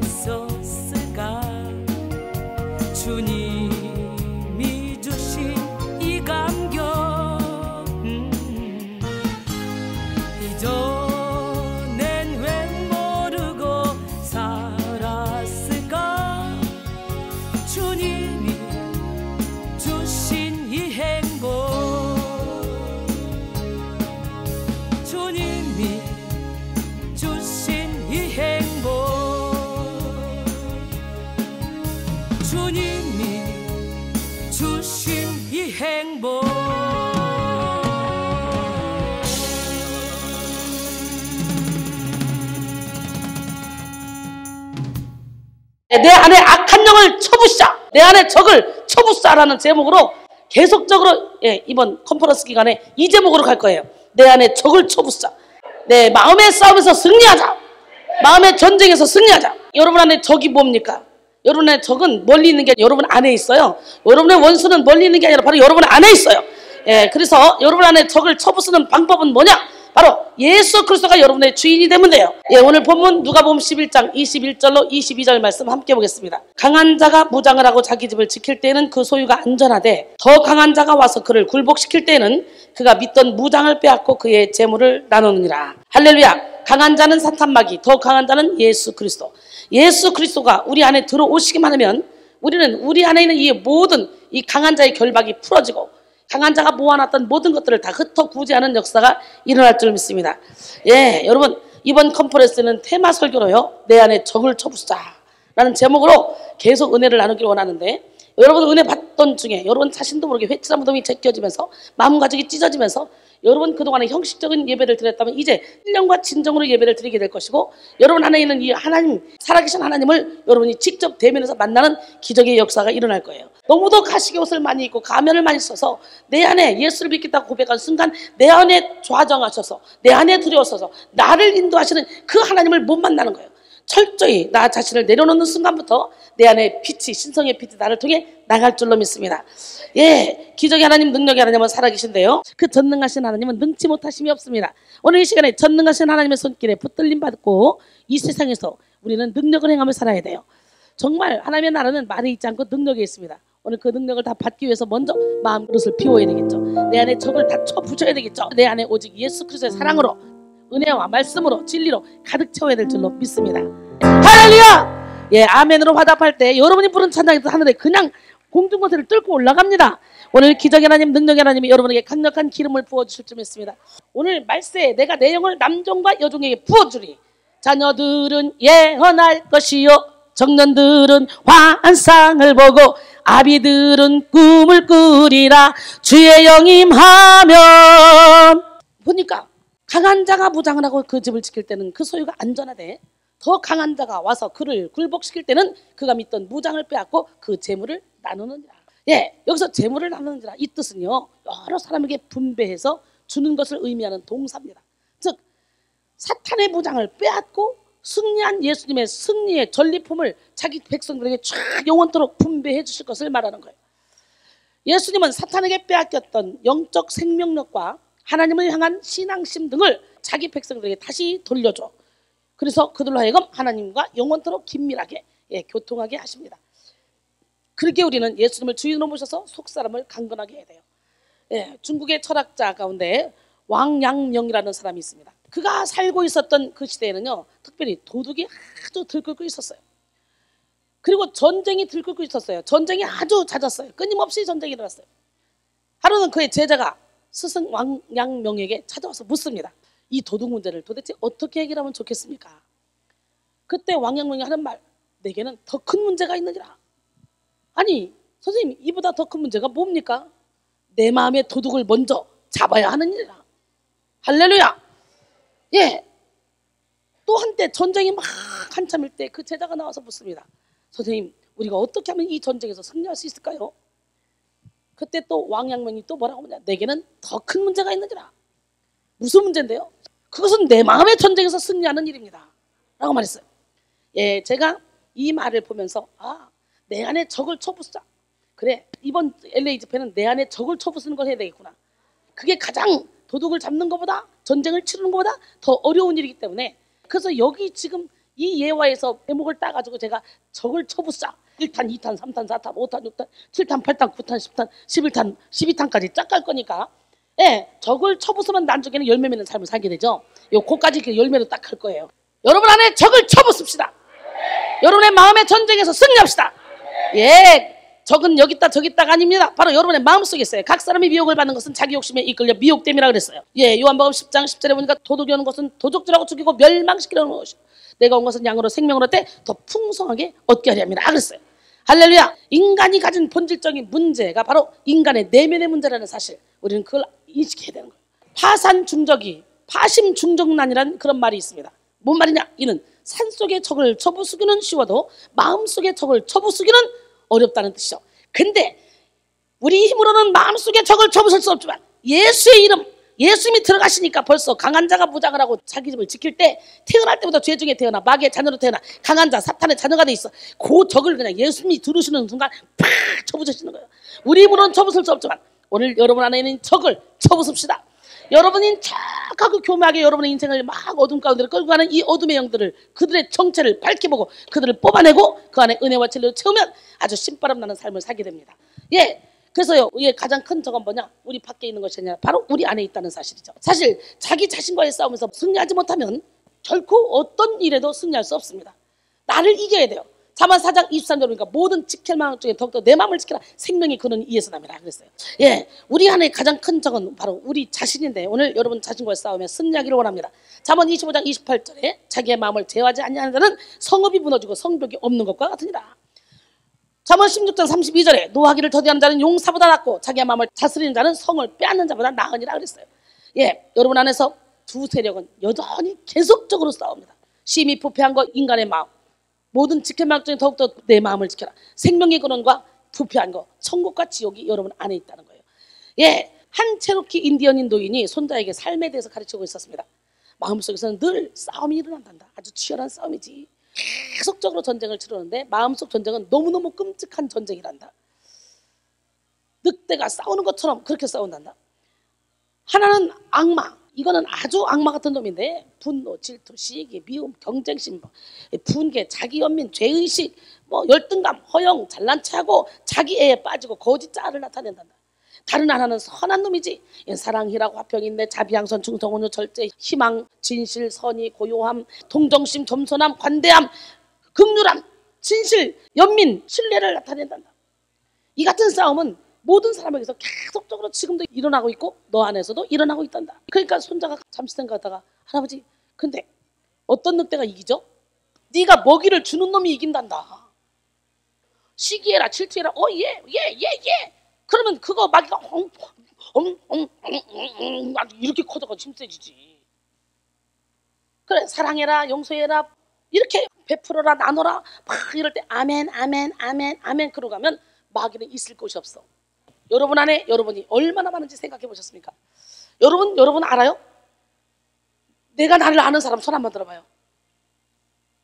있었을까? 주님이 주신 이 감격, 이전엔 왜 모르고 살았을까? 주님이 주신 이 행복, 주님이 주신 이 행복, 주님이 주신 이 행복. 내 안에 악한 영을 쳐부시자, 내 안에 적을 쳐부시자라는 제목으로 계속적으로 이번 컨퍼런스 기간에 이 제목으로 갈 거예요. 내 안에 적을 쳐부시자. 내 마음의 싸움에서 승리하자. 마음의 전쟁에서 승리하자. 여러분 안에 적이 뭡니까? 여러분의 적은 멀리 있는 게 여러분 안에 있어요. 여러분의 원수는 멀리 있는 게 아니라 바로 여러분 안에 있어요. 그래서 여러분 안에 적을 쳐부수는 방법은 뭐냐? 바로 예수 그리스도가 여러분의 주인이 되면 돼요. 오늘 본문 누가복음 11장 21절로 22절 말씀 함께 보겠습니다. 강한 자가 무장을 하고 자기 집을 지킬 때에는 그 소유가 안전하되 더 강한 자가 와서 그를 굴복시킬 때에는 그가 믿던 무장을 빼앗고 그의 재물을 나누느니라. 할렐루야. 강한 자는 사탄마귀, 더 강한 자는 예수 그리스도. 예수 그리스도가 우리 안에 들어오시기만 하면 우리는 우리 안에 있는 이 모든 이 강한 자의 결박이 풀어지고 강한 자가 모아놨던 모든 것들을 다 흩어구제하는 역사가 일어날 줄 믿습니다. 여러분 이번 컨퍼런스는 테마 설교로요. 내 안에 적을 쳐부수자 라는 제목으로 계속 은혜를 나누길 원하는데, 여러분 은혜 받던 중에 여러분 자신도 모르게 회칠한 무덤이 제껴지면서 마음가짐이 찢어지면서 여러분 그동안에 형식적인 예배를 드렸다면 이제 신령과 진정으로 예배를 드리게 될 것이고, 여러분 안에 있는 이 하나님, 살아계신 하나님을 여러분이 직접 대면해서 만나는 기적의 역사가 일어날 거예요. 너무도 가시게 옷을 많이 입고 가면을 많이 써서 내 안에 예수를 믿겠다고 고백한 순간 내 안에 좌정하셔서 내 안에 들여오셔서 나를 인도하시는 그 하나님을 못 만나는 거예요. 철저히 나 자신을 내려놓는 순간부터 내 안에 빛이, 신성의 빛이 나를 통해 나갈 줄로 믿습니다. 기적의 하나님, 능력의 하나님은 살아계신데요. 그 전능하신 하나님은 능치 못하심이 없습니다. 오늘 이 시간에 전능하신 하나님의 손길에 붙들림 받고 이 세상에서 우리는 능력을 행하며 살아야 돼요. 정말 하나님의 나라는 말에 있지 않고 능력에 있습니다. 오늘 그 능력을 다 받기 위해서 먼저 마음 그릇을 비워야 되겠죠. 내 안에 적을 다 쳐부셔야 되겠죠. 내 안에 오직 예수 그리스도의 사랑으로, 은혜와 말씀으로, 진리로 가득 채워야 될 줄로 믿습니다. 할렐루야! 아멘으로 화답할 때 여러분이 부른 찬양이 하늘에 그냥 공중권세를 뚫고 올라갑니다. 오늘 기적의 하나님, 능력의 하나님이 여러분에게 강력한 기름을 부어주실 줄 믿습니다. 오늘 말세에 내가 내 영을 남종과 여종에게 부어주리. 자녀들은 예언할 것이요, 청년들은 환상을 보고 아비들은 꿈을 꾸리라. 주의 영이 임하면. 보니까 강한 자가 무장을 하고 그 집을 지킬 때는 그 소유가 안전하되 더 강한 자가 와서 그를 굴복시킬 때는 그가 믿던 무장을 빼앗고 그 재물을 나누느니라. 여기서 재물을 나누느니라 이 뜻은요, 여러 사람에게 분배해서 주는 것을 의미하는 동사입니다. 즉 사탄의 무장을 빼앗고 승리한 예수님의 승리의 전리품을 자기 백성들에게 쫙 영원토록 분배해 주실 것을 말하는 거예요. 예수님은 사탄에게 빼앗겼던 영적 생명력과 하나님을 향한 신앙심 등을 자기 백성들에게 다시 돌려줘. 그래서 그들로 하여금 하나님과 영원토록 긴밀하게 교통하게 하십니다. 그렇게 우리는 예수님을 주인으로 모셔서 속사람을 강건하게 해야 돼요. 중국의 철학자 가운데 왕양명이라는 사람이 있습니다. 그가 살고 있었던 그 시대에는요, 특별히 도둑이 아주 들끓고 있었어요. 그리고 전쟁이 들끓고 있었어요. 전쟁이 아주 잦았어요. 끊임없이 전쟁이 일어났어요. 하루는 그의 제자가 스승 왕양명에게 찾아와서 묻습니다. 이 도둑 문제를 도대체 어떻게 해결하면 좋겠습니까? 그때 왕양명이 하는 말, 내게는 더 큰 문제가 있느니라. 아니 선생님, 이보다 더 큰 문제가 뭡니까? 내 마음의 도둑을 먼저 잡아야 하는 일이라. 할렐루야. 또 한때 전쟁이 막 한참일 때 그 제자가 나와서 묻습니다. 선생님, 우리가 어떻게 하면 이 전쟁에서 승리할 수 있을까요? 그때 또 왕양명이 또 뭐라고 하냐, 내게는 더 큰 문제가 있느니라. 무슨 문제인데요? 그것은 내 마음의 전쟁에서 승리하는 일입니다 라고 말했어요. 제가 이 말을 보면서 내 안에 적을 쳐부수자. 그래, 이번 LA 집회는 내 안에 적을 쳐부수는 걸 해야 되겠구나. 그게 가장 도둑을 잡는 것보다, 전쟁을 치르는 것보다 더 어려운 일이기 때문에, 그래서 여기 지금 이 예화에서 대목을 따가지고 제가 적을 쳐부싸 1탄, 2탄, 3탄, 4탄, 5탄, 6탄, 7탄, 8탄, 9탄, 10탄, 11탄, 12탄까지 쫙 갈 거니까 예, 적을 쳐부수면 나중에는 열매 맺는 삶을 살게 되죠. 요거까지 그 열매로 딱 할 거예요. 여러분 안에 적을 쳐부숩시다. 여러분의 마음의 전쟁에서 승리합시다. 예, 적은 여기 있다 저기 있다가 아닙니다. 바로 여러분의 마음속에 있어요. 각 사람이 미혹을 받는 것은 자기 욕심에 이끌려 미혹됨이라 그랬어요. 예, 요한복음 10장 10절에 보니까 도둑이 오는 것은 도적질하고 죽이고 멸망시키려는 것이고 내가 온 것은 양으로 생명을 얻되 더 풍성하게 얻게 하려 함이라 그랬어요. 할렐루야. 인간이 가진 본질적인 문제가 바로 인간의 내면의 문제라는 사실, 우리는 그걸 인식해야 되는 거예요. 파산중적이 파심중적난이라는 그런 말이 있습니다. 뭔 말이냐? 이는 산속의 적을 쳐부수기는 쉬워도 마음속의 적을 쳐부수기는 어렵다는 뜻이죠. 근데 우리 힘으로는 마음속의 적을 쳐부술 수 없지만 예수의 이름, 예수님이 들어가시니까 벌써 강한 자가 무장을 하고 자기 집을 지킬 때 태어날 때부터 죄 중에 태어나 마귀의 자녀로 태어나 강한 자 사탄의 자녀가 돼 있어. 그 적을 그냥 예수님이 들으시는 순간 팍 쳐부수시는 거예요. 우리 힘으로는 쳐부술 수 없지만 오늘 여러분 안에 있는 적을 쳐부숩시다. 여러분이 착하고 교묘하게 여러분의 인생을 막 어둠 가운데로 끌고 가는 이 어둠의 영들을, 그들의 정체를 밝혀보고 그들을 뽑아내고 그 안에 은혜와 진리를 채우면 아주 신바람 나는 삶을 살게 됩니다. 예, 그래서요, 예, 가장 큰 적은 뭐냐? 우리 밖에 있는 것이 아니라 바로 우리 안에 있다는 사실이죠. 사실 자기 자신과의 싸움에서 승리하지 못하면 결코 어떤 일에도 승리할 수 없습니다. 나를 이겨야 돼요. 잠언 4장 23절 보니까 모든 지킬 만한 중에 더욱더 내 마음을 지켜라. 생명이 그는 이에서 남이라 그랬어요. 예, 우리 안에 가장 큰 적은 바로 우리 자신인데 오늘 여러분 자신과의 싸움에 승리하기를 원합니다. 잠언 25장 28절에 자기의 마음을 제어하지 아니하는 자는 성읍이 무너지고 성벽이 없는 것과 같으니라. 잠언 16장 32절에 노하기를 더디하는 자는 용사보다 낫고 자기의 마음을 다스리는 자는 성을 빼앗는 자보다 나으니라 그랬어요. 예, 여러분 안에서 두 세력은 여전히 계속적으로 싸웁니다. 심히 부패한 것 인간의 마음, 모든 지켜망 중에 더욱더 내 마음을 지켜라. 생명의 근원과 부패한 것, 천국과 지옥이 여러분 안에 있다는 거예요. 예, 한 체로키 인디언 인도인이 손자에게 삶에 대해서 가르치고 있었습니다. 마음속에서는 늘 싸움이 일어난단다. 아주 치열한 싸움이지. 계속적으로 전쟁을 치르는데 마음속 전쟁은 너무너무 끔찍한 전쟁이란다. 늑대가 싸우는 것처럼 그렇게 싸운단다. 하나는 악마, 이거는 아주 악마 같은 놈인데 분노, 질투, 시기, 미움, 경쟁심, 분개, 자기 연민, 죄의식, 열등감, 허영, 잘난 체하고 자기 애에 빠지고 거짓 자아를 나타낸단다. 다른 하나는 선한 놈이지. 사랑, 희락, 화평, 인내, 자비, 양선, 충성, 온유, 절제, 희망, 진실, 선의, 고요함, 동정심, 겸손함, 관대함, 긍휼함, 진실, 연민, 신뢰를 나타낸단다. 이 같은 싸움은 모든 사람에게서 계속적으로 지금도 일어나고 있고 너 안에서도 일어나고 있단다. 그러니까 손자가 잠시 생각하다가 할아버지, 근데 어떤 늑대가 이기죠? 네가 먹이를 주는 놈이 이긴단다. 시기해라, 질투해라, 예. 그러면 그거 마귀가 이렇게 커져가 힘세지지. 그래, 사랑해라, 용서해라, 이렇게 베풀어라, 나눠라, 막 이럴 때 아멘 그러고 가면 마귀는 있을 곳이 없어. 여러분 안에 여러분이 얼마나 많은지 생각해 보셨습니까? 여러분 알아요? 내가 나를 아는 사람 손 한번 들어봐요.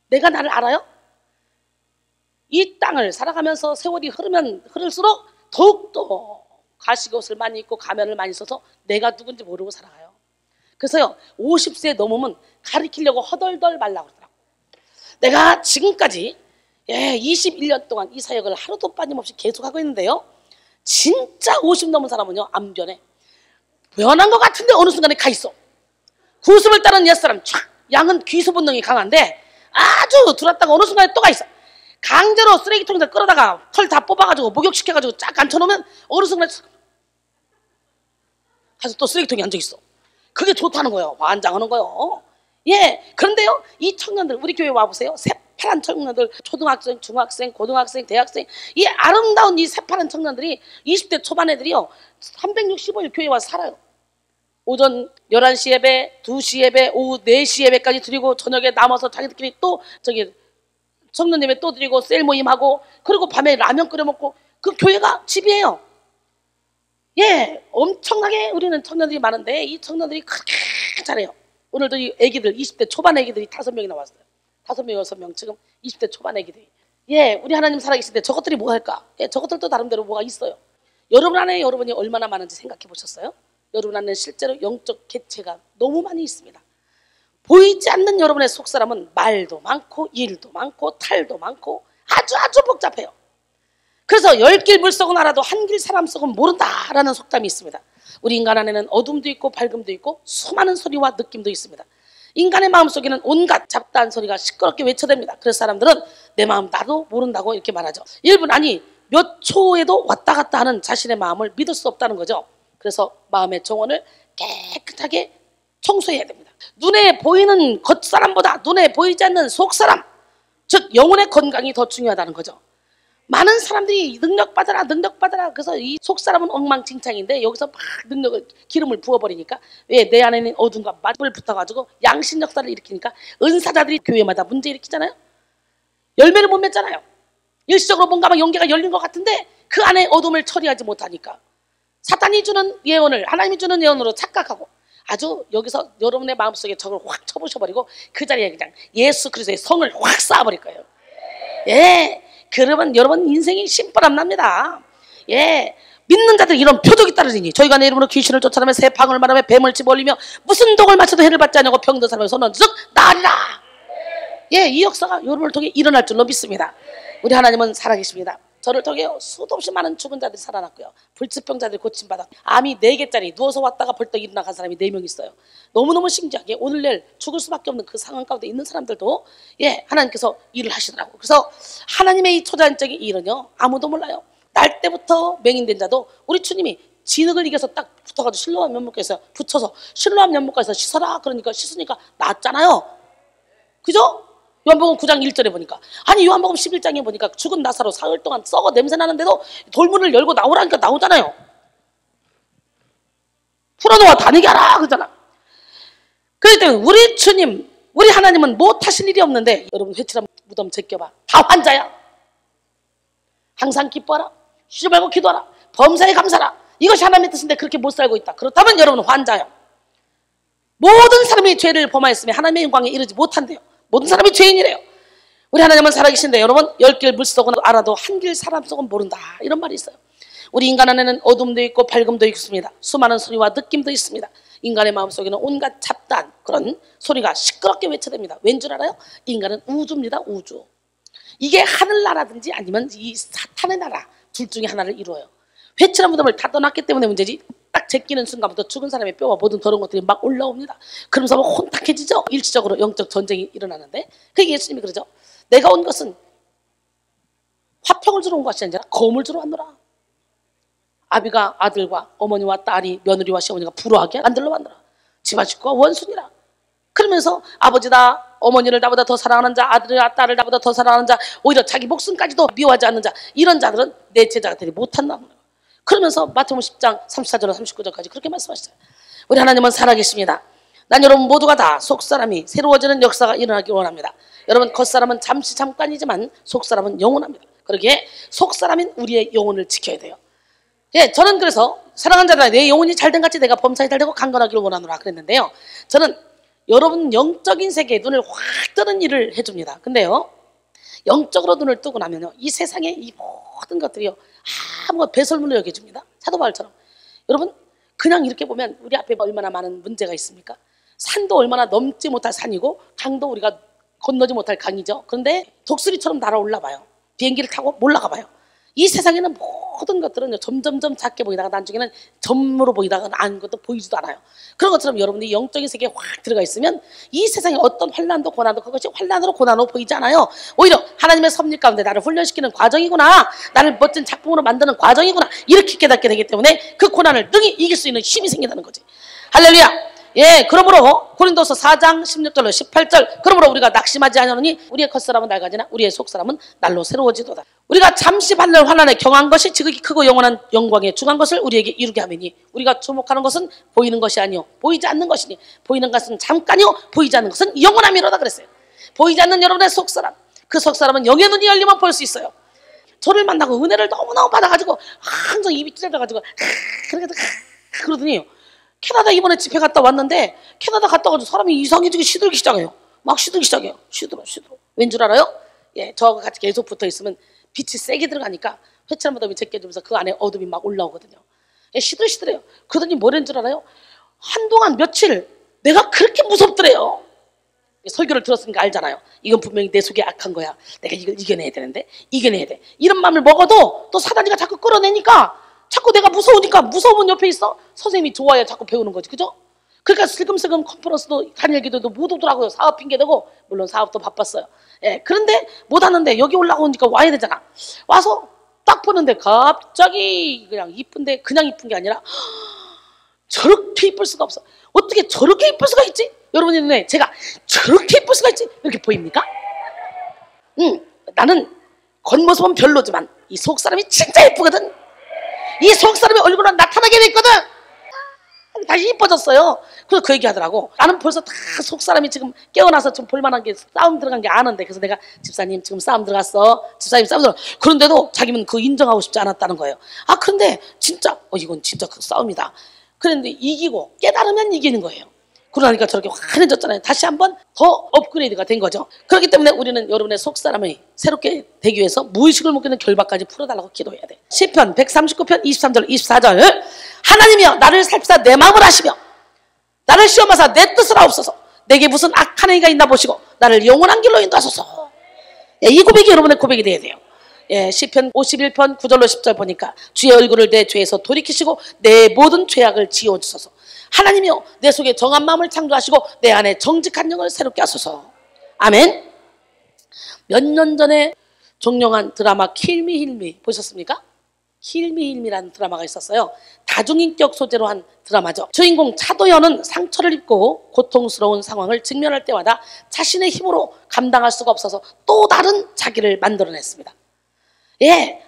내가 나를 알아요? 이 땅을 살아가면서 세월이 흐를수록 더욱더 가시옷을 많이 입고 가면을 많이 써서 내가 누군지 모르고 살아가요. 그래서요, 50세 넘으면 가리키려고 허덜덜 말라고 그러더라고. 내가 지금까지 21년 동안 이 사역을 하루도 빠짐없이 계속하고 있는데요, 진짜 50 넘은 사람은요 안 변해. 변한 것 같은데 어느 순간에 가 있어. 구습을 따르는 옛사람 양은 귀수 본능이 강한데 아주 들었다가 어느 순간에 또 가 있어. 강제로 쓰레기통에서 끌어다가 털 다 뽑아가지고 목욕시켜가지고 쫙 앉혀놓으면 어느 순간에 가서 또 쓰레기통에 앉아있어. 그게 좋다는 거예요. 환장하는 거예요. 예, 그런데요 이 청년들 우리 교회 와보세요. 새파란 청년들, 초등학생, 중학생, 고등학생, 대학생, 이 아름다운 이 새파란 청년들이 20대 초반 애들이요 365일 교회 와서 살아요. 오전 11시 예배, 2시 예배, 오후 4시 예배까지 드리고 저녁에 남아서 자기들끼리 또 청년 예배 또 드리고 셀 모임하고, 그리고 밤에 라면 끓여 먹고, 그 교회가 집이에요. 예, 엄청나게 우리는 청년들이 많은데 이 청년들이 그렇게 잘해요. 오늘도 이 애기들 20대 초반 애기들이 5명이 나왔어요. 5명, 6명 지금 20대 초반 애기들이. 예, 우리 하나님 살아계신데 저것들이 뭐 할까? 예, 저것들도 나름대로 뭐가 있어요. 여러분 안에 여러분이 얼마나 많은지 생각해 보셨어요? 여러분 안에 실제로 영적 개체가 너무 많이 있습니다. 보이지 않는 여러분의 속사람은 말도 많고 일도 많고 탈도 많고 아주 복잡해요. 그래서 10길 물속은 알아도 한 길 사람 속은 모른다라는 속담이 있습니다. 우리 인간 안에는 어둠도 있고 밝음도 있고 수많은 소리와 느낌도 있습니다. 인간의 마음속에는 온갖 잡다한 소리가 시끄럽게 외쳐댑니다. 그래서 사람들은 내 마음 나도 모른다고 이렇게 말하죠. 1분 아니 몇 초에도 왔다 갔다 하는 자신의 마음을 믿을 수 없다는 거죠. 그래서 마음의 정원을 깨끗하게 청소해야 됩니다. 눈에 보이는 겉사람보다 눈에 보이지 않는 속사람, 즉 영혼의 건강이 더 중요하다는 거죠. 많은 사람들이 능력 받아라 그래서 이 속사람은 엉망진창인데 여기서 막 능력을 기름을 부어버리니까 왜 내 안에 있는 어둠과 맞불 붙어가지고 양심 역사를 일으키니까 은사자들이 교회마다 문제 일으키잖아요. 열매를 못 맺잖아요. 일시적으로 뭔가 막 연계가 열린 것 같은데 그 안에 어둠을 처리하지 못하니까 사탄이 주는 예언을 하나님이 주는 예언으로 착각하고 아주 여기서 여러분의 마음속에 적을 확 쳐부셔버리고 그 자리에 그냥 예수 그리스도의 성을 확 쌓아버릴 거예요. 예, 그러면 여러분 인생이 심부름납니다. 예, 믿는 자들 이런 표적이 따르리니 저희가 내 이름으로 귀신을 쫓아내며 새 방울 말하며 뱀을 집어올리며 무슨 독을 마셔도 해를 받지 않냐고 병든 사람의 손은 즉 나으리라. 예, 이 역사가 여러분을 통해 일어날 줄로 믿습니다. 우리 하나님은 살아계십니다. 저를 통해 수도 없이 많은 죽은 자들이 살아났고요. 불치병자들이 고침받았고 암이 4개짜리 누워서 왔다가 벌떡 일어나 간 사람이 4명 있어요. 너무너무 신기하게 오늘 내일 죽을 수밖에 없는 그 상황 가운데 있는 사람들도 예, 하나님께서 일을 하시더라고요. 그래서 하나님의 이 초자연적인 일은요 아무도 몰라요. 날 때부터 맹인된 자도 우리 주님이 진흙을 이겨서 딱 붙어가지고 실로암 연못가에서 붙여서 실로암 연못가에서 씻어라 그러니까 씻으니까 낫잖아요. 그죠? 요한복음 9장 1절에 보니까 아니 요한복음 11장에 보니까 죽은 나사로 사흘 동안 썩어 냄새 나는데도 돌문을 열고 나오라니까 나오잖아요. 풀어놓아 다니게 하라 그러잖아. 그렇기 때문에 우리 주님 우리 하나님은 못하실 일이 없는데 여러분 회칠한 무덤 제껴봐. 다 환자야. 항상 기뻐하라. 쉬지 말고 기도하라. 범사에 감사하라. 이것이 하나님의 뜻인데 그렇게 못 살고 있다. 그렇다면 여러분은 환자야. 모든 사람이 죄를 범하였으며 하나님의 영광에 이르지 못한대요. 모든 사람이 죄인이래요. 우리 하나님은 살아계신데 여러분 10길 물속은 알아도 한 길 사람 속은 모른다 이런 말이 있어요. 우리 인간 안에는 어둠도 있고 밝음도 있습니다. 수많은 소리와 느낌도 있습니다. 인간의 마음속에는 온갖 잡다한 그런 소리가 시끄럽게 외쳐댑니다. 왠 줄 알아요? 인간은 우주입니다. 우주. 이게 하늘나라든지 아니면 이 사탄의 나라 둘 중에 하나를 이루어요. 회칠한 무덤을 다 떠났기 때문에 문제지 딱 제끼는 순간부터 죽은 사람의 뼈와 모든 더러운 것들이 막 올라옵니다. 그러면서 혼탁해지죠. 일시적으로 영적 전쟁이 일어나는데 그 예수님이 그러죠. 내가 온 것은 화평을 주러 온 것이 아니라 검을 주러 왔노라. 아비가 아들과 어머니와 딸이 며느리와 시어머니가 불화하게 만들러 왔노라. 집안 식구가 원수니라. 그러면서 아버지다 어머니를 나보다 더 사랑하는 자 아들이나 딸을 나보다 더 사랑하는 자 오히려 자기 목숨까지도 미워하지 않는 자 이런 자들은 내 제자가 되지 못한다. 그러면서 마태복음 10장 34절로 39절까지 그렇게 말씀하셨어요. 우리 하나님은 살아계십니다. 난 여러분 모두가 다 속사람이 새로워지는 역사가 일어나기 원합니다. 여러분 겉사람은 잠시 잠깐이지만 속사람은 영원합니다. 그러기에 속사람인 우리의 영혼을 지켜야 돼요. 예, 저는 그래서 사랑하는 자들아 내 영혼이 잘된 같이 내가 범사에 잘되고 강건하기를 원하노라 그랬는데요. 저는 여러분 영적인 세계에 눈을 확 뜨는 일을 해줍니다. 근데요 영적으로 눈을 뜨고 나면요 이 세상의 이 모든 것들이요 아무것도 배설물로 여겨집니다. 사도 바울처럼. 여러분 그냥 이렇게 보면 우리 앞에 얼마나 많은 문제가 있습니까? 산도 얼마나 넘지 못할 산이고 강도 우리가 건너지 못할 강이죠. 그런데 독수리처럼 날아올라 봐요. 비행기를 타고 올라가 봐요. 이 세상에는 모든 것들은 점점점 작게 보이다가 나중에는 점으로 보이다가 아무것도 보이지도 않아요. 그런 것처럼 여러분들이 영적인 세계에 확 들어가 있으면 이 세상에 어떤 환난도 고난도 그것이 환난으로 고난으로 보이지 않아요. 오히려 하나님의 섭리 가운데 나를 훈련시키는 과정이구나. 나를 멋진 작품으로 만드는 과정이구나. 이렇게 깨닫게 되기 때문에 그 고난을 능히 이길 수 있는 힘이 생긴다는 거지. 할렐루야. 예, 그러므로 고린도서 4장 16절로 18절 그러므로 우리가 낙심하지 않으니 우리의 겉사람은 낡아지나 우리의 속사람은 날로 새로워지도다. 우리가 잠시 받는 환난에 경한 것이 지극히 크고 영원한 영광에 중한 것을 우리에게 이루게 하매니 우리가 주목하는 것은 보이는 것이 아니요 보이지 않는 것이니 보이는 것은 잠깐이요 보이지 않는 것은 영원함이로다 그랬어요. 보이지 않는 여러분의 속사람 그 속사람은 영의 눈이 열리면 볼 수 있어요. 저를 만나고 은혜를 너무너무 받아가지고 항상 입이 찢어져가지고 그러더니 캐나다 이번에 집회 갔다 왔는데 캐나다 갔다 와서 사람이 이상해지고 시들기 시작해요. 막 시들기 시작해요. 시들어. 왠 줄 알아요? 예, 저하고 같이 계속 붙어 있으면 빛이 세게 들어가니까 회칠한 무덤이 제껴지면서 그 안에 어둠이 막 올라오거든요. 예, 시들시들해요. 그러더니 뭐랬는 줄 알아요? 한동안 며칠 내가 그렇게 무섭더래요. 설교를 들었으니까 알잖아요. 이건 분명히 내 속에 악한 거야. 내가 이걸 이겨내야 되는데, 이겨내야 돼. 이런 마음을 먹어도 또 사단이가 자꾸 끌어내니까 자꾸 내가 무서우니까, 무서우면 옆에 있어? 선생님이 좋아야 자꾸 배우는 거지, 그죠? 그러니까 슬금슬금 컨퍼런스도 다니엘 기도도 못 오더라고요. 사업 핑계대고, 물론 사업도 바빴어요. 예, 그런데 못 왔는데 여기 올라오니까 와야 되잖아. 와서 딱 보는데 갑자기 그냥 이쁜데, 그냥 이쁜 게 아니라 저렇게 이쁠 수가 없어. 어떻게 저렇게 이쁠 수가 있지? 여러분의 눈에 제가 저렇게 이쁠 수가 있지? 이렇게 보입니까? 나는 겉모습은 별로지만 이 속사람이 진짜 예쁘거든. 이 속사람의 얼굴은 나타나게 돼 있거든. 다시 이뻐졌어요. 그래서 그 얘기 하더라고. 나는 벌써 다 속사람이 지금 깨어나서 좀 볼만한 게 싸움 들어간 게 아는데, 그래서 내가 집사님 지금 싸움 들어갔어. 집사님 싸움 들어갔어. 그런데도 자기는 그거 인정하고 싶지 않았다는 거예요. 아, 그런데 진짜 이건 진짜 그 싸움이다. 그런데 이기고 깨달으면 이기는 거예요. 그러니까 저렇게 환해졌잖아요. 다시 한번 더 업그레이드가 된 거죠. 그렇기 때문에 우리는 여러분의 속사람이 새롭게 되기 위해서 무의식을 묶이는 결박까지 풀어달라고 기도해야 돼. 시편 139편 23절 24절 하나님이여 나를 살피사 내 마음을 아시며 나를 시험하사 내 뜻을 아옵소서. 내게 무슨 악한 행위가 있나 보시고 나를 영원한 길로 인도하소서. 이 고백이 여러분의 고백이 돼야 돼요. 시편 51편 9절로 10절 보니까 주의 얼굴을 내 죄에서 돌이키시고 내 모든 죄악을 지워주소서. 하나님이여 내 속에 정한 마음을 창조하시고 내 안에 정직한 영을 새롭게 하소서. 아멘. 몇 년 전에 종영한 드라마 킬미 힐미 보셨습니까? 킬미 힐미라는 드라마가 있었어요. 다중인격 소재로 한 드라마죠. 주인공 차도연은 상처를 입고 고통스러운 상황을 직면할 때마다 자신의 힘으로 감당할 수가 없어서 또 다른 자기를 만들어냈습니다.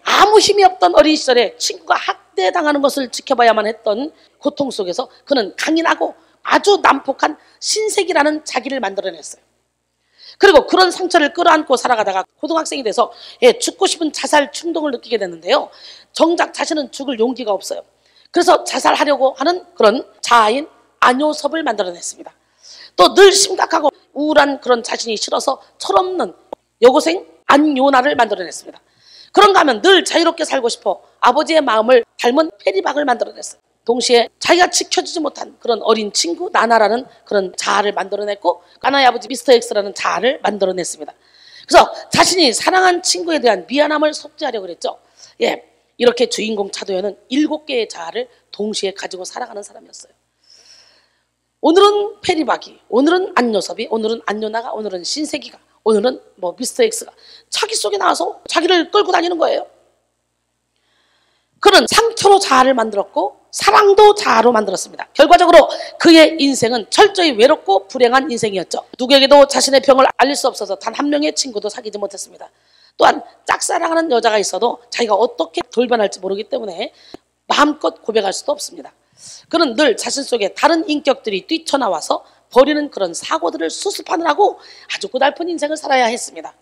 아무 힘이 없던 어린 시절에 친구가 학대당하는 것을 지켜봐야만 했던 고통 속에서 그는 강인하고 아주 난폭한 신세기라는 자기를 만들어냈어요. 그리고 그런 상처를 끌어안고 살아가다가 고등학생이 돼서 죽고 싶은 자살 충동을 느끼게 됐는데요. 정작 자신은 죽을 용기가 없어요. 그래서 자살하려고 하는 그런 자아인 안효섭을 만들어냈습니다. 또 늘 심각하고 우울한 그런 자신이 싫어서 철없는 여고생 안요나를 만들어냈습니다. 그런가 하면 늘 자유롭게 살고 싶어 아버지의 마음을 닮은 페리박을 만들어냈어요. 동시에 자기가 지켜주지 못한 그런 어린 친구 나나라는 그런 자아를 만들어냈고 까나의 아버지 미스터 X라는 자아를 만들어냈습니다. 그래서 자신이 사랑한 친구에 대한 미안함을 속죄하려고 그랬죠. 이렇게 주인공 차도연은 7개의 자아를 동시에 가지고 살아가는 사람이었어요. 오늘은 페리박이, 오늘은 안요섭이, 오늘은 안요나가, 오늘은 신세기가, 오늘은 미스터 X가 자기 속에 나와서 자기를 끌고 다니는 거예요. 그는 상처로 자아를 만들었고 사랑도 자아로 만들었습니다. 결과적으로 그의 인생은 철저히 외롭고 불행한 인생이었죠. 누구에게도 자신의 병을 알릴 수 없어서 단 한 명의 친구도 사귀지 못했습니다. 또한 짝사랑하는 여자가 있어도 자기가 어떻게 돌변할지 모르기 때문에 마음껏 고백할 수도 없습니다. 그는 늘 자신 속에 다른 인격들이 뛰쳐나와서 버리는 그런 사고들을 수습하느라고 아주 고달픈 인생을 살아야 했습니다.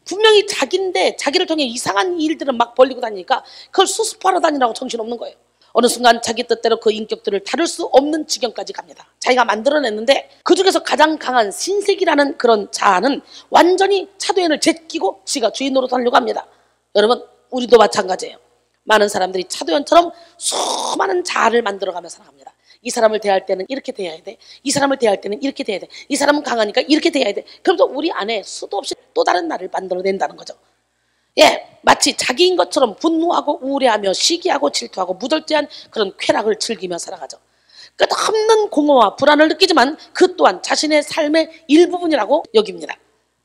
분명히 자기인데 자기를 통해 이상한 일들을 막 벌리고 다니니까 그걸 수습하러 다니라고 정신없는 거예요. 어느 순간 자기 뜻대로 그 인격들을 다룰 수 없는 지경까지 갑니다. 자기가 만들어냈는데 그 중에서 가장 강한 신세기라는 그런 자아는 완전히 차도연을 제끼고 지가 주인 노릇하려고 합니다. 여러분 우리도 마찬가지예요. 많은 사람들이 차도연처럼 수많은 자아를 만들어가며 살아갑니다. 이 사람을 대할 때는 이렇게 대해야 돼. 이 사람을 대할 때는 이렇게 대해야 돼. 이 사람은 강하니까 이렇게 대해야 돼. 그러면서 우리 안에 수도 없이 또 다른 나를 만들어낸다는 거죠. 마치 자기인 것처럼 분노하고 우울해하며 시기하고 질투하고 무절제한 그런 쾌락을 즐기며 살아가죠. 끝없는 공허와 불안을 느끼지만 그 또한 자신의 삶의 일부분이라고 여깁니다.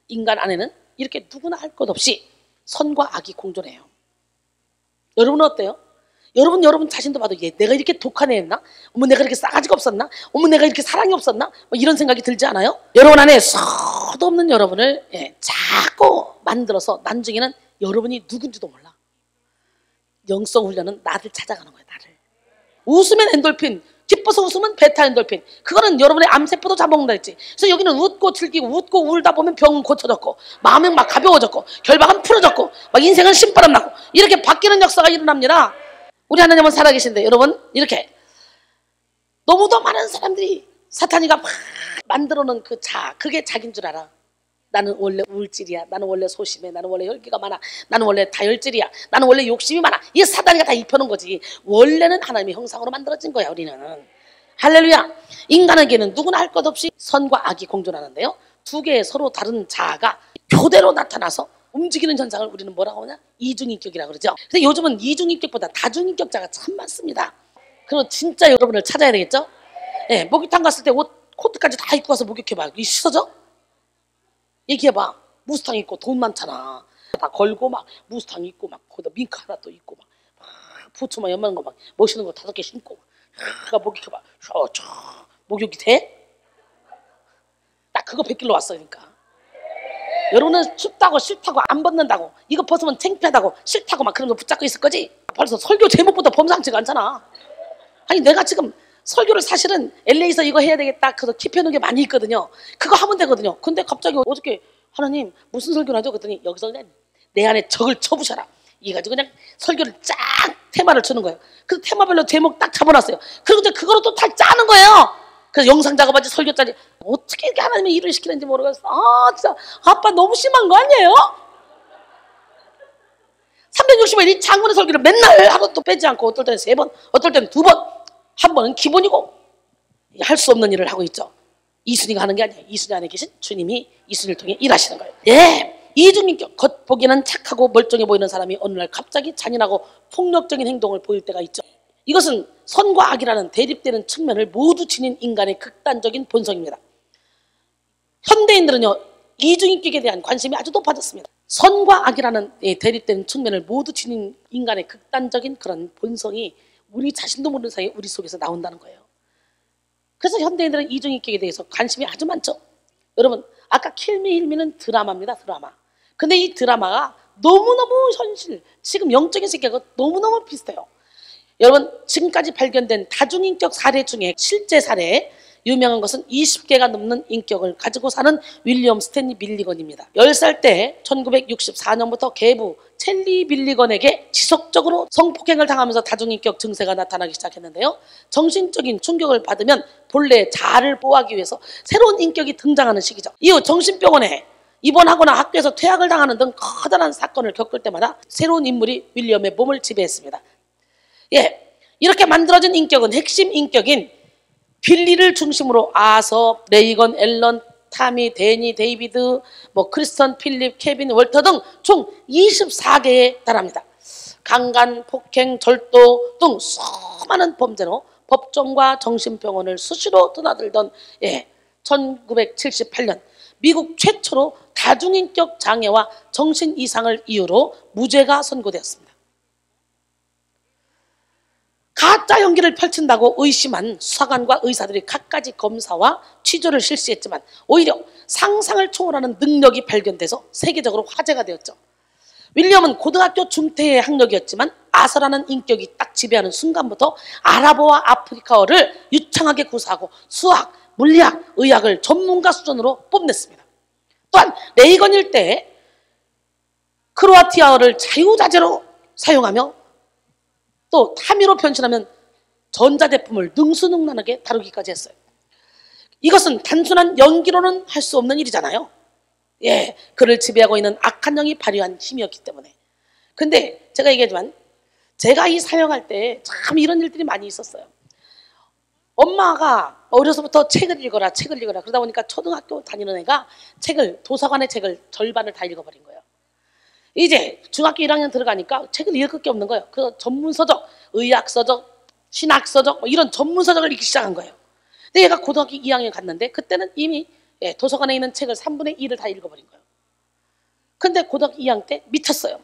인간 안에는 이렇게 누구나 할 것 없이 선과 악이 공존해요. 여러분은 어때요? 여러분 자신도 봐도 내가 이렇게 독한 애였나? 어머 내가 이렇게 싸가지가 없었나? 어머 내가 이렇게 사랑이 없었나? 이런 생각이 들지 않아요? 여러분 안에 서도 없는 여러분을 자꾸 만들어서 나중에는 여러분이 누군지도 몰라. 영성 훈련은 나를 찾아가는 거예요. 나를. 웃으면 엔돌핀, 기뻐서 웃으면 베타 엔돌핀. 그거는 여러분의 암세포도 잡아먹는다 했지. 그래서 여기는 웃고 즐기고 웃고 울다 보면 병은 고쳐졌고 마음은 막 가벼워졌고 결박은 풀어졌고 막 인생은 신바람 나고 이렇게 바뀌는 역사가 일어납니다. 우리 하나님은 살아계신데 여러분 이렇게 너무도 많은 사람들이 사탄이가 막 만들어놓은 그 자아 그게 자기인 줄 알아. 나는 원래 우울질이야. 나는 원래 소심해. 나는 원래 혈기가 많아. 나는 원래 다혈질이야. 나는 원래 욕심이 많아. 이게 사단이가 다 입혀놓은 거지. 원래는 하나님의 형상으로 만들어진 거야 우리는. 할렐루야. 인간에게는 누구나 할 것 없이 선과 악이 공존하는데요. 두 개의 서로 다른 자아가 교대로 나타나서 움직이는 현상을 우리는 뭐라고 하냐? 이중인격이라고 그러죠. 근데 요즘은 이중인격보다 다중인격자가 참 많습니다. 그럼 진짜 여러분을 찾아야 되겠죠? 예, 목욕탕 갔을 때 옷, 코트까지 다 입고 와서 목욕해봐. 이 씻어져? 얘기해봐. 무스탕 입고 돈 많잖아. 다 걸고 막 무스탕 입고 막 거기다 밍크 하나 또 입고 막 부츠 막 연마는 거 막 멋있는 거 5개 신고 막 목욕해봐. 목욕이 돼? 딱 그거 100길로 왔으니까. 여러분은 춥다고 싫다고 안 벗는다고 이거 벗으면 창피하다고 싫다고 막 그런 거 붙잡고 있을 거지? 벌써 설교 제목부터 범상치가 않잖아. 아니 내가 지금 설교를 사실은 LA에서 이거 해야 되겠다 그래서 킵해놓은 게 많이 있거든요. 그거 하면 되거든요. 근데 갑자기 어저께 하나님 무슨 설교를 하죠? 그랬더니 여기서 그냥 내 안에 적을 쳐부셔라 이 가지고 그냥 설교를 쫙 테마를 주는 거예요. 그래서 테마별로 제목 딱 잡아놨어요. 그리고 이제 그거로 또 다 짜는 거예요. 그래서 영상 작업하지 설교 짜지 어떻게 이렇게 하나님이 일을 시키는지 모르겠어. 아 진짜 아빠 너무 심한 거 아니에요? 365일 이 장문의 설교를 맨날 하루도 빼지 않고 어떨 때는 3번 어떨 때는 2번 한 번은 기본이고 할 수 없는 일을 하고 있죠. 이순이가 하는 게 아니에요. 이순이 안에 계신 주님이 이순이를 통해 일하시는 거예요. 예, 이중인격 겉보기에는 착하고 멀쩡해 보이는 사람이 어느 날 갑자기 잔인하고 폭력적인 행동을 보일 때가 있죠. 이것은 선과 악이라는 대립되는 측면을 모두 지닌 인간의 극단적인 본성입니다. 현대인들은요 이중인격에 대한 관심이 아주 높아졌습니다. 선과 악이라는 대립되는 측면을 모두 지닌 인간의 극단적인 그런 본성이 우리 자신도 모르는 사이에 우리 속에서 나온다는 거예요. 그래서 현대인들은 이중인격에 대해서 관심이 아주 많죠. 여러분 아까 킬미힐미는 드라마입니다. 드라마. 근데 이 드라마가 너무너무 현실 지금 영적인 세계가 너무너무 비슷해요. 여러분 지금까지 발견된 다중인격 사례 중에 실제 사례 유명한 것은 20개가 넘는 인격을 가지고 사는 윌리엄 스탠리 밀리건입니다. 10살 때 1964년부터 계부 첼리 밀리건에게 지속적으로 성폭행을 당하면서 다중인격 증세가 나타나기 시작했는데요. 정신적인 충격을 받으면 본래의 자아를 보호하기 위해서 새로운 인격이 등장하는 시기죠. 이후 정신병원에 입원하거나 학교에서 퇴학을 당하는 등 커다란 사건을 겪을 때마다 새로운 인물이 윌리엄의 몸을 지배했습니다. 예, 이렇게 만들어진 인격은 핵심 인격인 빌리를 중심으로 아서, 레이건, 앨런, 타미, 데니, 데이비드, 크리스턴, 필립, 케빈, 월터 등 총 24개에 달합니다. 강간, 폭행, 절도 등 수많은 범죄로 법정과 정신병원을 수시로 드나들던 1978년 미국 최초로 다중인격 장애와 정신 이상을 이유로 무죄가 선고되었습니다. 가짜 연기를 펼친다고 의심한 수사관과 의사들이 갖가지 검사와 취조를 실시했지만 오히려 상상을 초월하는 능력이 발견돼서 세계적으로 화제가 되었죠. 윌리엄은 고등학교 중퇴의 학력이었지만 아서라는 인격이 딱 지배하는 순간부터 아랍어와 아프리카어를 유창하게 구사하고 수학, 물리학, 의학을 전문가 수준으로 뽐냈습니다. 또한 레이건 일때 크로아티아어를 자유자재로 사용하며 또 타미로 변신하면 전자제품을 능수능란하게 다루기까지 했어요. 이것은 단순한 연기로는 할 수 없는 일이잖아요. 예, 그를 지배하고 있는 악한 영이 발휘한 힘이었기 때문에. 근데 제가 얘기하지만 제가 이 사역할 때 참 이런 일들이 많이 있었어요. 엄마가 어려서부터 책을 읽어라 그러다 보니까 초등학교 다니는 애가 도서관의 책을 절반을 다 읽어버린 거예요. 이제 중학교 1학년 들어가니까 책을 읽을 게 없는 거예요. 그 전문서적, 의학서적, 신학서적 이런 전문서적을 읽기 시작한 거예요. 근데 얘가 고등학교 2학년 갔는데 그때는 이미 도서관에 있는 책을 3분의 1을 다 읽어버린 거예요. 근데 고등학교 2학년 때 미쳤어요.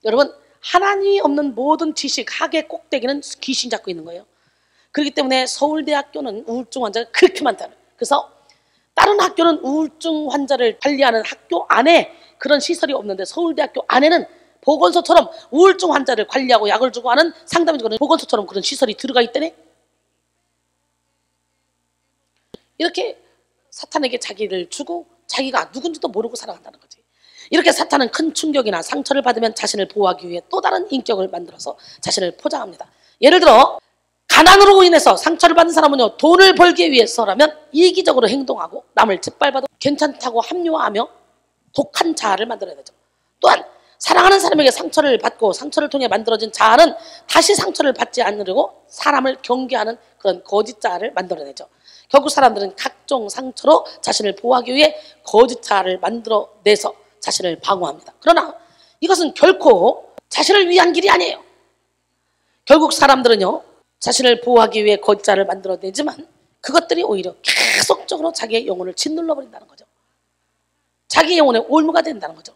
여러분 하나님이 없는 모든 지식, 학의 꼭대기는 귀신 잡고 있는 거예요. 그렇기 때문에 서울대학교는 우울증 환자가 그렇게 많다는 거예요. 그래서 다른 학교는 우울증 환자를 관리하는 학교 안에 그런 시설이 없는데 서울대학교 안에는 보건소처럼 우울증 환자를 관리하고 약을 주고 하는 상담을 주고 하는 보건소처럼 그런 시설이 들어가 있다네. 이렇게 사탄에게 자기를 주고 자기가 누군지도 모르고 살아간다는 거지. 이렇게 사탄은 큰 충격이나 상처를 받으면 자신을 보호하기 위해 또 다른 인격을 만들어서 자신을 포장합니다. 예를 들어 가난으로 인해서 상처를 받은 사람은요 돈을 벌기 위해서라면 이기적으로 행동하고 남을 짓밟아도 괜찮다고 합리화하며 독한 자아를 만들어야 되죠. 또한 사랑하는 사람에게 상처를 받고 상처를 통해 만들어진 자아는 다시 상처를 받지 않으려고 사람을 경계하는 그런 거짓 자아를 만들어내죠. 결국 사람들은 각종 상처로 자신을 보호하기 위해 거짓 자아를 만들어내서 자신을 방어합니다. 그러나 이것은 결코 자신을 위한 길이 아니에요. 결국 사람들은요, 자신을 보호하기 위해 거짓 자아를 만들어내지만 그것들이 오히려 계속적으로 자기의 영혼을 짓눌러버린다는 거죠. 자기 영혼의 올무가 된다는 거죠.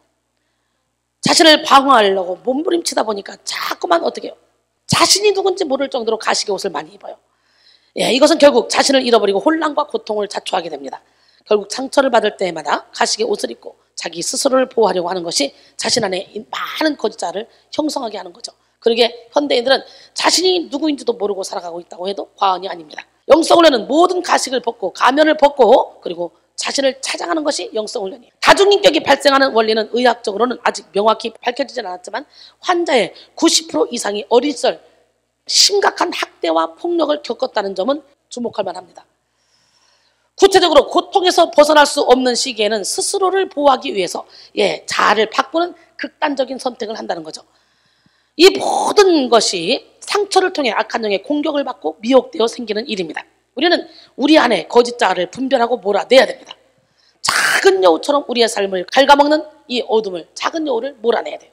자신을 방어하려고 몸부림치다 보니까 자꾸만 어떻게 해요? 자신이 누군지 모를 정도로 가식의 옷을 많이 입어요. 예, 이것은 결국 자신을 잃어버리고 혼란과 고통을 자초하게 됩니다. 결국 상처를 받을 때마다 가식의 옷을 입고 자기 스스로를 보호하려고 하는 것이 자신 안에 많은 거짓 자아를 형성하게 하는 거죠. 그러게 현대인들은 자신이 누구인지도 모르고 살아가고 있다고 해도 과언이 아닙니다. 영성훈련은 모든 가식을 벗고 가면을 벗고 그리고 자신을 찾아가는 것이 영성훈련이에요. 다중인격이 발생하는 원리는 의학적으로는 아직 명확히 밝혀지진 않았지만 환자의 90% 이상이 어릴 적 심각한 학대와 폭력을 겪었다는 점은 주목할 만합니다. 구체적으로 고통에서 벗어날 수 없는 시기에는 스스로를 보호하기 위해서 자아를 바꾸는 극단적인 선택을 한다는 거죠. 이 모든 것이 상처를 통해 악한 영의 공격을 받고 미혹되어 생기는 일입니다. 우리는 우리 안에 거짓 자아를 분별하고 몰아내야 됩니다. 작은 여우처럼 우리의 삶을 갉아먹는 이 어둠을, 작은 여우를 몰아내야 돼요.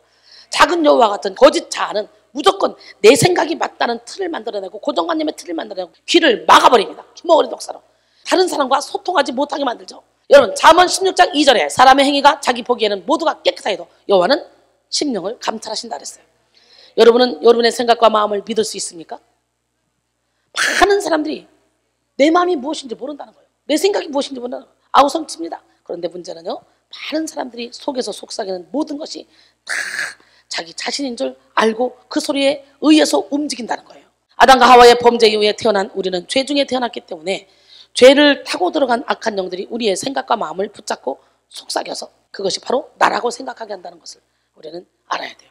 작은 여우와 같은 거짓 자아는 무조건 내 생각이 맞다는 틀을 만들어내고 고정관념의 틀을 만들어내고 귀를 막아버립니다. 주먹어린 독사로. 다른 사람과 소통하지 못하게 만들죠. 여러분, 잠언 16장 2절에 사람의 행위가 자기 보기에는 모두가 깨끗하 해도 여호와는 심령을 감찰하신다 그랬어요. 여러분은 여러분의 생각과 마음을 믿을 수 있습니까? 많은 사람들이 내 마음이 무엇인지 모른다는 거예요. 내 생각이 무엇인지 모른다는 거예요. 아우성칩니다. 그런데 문제는요, 많은 사람들이 속에서 속삭이는 모든 것이 다 자기 자신인 줄 알고 그 소리에 의해서 움직인다는 거예요. 아담과 하와의 범죄 이후에 태어난 우리는 죄 중에 태어났기 때문에 죄를 타고 들어간 악한 영들이 우리의 생각과 마음을 붙잡고 속삭여서 그것이 바로 나라고 생각하게 한다는 것을 우리는 알아야 돼요.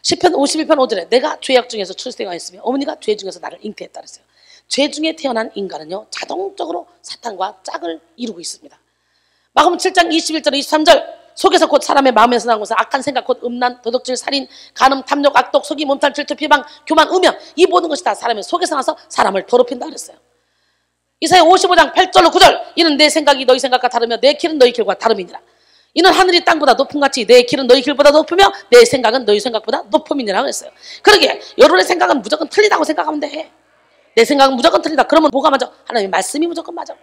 시편 51편 5절에 내가 죄악 중에서 출생하였으며 어머니가 죄 중에서 나를 잉태했다 그랬어요. 죄 중에 태어난 인간은요, 자동적으로 사탄과 짝을 이루고 있습니다. 마가복음 7장 21절 23절 속에서 곧 사람의 마음에서 나온 것은 악한 생각 곧 음란, 도둑질, 살인, 간음, 탐욕, 악독, 속이, 몸탈, 질투, 비방, 교만, 음양 이 모든 것이 다 사람의 속에서 나서 사람을 더럽힌다 그랬어요. 이사야 55장 8절로 9절 이는 내 생각이 너희 생각과 다르며 내 길은 너희 길과 다름이니라. 이는 하늘이 땅보다 높은 같이 내 길은 너희 길보다 높으며 내 생각은 너희 생각보다 높음이니라 그랬어요. 그러게 여러분의 생각은 무조건 틀리다고 생각하면 돼. 내 생각은 무조건 틀리다. 그러면 뭐가 맞아? 하나님의 말씀이 무조건 맞아.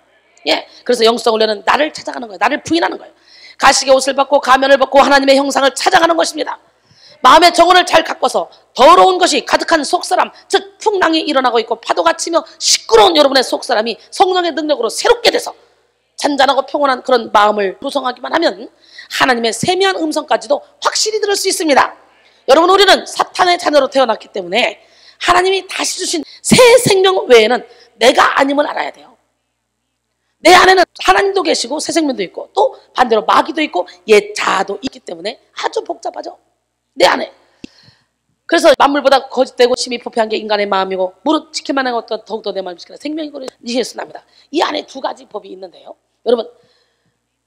그래서 영성훈련은 나를 찾아가는 거예요. 나를 부인하는 거예요. 가식의 옷을 벗고 가면을 벗고 하나님의 형상을 찾아가는 것입니다. 마음의 정원을 잘 가꿔서 더러운 것이 가득한 속사람, 즉 풍랑이 일어나고 있고 파도가 치며 시끄러운 여러분의 속사람이 성령의 능력으로 새롭게 돼서 잔잔하고 평온한 그런 마음을 구성하기만 하면 하나님의 세미한 음성까지도 확실히 들을 수 있습니다. 여러분, 우리는 사탄의 자녀로 태어났기 때문에 하나님이 다시 주신 새 생명 외에는 내가 아님을 알아야 돼요. 내 안에는 하나님도 계시고 새 생명도 있고 또 반대로 마귀도 있고 옛 자아도 있기 때문에 아주 복잡하죠. 내 안에. 그래서 만물보다 거짓되고 심히 부패한 게 인간의 마음이고 무릇 지킬만 한 것도 더욱더 내 마음을 지키는 생명이고 니시에스납니다. 이 안에 두 가지 법이 있는데요. 여러분,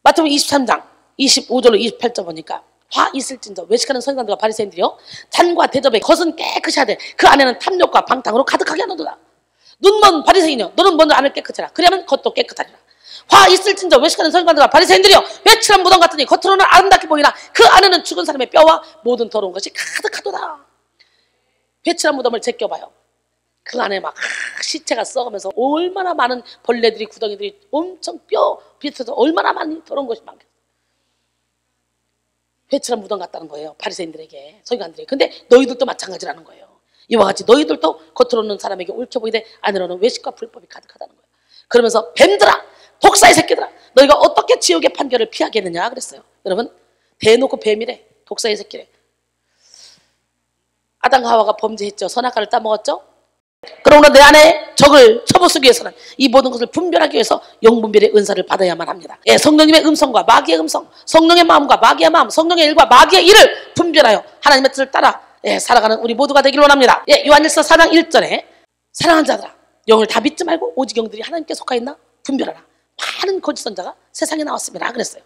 마태복음 23장 25절로 28절 보니까 화 있을진저 외식하는 서기관들과 바리새인들이요 잔과 대접에 겉은 깨끗이 하되 그 안에는 탐욕과 방탕으로 가득하게 하노도다. 눈먼 바리새인이여 너는 먼저 안을 깨끗해라. 그래야만 겉도 깨끗하리라. 화 있을진저 외식하는 서기관들과 바리새인들이여 외칠한 무덤 같으니 겉으로는 아름답게 보이나 그 안에는 죽은 사람의 뼈와 모든 더러운 것이 가득하도다. 회칠한 무덤을 제껴봐요. 그 안에 막 시체가 썩으면서 얼마나 많은 벌레들이 구덩이들이 엄청 뼈 비틀어서 얼마나 많이 더러운 것이 많겠어요. 회칠한 무덤 같다는 거예요. 바리새인들에게, 서기관들에게. 근데 너희들도 마찬가지라는 거예요. 이와 같이 너희들도 겉으로는 사람에게 옳게 보이되 안으로는 외식과 불법이 가득하다는 거예요. 그러면서 뱀들아, 독사의 새끼들아, 너희가 어떻게 지옥의 판결을 피하겠느냐 그랬어요. 여러분, 대놓고 뱀이래, 독사의 새끼래. 아담과 하와가 범죄했죠. 선악과를 따먹었죠. 그러므로 내 안에 적을 쳐부수기 위해서는 이 모든 것을 분별하기 위해서 영분별의 은사를 받아야만 합니다. 성령님의 음성과 마귀의 음성, 성령의 마음과 마귀의 마음, 성령의 일과 마귀의 일을 분별하여 하나님의 뜻을 따라 살아가는 우리 모두가 되기를 원합니다. 요한일서 4장 1절에 사랑하는 자들아 영을 다 믿지 말고 오직 영들이 하나님께 속하 있나 분별하라. 많은 거짓 선자가 세상에 나왔습니다 그랬어요.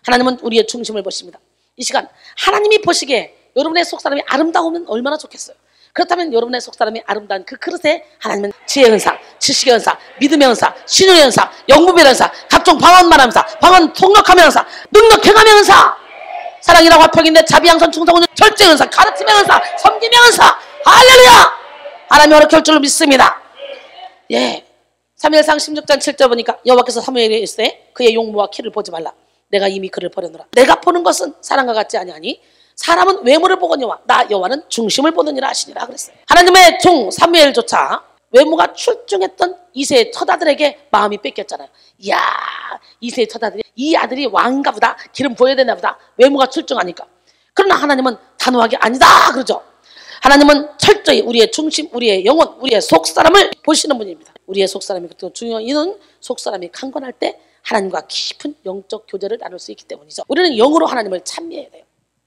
하나님은 우리의 중심을 보십니다. 이 시간 하나님이 보시기에 여러분의 속사람이 아름다우면 얼마나 좋겠어요. 그렇다면 여러분의 속사람이 아름다운 그 그릇에 하나님은 지혜의 은사, 지식의 은사, 믿음의 은사, 신유의 은사, 영부의 은사, 각종 방언만 은사, 방언 통역하며 은사, 능력 행하며 은사, 사랑이라고 화평인데 자비양선 충성은 절제 은사, 가르침의 은사, 섬김의 은사. 할렐루야! 하나님이 허락할 줄로 믿습니다. 예, 3일상 16장 7절 보니까 여호와께서 사무엘에게 이르시되 그의 용모와 키를 보지 말라. 내가 이미 그를 버려놓으라. 내가 보는 것은 사람과 같지 아니하니 사람은 외모를 보거니와 나 여호와는 중심을 보느니라 하시니라 그랬어요. 하나님의 종 사무엘조차 외모가 출중했던 이새의 처자들에게 마음이 뺏겼잖아요. 이야, 이새의 처자들이 이 아들이 왕인가 보다, 기름 부어야 되나 보다, 외모가 출중하니까. 그러나 하나님은 단호하게 아니다 그러죠. 하나님은 철저히 우리의 중심, 우리의 영혼, 우리의 속사람을 보시는 분입니다. 우리의 속사람이 그것도 중요한 이유는 속사람이 강건할 때 하나님과 깊은 영적 교제를 나눌 수 있기 때문이죠. 우리는 영으로 하나님을 찬미해야 돼요.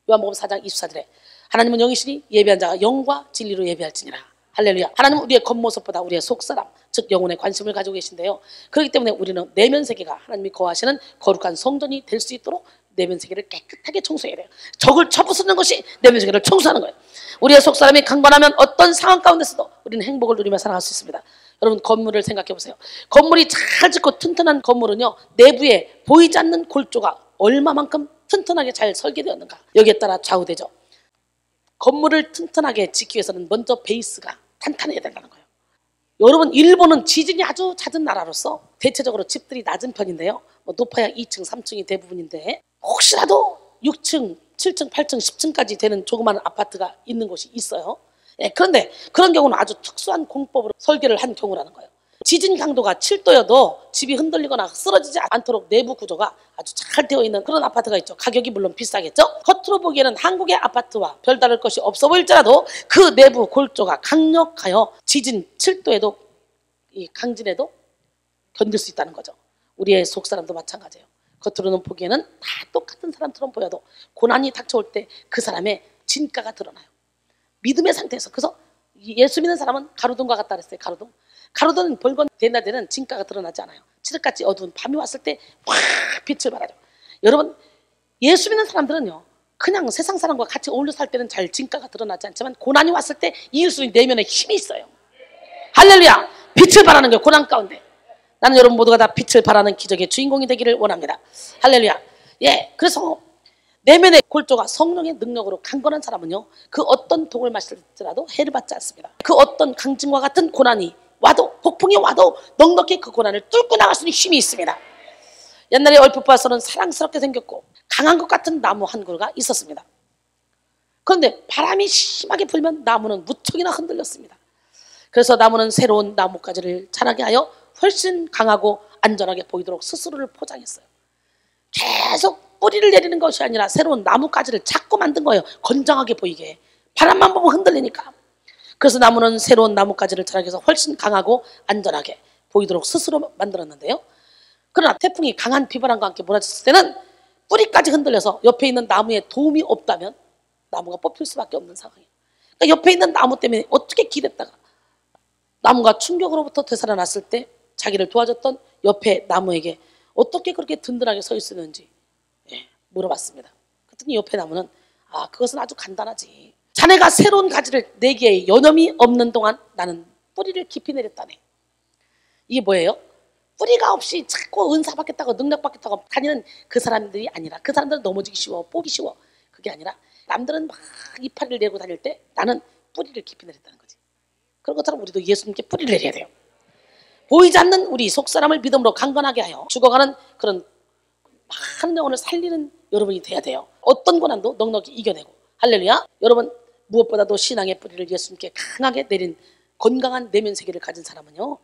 요한복음 4장 24절에 하나님은 영이시니 예비한 자가 영과 진리로 예비할지니라. 할렐루야. 하나님은 우리의 겉모습보다 우리의 속사람, 즉 영혼에 관심을 가지고 계신데요. 그렇기 때문에 우리는 내면 세계가 하나님이 거하시는 거룩한 성전이 될 수 있도록 내면 세계를 깨끗하게 청소해야 돼요. 적을 쳐부수는 것이 내면 세계를 청소하는 거예요. 우리의 속사람이 강건하면 어떤 상황 가운데서도 우리는 행복을 누리며 살아갈 수 있습니다. 여러분, 건물을 생각해 보세요. 건물이 잘 짓고 튼튼한 건물은요, 내부에 보이지 않는 골조가 얼마만큼 튼튼하게 잘 설계되었는가, 여기에 따라 좌우되죠. 건물을 튼튼하게 짓기 위해서는 먼저 베이스가 탄탄해야 된다는 거예요. 여러분, 일본은 지진이 아주 잦은 나라로서 대체적으로 집들이 낮은 편인데요, 높아야 2층, 3층이 대부분인데 혹시라도 6층, 7층, 8층, 10층까지 되는 조그마한 아파트가 있는 곳이 있어요. 예, 그런데 그런 경우는 아주 특수한 공법으로 설계를 한 경우라는 거예요. 지진 강도가 7도여도 집이 흔들리거나 쓰러지지 않도록 내부 구조가 아주 잘 되어 있는 그런 아파트가 있죠. 가격이 물론 비싸겠죠. 겉으로 보기에는 한국의 아파트와 별다를 것이 없어 보일지라도 그 내부 골조가 강력하여 지진 7도에도 이 강진에도 견딜 수 있다는 거죠. 우리의 속사람도 마찬가지예요. 겉으로는 보기에는 다 똑같은 사람처럼 보여도 고난이 닥쳐올 때 그 사람의 진가가 드러나요. 믿음의 상태에서. 그래서 예수 믿는 사람은 가로등과 같다 그랬어요. 가로등 벌건 대낮에는 진가가 드러나지 않아요. 칠흑같이 어두운 밤이 왔을 때 확 빛을 발하죠. 여러분, 예수 믿는 사람들은요, 그냥 세상 사람과 같이 어울려 살 때는 잘 진가가 드러나지 않지만 고난이 왔을 때 이웃의 내면에 힘이 있어요. 할렐루야. 빛을 발하는 거예요. 고난 가운데. 나는 여러분 모두가 다 빛을 발하는 기적의 주인공이 되기를 원합니다. 할렐루야. 예, 그래서 내면의 골조가 성령의 능력으로 강건한 사람은요, 그 어떤 독을 마실지라도 해를 받지 않습니다. 그 어떤 강진과 같은 고난이 와도, 폭풍이 와도 넉넉히 그 고난을 뚫고 나갈 수 있는 힘이 있습니다. 옛날에 얼핏 봐서는 사랑스럽게 생겼고 강한 것 같은 나무 한 그루가 있었습니다. 그런데 바람이 심하게 불면 나무는 무척이나 흔들렸습니다. 그래서 나무는 새로운 나뭇가지를 자라게 하여 훨씬 강하고 안전하게 보이도록 스스로를 포장했어요. 계속 뿌리를 내리는 것이 아니라 새로운 나뭇가지를 자꾸 만든 거예요. 건장하게 보이게. 바람만 보면 흔들리니까. 그래서 나무는 새로운 나뭇가지를 자라게 해서 훨씬 강하고 안전하게 보이도록 스스로 만들었는데요. 그러나 태풍이 강한 비바람과 함께 몰아쳤을 때는 뿌리까지 흔들려서 옆에 있는 나무에 도움이 없다면 나무가 뽑힐 수밖에 없는 상황이에요. 그러니까 옆에 있는 나무 때문에 어떻게 기댔다가 나무가 충격으로부터 되살아났을 때 자기를 도와줬던 옆에 나무에게 어떻게 그렇게 든든하게 서 있었는지 물어봤습니다. 그랬더니 옆에 나무는 그것은 아주 간단하지. 자네가 새로운 가지를 내기에 여념이 없는 동안 나는 뿌리를 깊이 내렸다네. 이게 뭐예요? 뿌리가 없이 자꾸 은사 받겠다고 능력 받겠다고 다니는 그 사람들이 아니라, 그 사람들은 넘어지기 쉬워, 뽑기 쉬워. 그게 아니라 남들은 막 이파리를 내고 다닐 때 나는 뿌리를 깊이 내렸다는 거지. 그런 것처럼 우리도 예수님께 뿌리를 내려야 돼요. 보이지 않는 우리 속사람을 믿음으로 강건하게 하여 죽어가는 그런 많은 영혼을 살리는 여러분이 돼야 돼요. 어떤 고난도 넉넉히 이겨내고. 할렐루야. 여러분, 무엇보다도 신앙의 뿌리를 예수님께 강하게 내린 건강한 내면 세계를 가진 사람은요,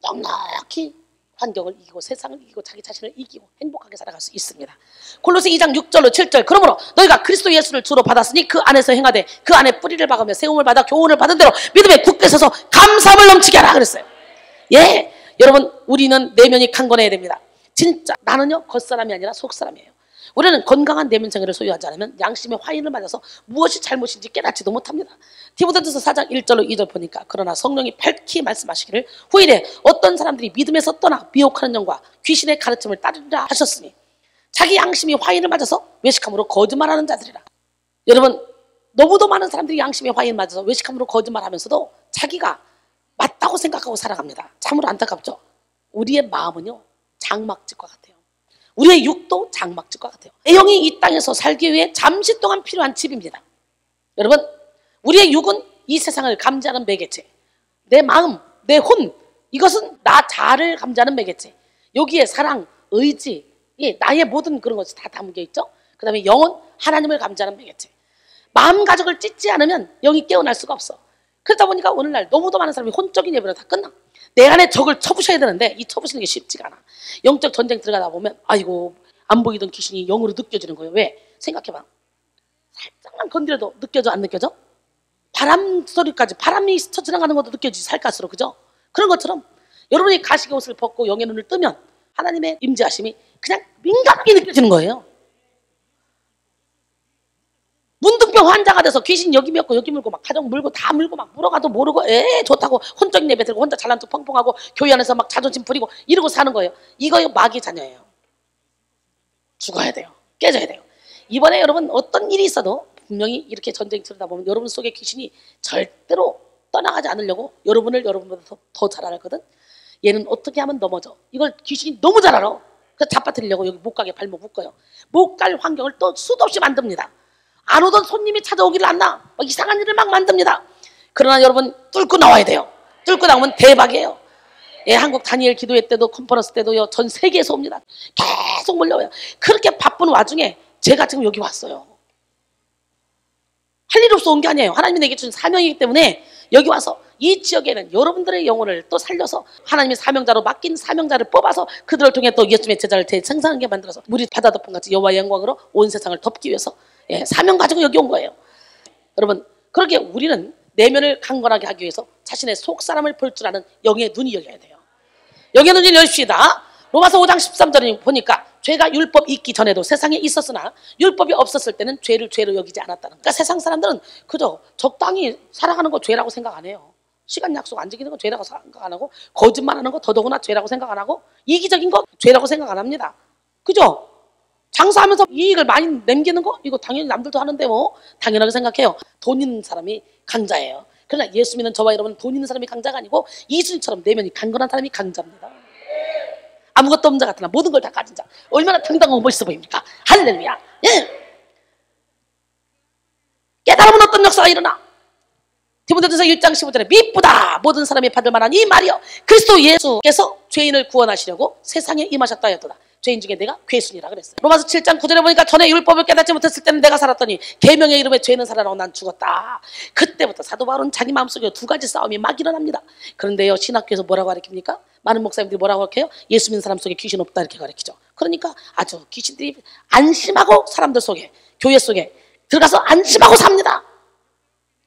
넉넉히 환경을 이기고 세상을 이기고 자기 자신을 이기고 행복하게 살아갈 수 있습니다. 골로새 2장 6절로 7절. 그러므로 너희가 그리스도 예수를 주로 받았으니 그 안에서 행하되 그 안에 뿌리를 박으며 세움을 받아 교훈을 받은 대로 믿음에 굳게 서서 감사함을 넘치게 하라 그랬어요. 예, 여러분, 우리는 내면이 강건해야 됩니다. 진짜 나는요, 겉사람이 아니라 속사람이에요. 우리는 건강한 내면 생활을 소유하지 않으면 양심의 화인을 맞아서 무엇이 잘못인지 깨닫지도 못합니다. 디모데전서 4장 1절로 2절 보니까 그러나 성령이 밝히 말씀하시기를 후일에 어떤 사람들이 믿음에서 떠나 미혹하는 영과 귀신의 가르침을 따르리라 하셨으니, 자기 양심이 화인을 맞아서 외식함으로 거짓말하는 자들이라. 여러분, 너무도 많은 사람들이 양심의 화인을 맞아서 외식함으로 거짓말하면서도 자기가 맞다고 생각하고 살아갑니다. 참으로 안타깝죠. 우리의 마음은요, 장막집과 같아요. 우리의 육도 장막집과 같아요. 내 영이 이 땅에서 살기 위해 잠시 동안 필요한 집입니다. 여러분, 우리의 육은 이 세상을 감지하는 매개체, 내 마음, 내 혼, 이것은 나 자아를 감지하는 매개체. 여기에 사랑, 의지, 나의 모든 그런 것이 다 담겨 있죠. 그 다음에 영혼, 하나님을 감지하는 매개체. 마음가짐을 찢지 않으면 영이 깨어날 수가 없어. 그러다 보니까 오늘날 너무도 많은 사람이 혼적인 예배로 다 끝나. 내 안에 적을 쳐부셔야 되는데 이 쳐부시는 게 쉽지가 않아. 영적 전쟁 들어가다 보면 아이고 안 보이던 귀신이 영으로 느껴지는 거예요. 왜? 생각해봐. 살짝만 건드려도 느껴져 안 느껴져? 바람 소리까지, 바람이 스쳐 지나가는 것도 느껴지지, 살갗으로. 그죠? 그런 것처럼 여러분이 가시게 옷을 벗고 영의 눈을 뜨면 하나님의 임재하심이 그냥 민감하게 느껴지는 거예요. 문둥병 환자가 돼서 귀신 여기 밀고 여기 물고 막 가정 물고 다 물고 막 물어가도 모르고 좋다고 혼적인 예배 들고 혼자 잘난 척 펑펑하고 교회 안에서 막 자존심 부리고 이러고 사는 거예요. 이거 마귀 자녀예요. 죽어야 돼요. 깨져야 돼요. 이번에 여러분 어떤 일이 있어도 분명히 이렇게 전쟁 치르다 보면 여러분 속에 귀신이 절대로 떠나가지 않으려고 여러분을 여러분보다 더 잘 알거든. 얘는 어떻게 하면 넘어져. 이걸 귀신이 너무 잘 알아. 그래서 잡아뜨리려고 여기 못 가게 발목 묶어요. 못 갈 환경을 또 수도 없이 만듭니다. 안 오던 손님이 찾아오기를 안 나. 막 이상한 일을 막 만듭니다. 그러나 여러분 뚫고 나와야 돼요. 뚫고 나오면 대박이에요. 예, 한국 다니엘 기도회 때도 컨퍼런스 때도요, 전 세계에서 옵니다. 계속 몰려와요. 그렇게 바쁜 와중에 제가 지금 여기 왔어요. 할 일 없어 온 게 아니에요. 하나님이 내게 주신 사명이기 때문에 여기 와서 이 지역에는 여러분들의 영혼을 또 살려서 하나님의 사명자로 맡긴 사명자를 뽑아서 그들을 통해 또 예수님의 제자를 재생산하게 만들어서 물이 바다 덮음같이 여호와의 영광으로 온 세상을 덮기 위해서 사명 가지고 여기 온 거예요. 여러분, 그렇게 우리는 내면을 강건하게 하기 위해서 자신의 속사람을 볼 줄 아는 영의 눈이 열려야 돼요. 영의 눈이 열립시다. 로마서 5장 13절에 보니까 죄가 율법 있기 전에도 세상에 있었으나 율법이 없었을 때는 죄를 죄로 여기지 않았다는. 그러니까 세상 사람들은 그저 적당히 살아가는 거 죄라고 생각 안 해요. 시간 약속 안 지키는 거 죄라고 생각 안 하고, 거짓말하는 거 더더구나 죄라고 생각 안 하고, 이기적인 거 죄라고 생각 안 합니다. 그죠? 장사하면서 이익을 많이 남기는 거 이거 당연히 남들도 하는데 뭐 당연하게 생각해요. 돈 있는 사람이 강자예요. 그러나 예수 믿는 저와 여러분은 돈 있는 사람이 강자가 아니고 이순처럼 내면이 강건한 사람이 강자입니다. 아무것도 없는 자 같으나 모든 걸 다 가진 자. 얼마나 당당하고 멋있어 보입니까? 할렐루야. 예. 깨달으면 어떤 역사가 일어나? 디모데전서 1장 15절에 미쁘다 모든 사람이 받을 만한 이 말이여 그리스도 예수께서 죄인을 구원하시려고 세상에 임하셨다 하였도다. 죄인 중에 내가 괴순이라 그랬어요. 로마서 7장 9절에 보니까 전에 율법을 깨닫지 못했을 때는 내가 살았더니 계명의 이름에 죄는 살아나고 난 죽었다. 그때부터 사도 바울은 자기 마음속에 두 가지 싸움이 막 일어납니다. 그런데요, 신학교에서 뭐라고 가르칩니까? 많은 목사님들이 뭐라고 가르쳐요? 예수 믿는 사람 속에 귀신 없다 이렇게 가르치죠. 그러니까 아주 귀신들이 안심하고 사람들 속에, 교회 속에 들어가서 안심하고 삽니다.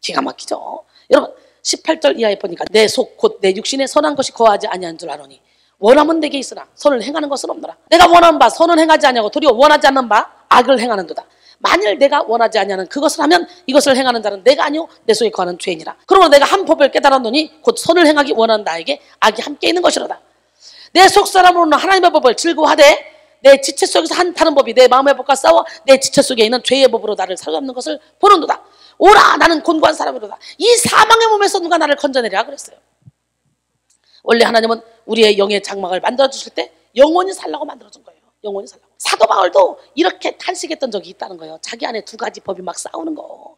기가 막히죠. 여러분 18절 이하에 보니까 내 속 곧 내 육신에 선한 것이 거하지 아니한 줄 아노니 원함은 내게 있으나 선을 행하는 것은 없노라. 내가 원하는 바 선은 행하지 아니하고 도리어 원하지 않는 바 악을 행하는도다. 만일 내가 원하지 아니하는 그것을 하면 이것을 행하는 자는 내가 아니오 내 속에 거하는 죄인이라. 그러므로 내가 한 법을 깨달았노니 곧 선을 행하기 원하는 나에게 악이 함께 있는 것이로다. 내 속사람으로는 하나님의 법을 즐거워하되 내 지체 속에서 한타는 법이 내 마음의 법과 싸워 내 지체 속에 있는 죄의 법으로 나를 사로잡는 것을 보는도다. 오라 나는 곤고한 사람이로다. 이 사망의 몸에서 누가 나를 건져내랴 그랬어요. 원래 하나님은 우리의 영의 장막을 만들어주실 때 영원히 살라고 만들어준 거예요. 영원히 살라고. 사도 바울도 이렇게 탄식했던 적이 있다는 거예요. 자기 안에 두 가지 법이 막 싸우는 거.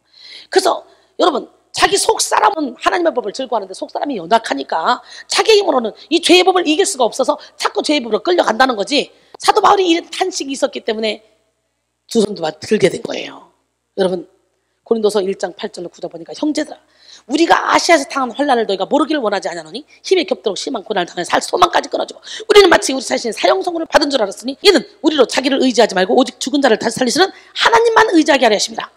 그래서 여러분 자기 속사람은 하나님의 법을 즐거워하는데 속사람이 연약하니까 자기 힘으로는 이 죄의 법을 이길 수가 없어서 자꾸 죄의 법으로 끌려간다는 거지. 사도 바울이 이런 탄식이 있었기 때문에 두 손도 들게 된 거예요. 여러분 고린도서 1장 8절로 9절 보니까 형제들아 우리가 아시아에서 당한 환난을 너희가 모르기를 원하지 않으니 힘에 겹도록 심한 고난을 당해 살 소망까지 끊어지고 우리는 마치 우리 자신이 사형선고를 받은 줄 알았으니 이는 우리로 자기를 의지하지 말고 오직 죽은 자를 다시 살리시는 하나님만 의지하게 하려 하십니다.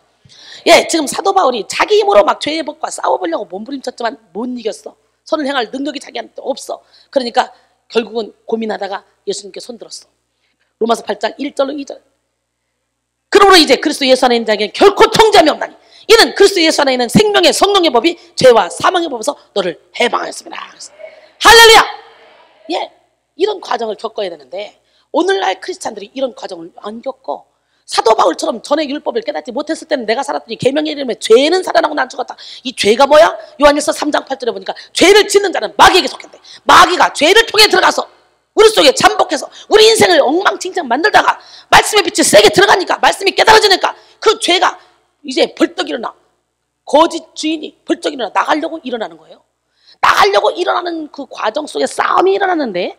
예, 지금 사도 바울이 자기 힘으로 막 죄의 법과 싸워보려고 몸부림쳤지만 못 이겼어. 선을 행할 능력이 자기한테 없어. 그러니까 결국은 고민하다가 예수님께 손들었어. 로마서 8장 1절로 2절. 그러므로 이제 그리스도 예수 안에 있는 자에게 결코 통제함이 없나니 이는 그리스도 예수 안에 있는 생명의 성령의 법이 죄와 사망의 법에서 너를 해방하였습니다. 할렐루야! 예, 이런 과정을 겪어야 되는데 오늘날 크리스찬들이 이런 과정을 안 겪어. 사도 바울처럼 전에 율법을 깨닫지 못했을 때는 내가 살았더니 계명의 이름에 죄는 살아나고 난 죽었다. 이 죄가 뭐야? 요한일서 3장 8절에 보니까 죄를 짓는 자는 마귀에게 속했대. 마귀가 죄를 통해 들어가서 우리 속에 잠복해서 우리 인생을 엉망진창 만들다가 말씀의 빛이 세게 들어가니까, 말씀이 깨달아지니까 그 죄가 이제 벌떡 일어나. 거짓 주인이 벌떡 일어나 나가려고 일어나는 거예요. 나가려고 일어나는 그 과정 속에 싸움이 일어나는데,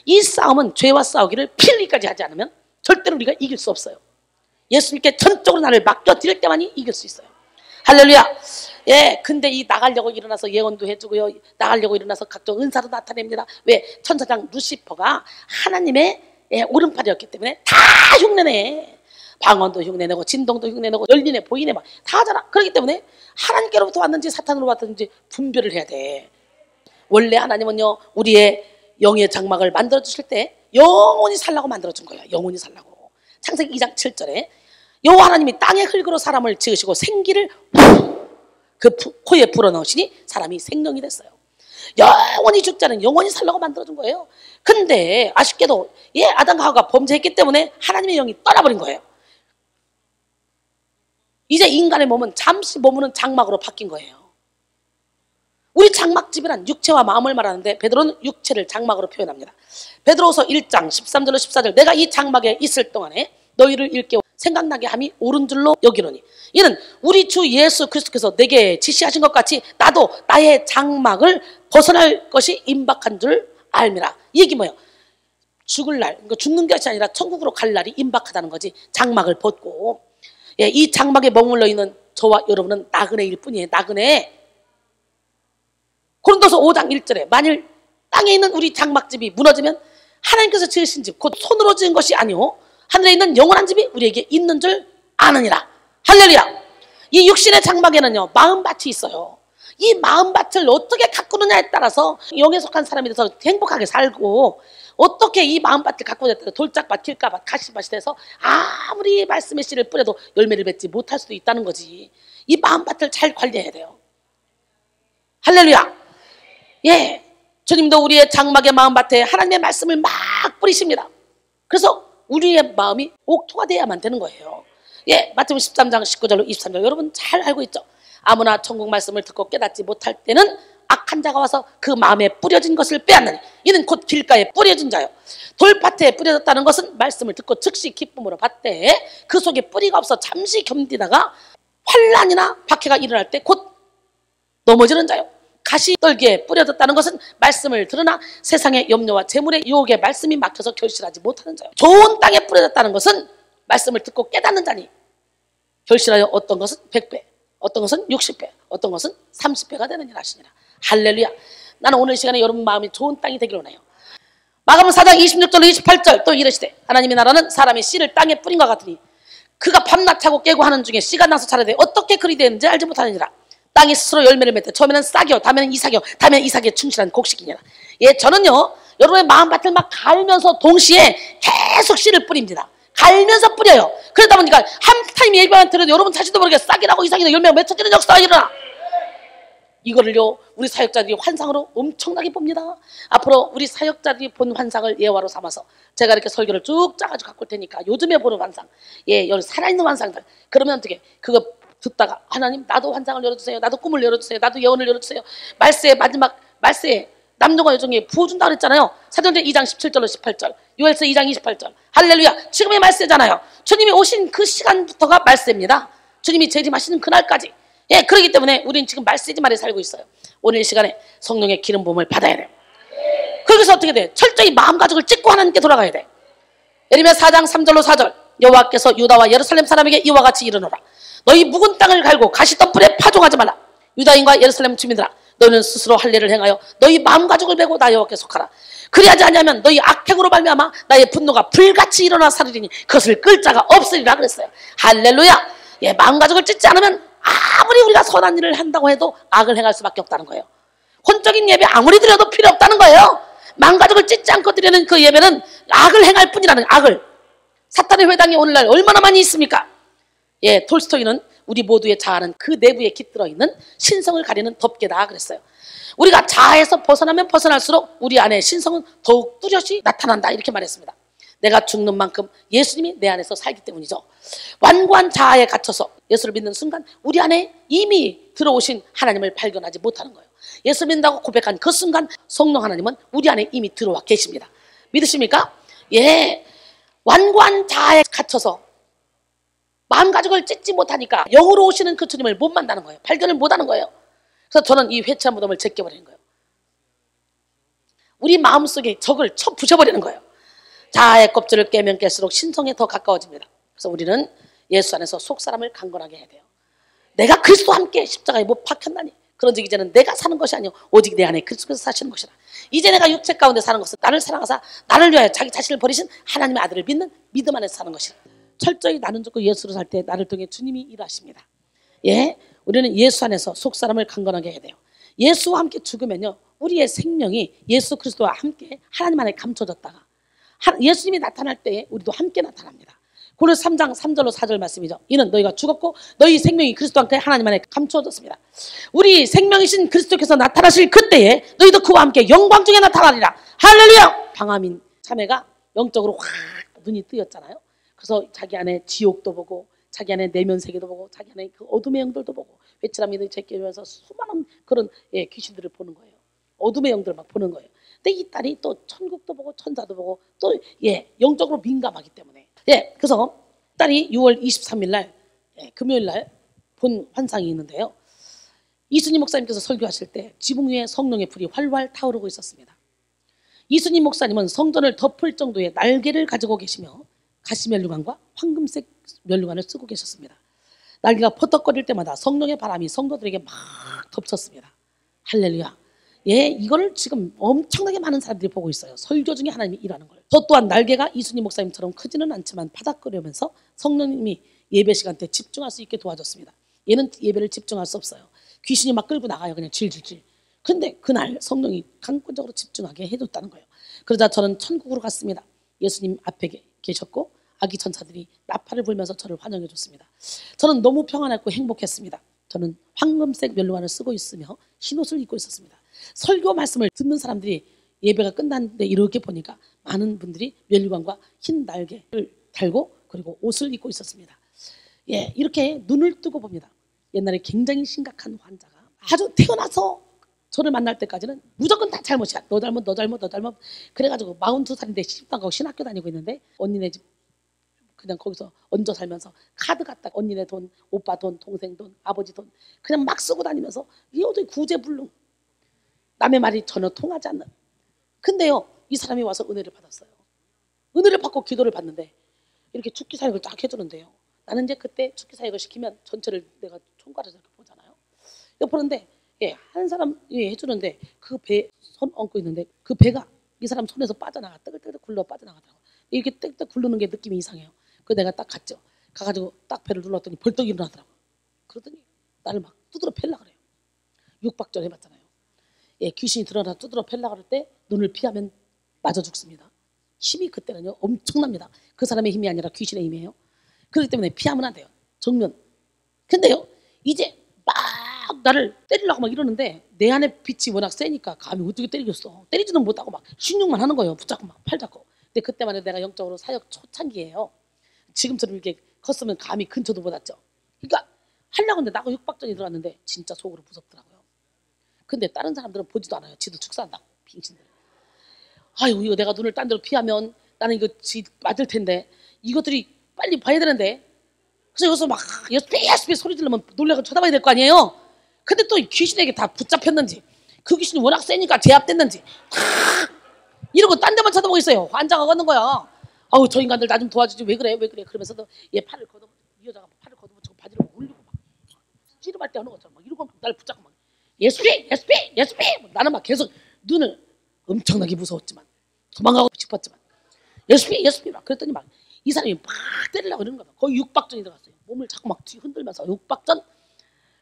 이 싸움은 죄와 싸우기를 피 흘리기까지 하지 않으면 절대로 우리가 이길 수 없어요. 예수님께 전적으로 나를 맡겨드릴 때만이 이길 수 있어요. 할렐루야. 예, 근데 이 나가려고 일어나서 예언도 해주고요, 나가려고 일어나서 각종 은사도 나타냅니다. 왜? 천사장 루시퍼가 하나님의 오른팔이었기 때문에 다 흉내내. 방언도 흉내내고 진동도 흉내내고 열리네 보이네 막 다 하잖아. 그렇기 때문에 하나님께로부터 왔는지 사탄으로 왔는지 분별을 해야 돼. 원래 하나님은요, 우리의 영의 장막을 만들어주실 때 영원히 살라고 만들어준 거야. 영원히 살라고. 창세기 2장 7절에 여호와 하나님이 땅의 흙으로 사람을 지으시고 생기를 그 코에 불어넣으시니 사람이 생명이 됐어요. 영원히 죽지 않은 영원히 살라고 만들어준 거예요. 근데 아쉽게도 아담과 하와가 범죄했기 때문에 하나님의 영이 떠나버린 거예요. 이제 인간의 몸은 잠시 머무는 장막으로 바뀐 거예요. 우리 장막집이란 육체와 마음을 말하는데 베드로는 육체를 장막으로 표현합니다. 베드로후서 1장 13절로 14절, 내가 이 장막에 있을 동안에 너희를 일깨워 생각나게 함이 옳은 줄로 여기노니, 이는 우리 주 예수 그리스도께서 내게 지시하신 것 같이 나도 나의 장막을 벗어날 것이 임박한 줄 알미라. 이 얘기 뭐예요? 죽을 날, 그러니까 죽는 것이 아니라 천국으로 갈 날이 임박하다는 거지. 장막을 벗고, 이 장막에 머물러 있는 저와 여러분은 나그네일 뿐이에요. 나그네. 고린도서 5장 1절에 만일 땅에 있는 우리 장막집이 무너지면 하나님께서 지으신 집, 곧 손으로 지은 것이 아니오 하늘에 있는 영원한 집이 우리에게 있는 줄 아느니라. 할렐루야. 이 육신의 장막에는요, 마음밭이 있어요. 이 마음밭을 어떻게 가꾸느냐에 따라서 영에 속한 사람이 돼서 행복하게 살고, 어떻게 이 마음밭을 가꾸느냐에 따라서 돌짝밭, 길가밭, 가시밭이 돼서 아무리 말씀의 씨를 뿌려도 열매를 맺지 못할 수도 있다는 거지. 이 마음밭을 잘 관리해야 돼요. 할렐루야. 예, 주님도 우리의 장막의 마음밭에 하나님의 말씀을 막 뿌리십니다. 그래서 우리의 마음이 옥토가 돼야만 되는 거예요. 예, 마태복음 13장 19절로 23절 여러분 잘 알고 있죠? 아무나 천국 말씀을 듣고 깨닫지 못할 때는 악한 자가 와서 그 마음에 뿌려진 것을 빼앗느니 이는 곧 길가에 뿌려진 자요. 돌밭에 뿌려졌다는 것은 말씀을 듣고 즉시 기쁨으로 받되 그 속에 뿌리가 없어 잠시 견디다가 환난이나 박해가 일어날 때 곧 넘어지는 자요. 가시떨기에 뿌려졌다는 것은 말씀을 들으나 세상의 염려와 재물의 유혹에 말씀이 막혀서 결실하지 못하는 자요. 좋은 땅에 뿌려졌다는 것은 말씀을 듣고 깨닫는 자니 결실하여 어떤 것은 100배, 어떤 것은 60배, 어떤 것은 30배가 되는 일 하시니라. 할렐루야. 나는 오늘 시간에 여러분 마음이 좋은 땅이 되기를 원해요. 마가복음 4장 26절로 28절 또 이르시되 하나님의 나라는 사람이 씨를 땅에 뿌린 것 같으니 그가 밤낮 자고 깨고 하는 중에 씨가 나서 자라되 어떻게 그리 되는지 알지 못하느니라. 땅이 스스로 열매를 맺되 처음에는 싹이요 다음에는 이삭이요 다음에는 이삭에 충실한 곡식이니라. 예, 저는요 여러분의 마음밭을 막 갈면서 동시에 계속 씨를 뿌립니다. 갈면서 뿌려요. 그러다 보니까 한 타임 예배만 들어도 여러분 자신도 모르게 싹이라고 이삭이나 열매가 맺혀지는 역사가 일어나. 이거를요 우리 사역자들이 환상으로 엄청나게 봅니다. 앞으로 우리 사역자들이 본 환상을 예화로 삼아서 제가 이렇게 설교를 쭉 짜가지고 갖고 올 테니까 요즘에 보는 환상, 예, 여기 살아있는 환상들, 그러면 어떻게 그거 듣다가 하나님 나도 환상을 열어주세요, 나도 꿈을 열어주세요, 나도 예언을 열어주세요. 말세의 마지막 말세에 남녀가 여종이 부어준다 그랬잖아요. 사도행전 2장 17절로 18절, 요엘서 2장 28절. 할렐루야. 지금의 말세잖아요. 주님이 오신 그 시간부터가 말세입니다. 주님이 재림하시는 그날까지. 예, 그렇기 때문에 우리는 지금 말세지만에 살고 있어요. 오늘 이 시간에 성령의 기름 부음을 받아야 돼요. 거기서 어떻게 돼? 철저히 마음가짐을 찢고 하나님께 돌아가야 돼. 예레미야 4장 3절로 4절. 여호와께서 유다와 예루살렘 사람에게 이와 같이 이르노라. 너희 묵은 땅을 갈고 가시덤불에 파종하지 말라. 유다인과 예루살렘 주민들아, 너희는 스스로 할 일을 행하여 너희 마음가짐을 베고 나 여호와께 속하라. 그리하지 않으면 너희 악행으로 말미암아 나의 분노가 불같이 일어나 사르리니 그것을 끌 자가 없으리라 그랬어요. 할렐루야. 예, 마음가짐을 찢지 않으면 아무리 우리가 선한 일을 한다고 해도 악을 행할 수밖에 없다는 거예요. 혼적인 예배 아무리 드려도 필요 없다는 거예요. 마음가짐을 찢지 않고 드리는 그 예배는 악을 행할 뿐이라는, 악을. 사탄의 회당이 오늘날 얼마나 많이 있습니까? 예, 톨스토이는 우리 모두의 자아는 그 내부에 깃들어 있는 신성을 가리는 덮개다 그랬어요. 우리가 자아에서 벗어나면 벗어날수록 우리 안에 신성은 더욱 뚜렷이 나타난다 이렇게 말했습니다. 내가 죽는 만큼 예수님이 내 안에서 살기 때문이죠. 완고한 자아에 갇혀서 예수를 믿는 순간 우리 안에 이미 들어오신 하나님을 발견하지 못하는 거예요. 예수 믿는다고 고백한 그 순간 성령 하나님은 우리 안에 이미 들어와 계십니다. 믿으십니까? 예, 완고한 자아에 갇혀서 마음가짐을 찢지 못하니까 영으로 오시는 그 주님을 못 만나는 거예요. 발견을 못하는 거예요. 그래서 저는 이 회칠한 무덤을 제껴버리는 거예요. 우리 마음속에 적을 쳐 부셔버리는 거예요. 자아의 껍질을 깨면 깰수록 신성에 더 가까워집니다. 그래서 우리는 예수 안에서 속사람을 강건하게 해야 돼요. 내가 그리스도와 함께 십자가에 못 박혔나니 그런즉 이제는 내가 사는 것이 아니요 오직 내 안에 그리스도께서 사시는 것이라. 이제 내가 육체 가운데 사는 것은 나를 사랑하사 나를 위하여 자기 자신을 버리신 하나님의 아들을 믿는 믿음 안에서 사는 것이라. 철저히 나는 죽고 예수로 살 때 나를 통해 주님이 일하십니다. 예, 우리는 예수 안에서 속사람을 강건하게 해야 돼요. 예수와 함께 죽으면요 우리의 생명이 예수 그리스도와 함께 하나님 안에 감춰졌다가 예수님이 나타날 때 우리도 함께 나타납니다. 고린도서 3장 3절로 4절 말씀이죠. 이는 너희가 죽었고 너희 생명이 그리스도와 함께 하나님 안에 감춰졌습니다. 우리 생명이신 그리스도께서 나타나실 그때에 너희도 그와 함께 영광 중에 나타나리라. 할렐루야. 방아민 자매가 영적으로 확 눈이 뜨였잖아요. 그래서 자기 안에 지옥도 보고 자기 안에 내면 세계도 보고 자기 안에 그 어둠의 영들도 보고 회칠한 믿음이 제끼면서 수많은 그런 귀신들을 보는 거예요. 어둠의 영들을 막 보는 거예요. 근데 이 딸이 또 천국도 보고 천사도 보고 또 영적으로 민감하기 때문에 그래서 딸이 6월 23일 날 금요일 날 본 환상이 있는데요. 이순희 목사님께서 설교하실 때 지붕 위에 성령의 불이 활활 타오르고 있었습니다. 이순희 목사님은 성전을 덮을 정도의 날개를 가지고 계시며 가시면류관과 황금색 면류관을 쓰고 계셨습니다. 날개가 퍼덕거릴 때마다 성령의 바람이 성도들에게 막 덮쳤습니다. 할렐루야. 예, 이거를 지금 엄청나게 많은 사람들이 보고 있어요. 설교 중에 하나님이 일하는 걸. 저 또한 날개가 이순희 목사님처럼 크지는 않지만 바닥거리면서 성령님이 예배 시간 때 집중할 수 있게 도와줬습니다. 얘는 예배를 집중할 수 없어요. 귀신이 막 끌고 나가요. 그냥 질질질. 근데 그날 성령이 강권적으로 집중하게 해줬다는 거예요. 그러자 저는 천국으로 갔습니다. 예수님 앞에 계셨고 아기 천사들이 나팔을 불면서 저를 환영해 줬습니다. 저는 너무 평안했고 행복했습니다. 저는 황금색 면류관을 쓰고 있으며 흰옷을 입고 있었습니다. 설교 말씀을 듣는 사람들이 예배가 끝났는데 이렇게 보니까 많은 분들이 면류관과 흰 날개를 달고 그리고 옷을 입고 있었습니다. 예, 이렇게 눈을 뜨고 봅니다. 옛날에 굉장히 심각한 환자가 아주 태어나서 저를 만날 때까지는 무조건 다 잘못이야. 너 잘못, 너 잘못, 너 잘못. 그래가지고 42살인데 시집가고 신학교 다니고 있는데 언니네 집 그냥 거기서 얹어 살면서 카드 갖다 언니네 돈, 오빠 돈, 동생 돈, 아버지 돈 그냥 막 쓰고 다니면서 이 어떻게 구제불능. 남의 말이 전혀 통하지 않는. 근데요, 이 사람이 와서 은혜를 받았어요. 은혜를 받고 기도를 받는데 이렇게 죽기 사역을 딱 해주는데요. 나는 이제 그때 죽기 사역을 시키면 전체를 내가 총괄해서 이렇게 보잖아요. 보는데 한 사람 해주는데 그 배 손 얹고 있는데 그 배가 이 사람 손에서 빠져나가 뜨글뜨글 굴러 빠져나가더라고. 이렇게 뜨글 굴르는 게 느낌이 이상해요. 그 내가 딱 갔죠. 가가지고 딱 배를 눌렀더니 벌떡 일어나더라고. 그러더니 나를 막 두드러 팰라 그래요. 육박전 해봤잖아요. 귀신이 드러나 두드러 팰라 그럴 때 눈을 피하면 맞아 죽습니다. 힘이 그때는요 엄청납니다. 그 사람의 힘이 아니라 귀신의 힘이에요. 그렇기 때문에 피하면 안 돼요. 정면. 근데요 이제 막 나를 때리려고 막 이러는데 내 안에 빛이 워낙 세니까 감히 어떻게 때리겠어. 때리지는 못하고 막 신용만 하는 거예요. 붙잡고 막 팔 잡고. 근데 그때만 해도 내가 영적으로 사역 초창기예요. 지금처럼 이렇게 컸으면 감히 근처도 못 왔죠. 그러니까 하려고 했는데 나가 육박전이 들어왔는데 진짜 속으로 무섭더라고요. 근데 다른 사람들은 보지도 않아요. 지도 축사한다고 빙신들. 아유 이거 내가 눈을 딴 데로 피하면 나는 이거 지 맞을 텐데 이것들이 빨리 봐야 되는데 그래서 여기서 막 예스피 소리 지르면 놀래서 쳐다봐야 될 거 아니에요. 근데 또 귀신에게 다 붙잡혔는지 그 귀신이 워낙 세니까 제압됐는지 이러고 딴 데만 쳐다보고 있어요. 환장하고 있는 거야. 아우 저 인간들 나 좀 도와주지 왜 그래 그러면서도 얘 팔을 걷어 이 여자가 팔을 걷어붙이고 바지를 올리고 막 찌르할 때 하는 것처럼 막 이러고 막 날 붙잡고 막 예수피 나는 막 계속 눈을 엄청나게 무서웠지만 도망가고 싶었지만 예수피 막 그랬더니 막 이 사람이 막 때리려고 이러는 거야. 거의 육박전이 들어갔어요. 몸을 자꾸 막 뒤 흔들면서 육박전.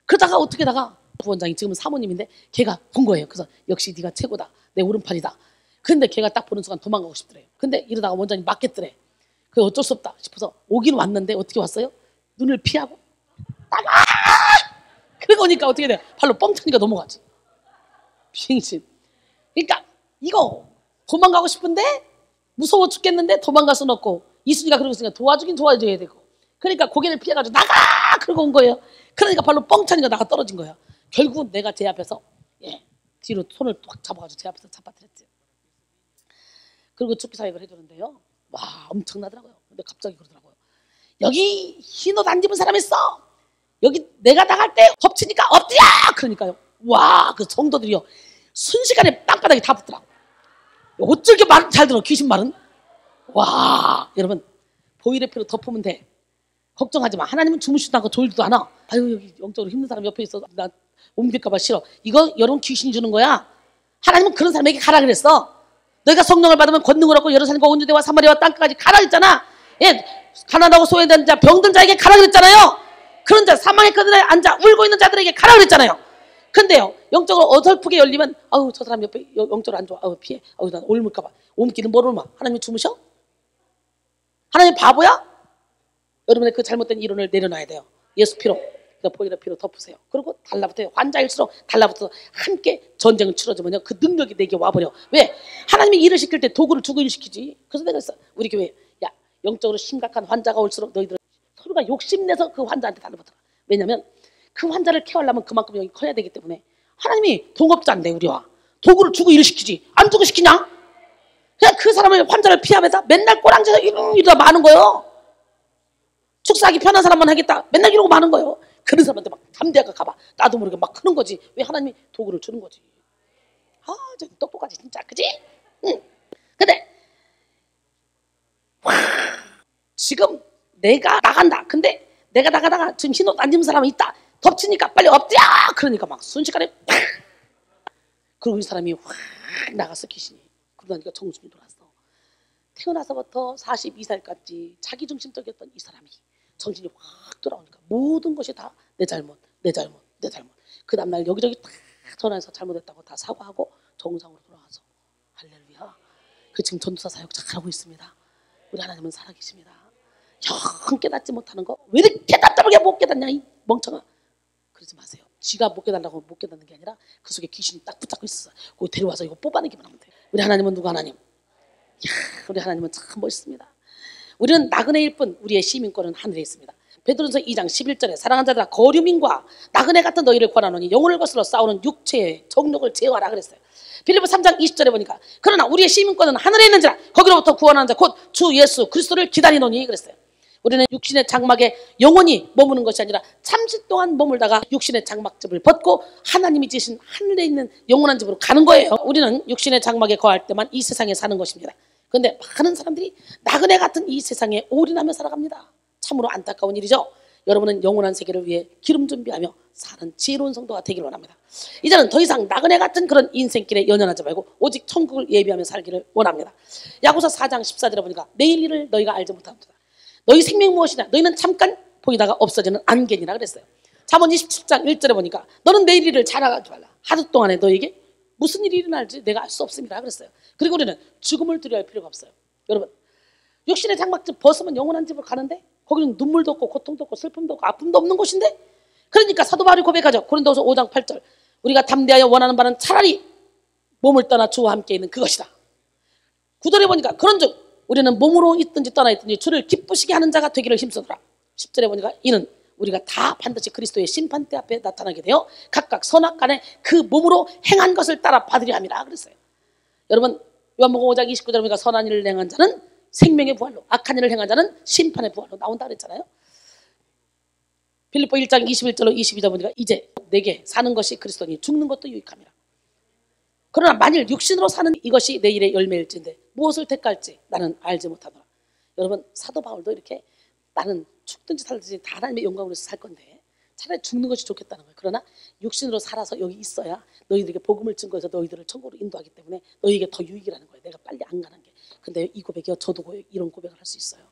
그러다가 어떻게 다가 부원장이 지금은 사모님인데 걔가 본 거예요. 그래서 역시 네가 최고다. 내 오른팔이다. 근데 걔가 딱 보는 순간 도망가고 싶더래요. 근데 이러다가 원장이 맞겠더래. 그게 어쩔 수 없다 싶어서 오긴 왔는데 어떻게 왔어요? 눈을 피하고 나가! 그러고 오니까 어떻게 돼? 발로 뻥 차니까 넘어가지. 비행신. 그러니까 이거 도망가고 싶은데 무서워 죽겠는데 도망갈 수는 없고 이순이가 그러고 있으니까 도와주긴 도와줘야 되고 그러니까 고개를 피해가지고 나가! 그러고 온 거예요. 그러니까 발로 뻥 차니까 나가 떨어진 거예요. 결국은 내가 제 앞에서 뒤로 손을 꽉 잡아가지고 제 앞에서 잡아뜨렸지. 그리고 죽기 사역을 해주는데요. 와 엄청나더라고요. 근데 갑자기 그러더라고요. 여기 흰 옷 안 입은 사람 있어. 여기 내가 나갈 때 덮치니까 엎드려! 그러니까요. 와 그 성도들이요. 순식간에 땅바닥에 다 붙더라고. 어쩔 게 말 잘 들어 귀신 말은. 와 여러분 보일의피로 덮으면 돼. 걱정하지 마. 하나님은 주무시지도 않고 졸지도 않아. 아유 여기 영적으로 힘든 사람 옆에 있어. 나 옮길까 봐 싫어. 이거 여러분 귀신이 주는 거야. 하나님은 그런 사람에게 가라 그랬어. 너희가 성령을 받으면 권능을 얻고 예루살렘과 온 유대와 사마리아와 땅까지 가라 그랬잖아. 예, 가난하고 소외된 자 병든 자에게 가라 그랬잖아요. 그런 자 사망의 그늘에 앉아 울고 있는 자들에게 가라 그랬잖아요. 근데요 영적으로 어설프게 열리면 아우 저 사람 옆에 영적으로 안 좋아. 아우 피해. 아우 난 옮을까 봐. 옮기는 뭘 옮아. 하나님이 주무셔? 하나님 바보야? 여러분의 그 잘못된 이론을 내려놔야 돼요. 예수 피로, 보일의 피로 덮으세요. 그리고 달라붙어요. 환자일수록 달라붙어서 함께 전쟁을 치러주면요. 그 능력이 내게 와버려. 왜? 하나님이 일을 시킬 때 도구를 주고 일을 시키지. 그래서 내가 했어. 우리 교회 야 영적으로 심각한 환자가 올수록 너희들은 서로가 욕심내서 그 환자한테 달라붙어라. 왜냐하면 그 환자를 케어하려면 그만큼 여기 커야 되기 때문에 하나님이 동업자인데 우리와 도구를 주고 일을 시키지. 안 주고 시키냐? 그냥 그 사람을 환자를 피하면서 맨날 꼬랑지에서 이러다 마는 거예요. 축사하기 편한 사람만 하겠다. 맨날 이러고 마는 거예요. 그런 사람한테 막 담대하게 가봐. 나도 모르게 막 크는 거지. 왜 하나님이 도구를 주는 거지. 아, 저 똑똑하지 진짜. 그지? 응. 근데 지금 내가 나간다. 근데 내가 나가다가 지금 흰 옷 안 입은 사람이 있다. 덮치니까 빨리 엎드려. 그러니까 막 순식간에 그리고 이 사람이 확 나갔어 귀신이. 그러다니까 정신이 돌았어. 태어나서부터 42살까지 자기중심적이었던 이 사람이 정신이 확 돌아오니까 모든 것이 다 내 잘못. 그 다음날 여기저기 다 전화해서 잘못했다고 다 사과하고 정상으로 돌아와서 할렐루야. 그 지금 전도사 사역 잘하고 있습니다. 우리 하나님은 살아계십니다. 영 깨닫지 못하는 거 왜 이렇게 답답하게 못 깨닫냐 이 멍청아. 그러지 마세요. 지가 못 깨달라고 못 깨닫는 게 아니라 그 속에 귀신이 딱 붙잡고 있어. 그거 데려와서 이거 뽑아내기만 하면 돼요. 우리 하나님은 누구 하나님? 우리 하나님은 참 멋있습니다. 우리는 나그네일 뿐 우리의 시민권은 하늘에 있습니다. 베드로전서 2장 11절에 사랑하는 자들아 거류민과 나그네 같은 너희를 권하노니 영혼을 거슬러 싸우는 육체의 정욕을 제어하라 그랬어요. 빌립보 3장 20절에 보니까 그러나 우리의 시민권은 하늘에 있는지라 거기로부터 구원하는 자 곧 주 예수 그리스도를 기다리노니 그랬어요. 우리는 육신의 장막에 영원히 머무는 것이 아니라 잠시 동안 머물다가 육신의 장막집을 벗고 하나님이 지으신 하늘에 있는 영원한 집으로 가는 거예요. 우리는 육신의 장막에 거할 때만 이 세상에 사는 것입니다. 그런데 많은 사람들이 나그네 같은 이 세상에 올인하며 살아갑니다. 참으로 안타까운 일이죠. 여러분은 영원한 세계를 위해 기름 준비하며 사는 지혜로운 성도가 되기를 원합니다. 이제는 더 이상 나그네 같은 그런 인생길에 연연하지 말고 오직 천국을 예비하며 살기를 원합니다. 야고보서 4장 14절에 보니까 내일 일을 너희가 알지 못합니다. 너희 생명 무엇이냐? 너희는 잠깐 보이다가 없어지는 안개니라 그랬어요. 잠언 27장 1절에 보니까 너는 내일 일을 잘 알지 말라. 하루 동안에 너에게 무슨 일이 일어날지 내가 알 수 없습니다 그랬어요. 그리고 우리는 죽음을 두려워할 필요가 없어요. 여러분 육신의 장막집 벗으면 영원한 집으로 가는데 거기는 눈물도 없고 고통도 없고 슬픔도 없고 아픔도 없는 곳인데 그러니까 사도 바울이 고백하죠. 고린도서 5장 8절 우리가 담대하여 원하는 바는 차라리 몸을 떠나 주와 함께 있는 그것이다. 9절에 보니까 그런즉 우리는 몸으로 있든지 떠나 있든지 주를 기쁘시게 하는 자가 되기를 힘쓰더라. 10절에 보니까 이는 우리가 다 반드시 그리스도의 심판대 앞에 나타나게 되어 각각 선악간에 그 몸으로 행한 것을 따라 받으려 함이라 그랬어요. 여러분 요한복음 5장 29절에 보니까 선한 일을 행한 자는 생명의 부활로 악한 일을 행한 자는 심판의 부활로 나온다 그랬잖아요. 빌립보 1장 21절로 22절 보니까 이제 내게 사는 것이 그리스도니 죽는 것도 유익함이라. 그러나 만일 육신으로 사는 이것이 내일의 열매일진데 무엇을 택할지 나는 알지 못하노라. 여러분 사도 바울도 이렇게 나는 죽든지 살든지 다 하나님의 영광으로 살 건데 차라리 죽는 것이 좋겠다는 거예요. 그러나 육신으로 살아서 여기 있어야 너희들에게 복음을 증거해서 너희들을 천국으로 인도하기 때문에 너희에게 더 유익이라는 거예요. 내가 빨리 안 가는 게. 근데 이 고백이요. 저도 이런 고백을 할 수 있어요.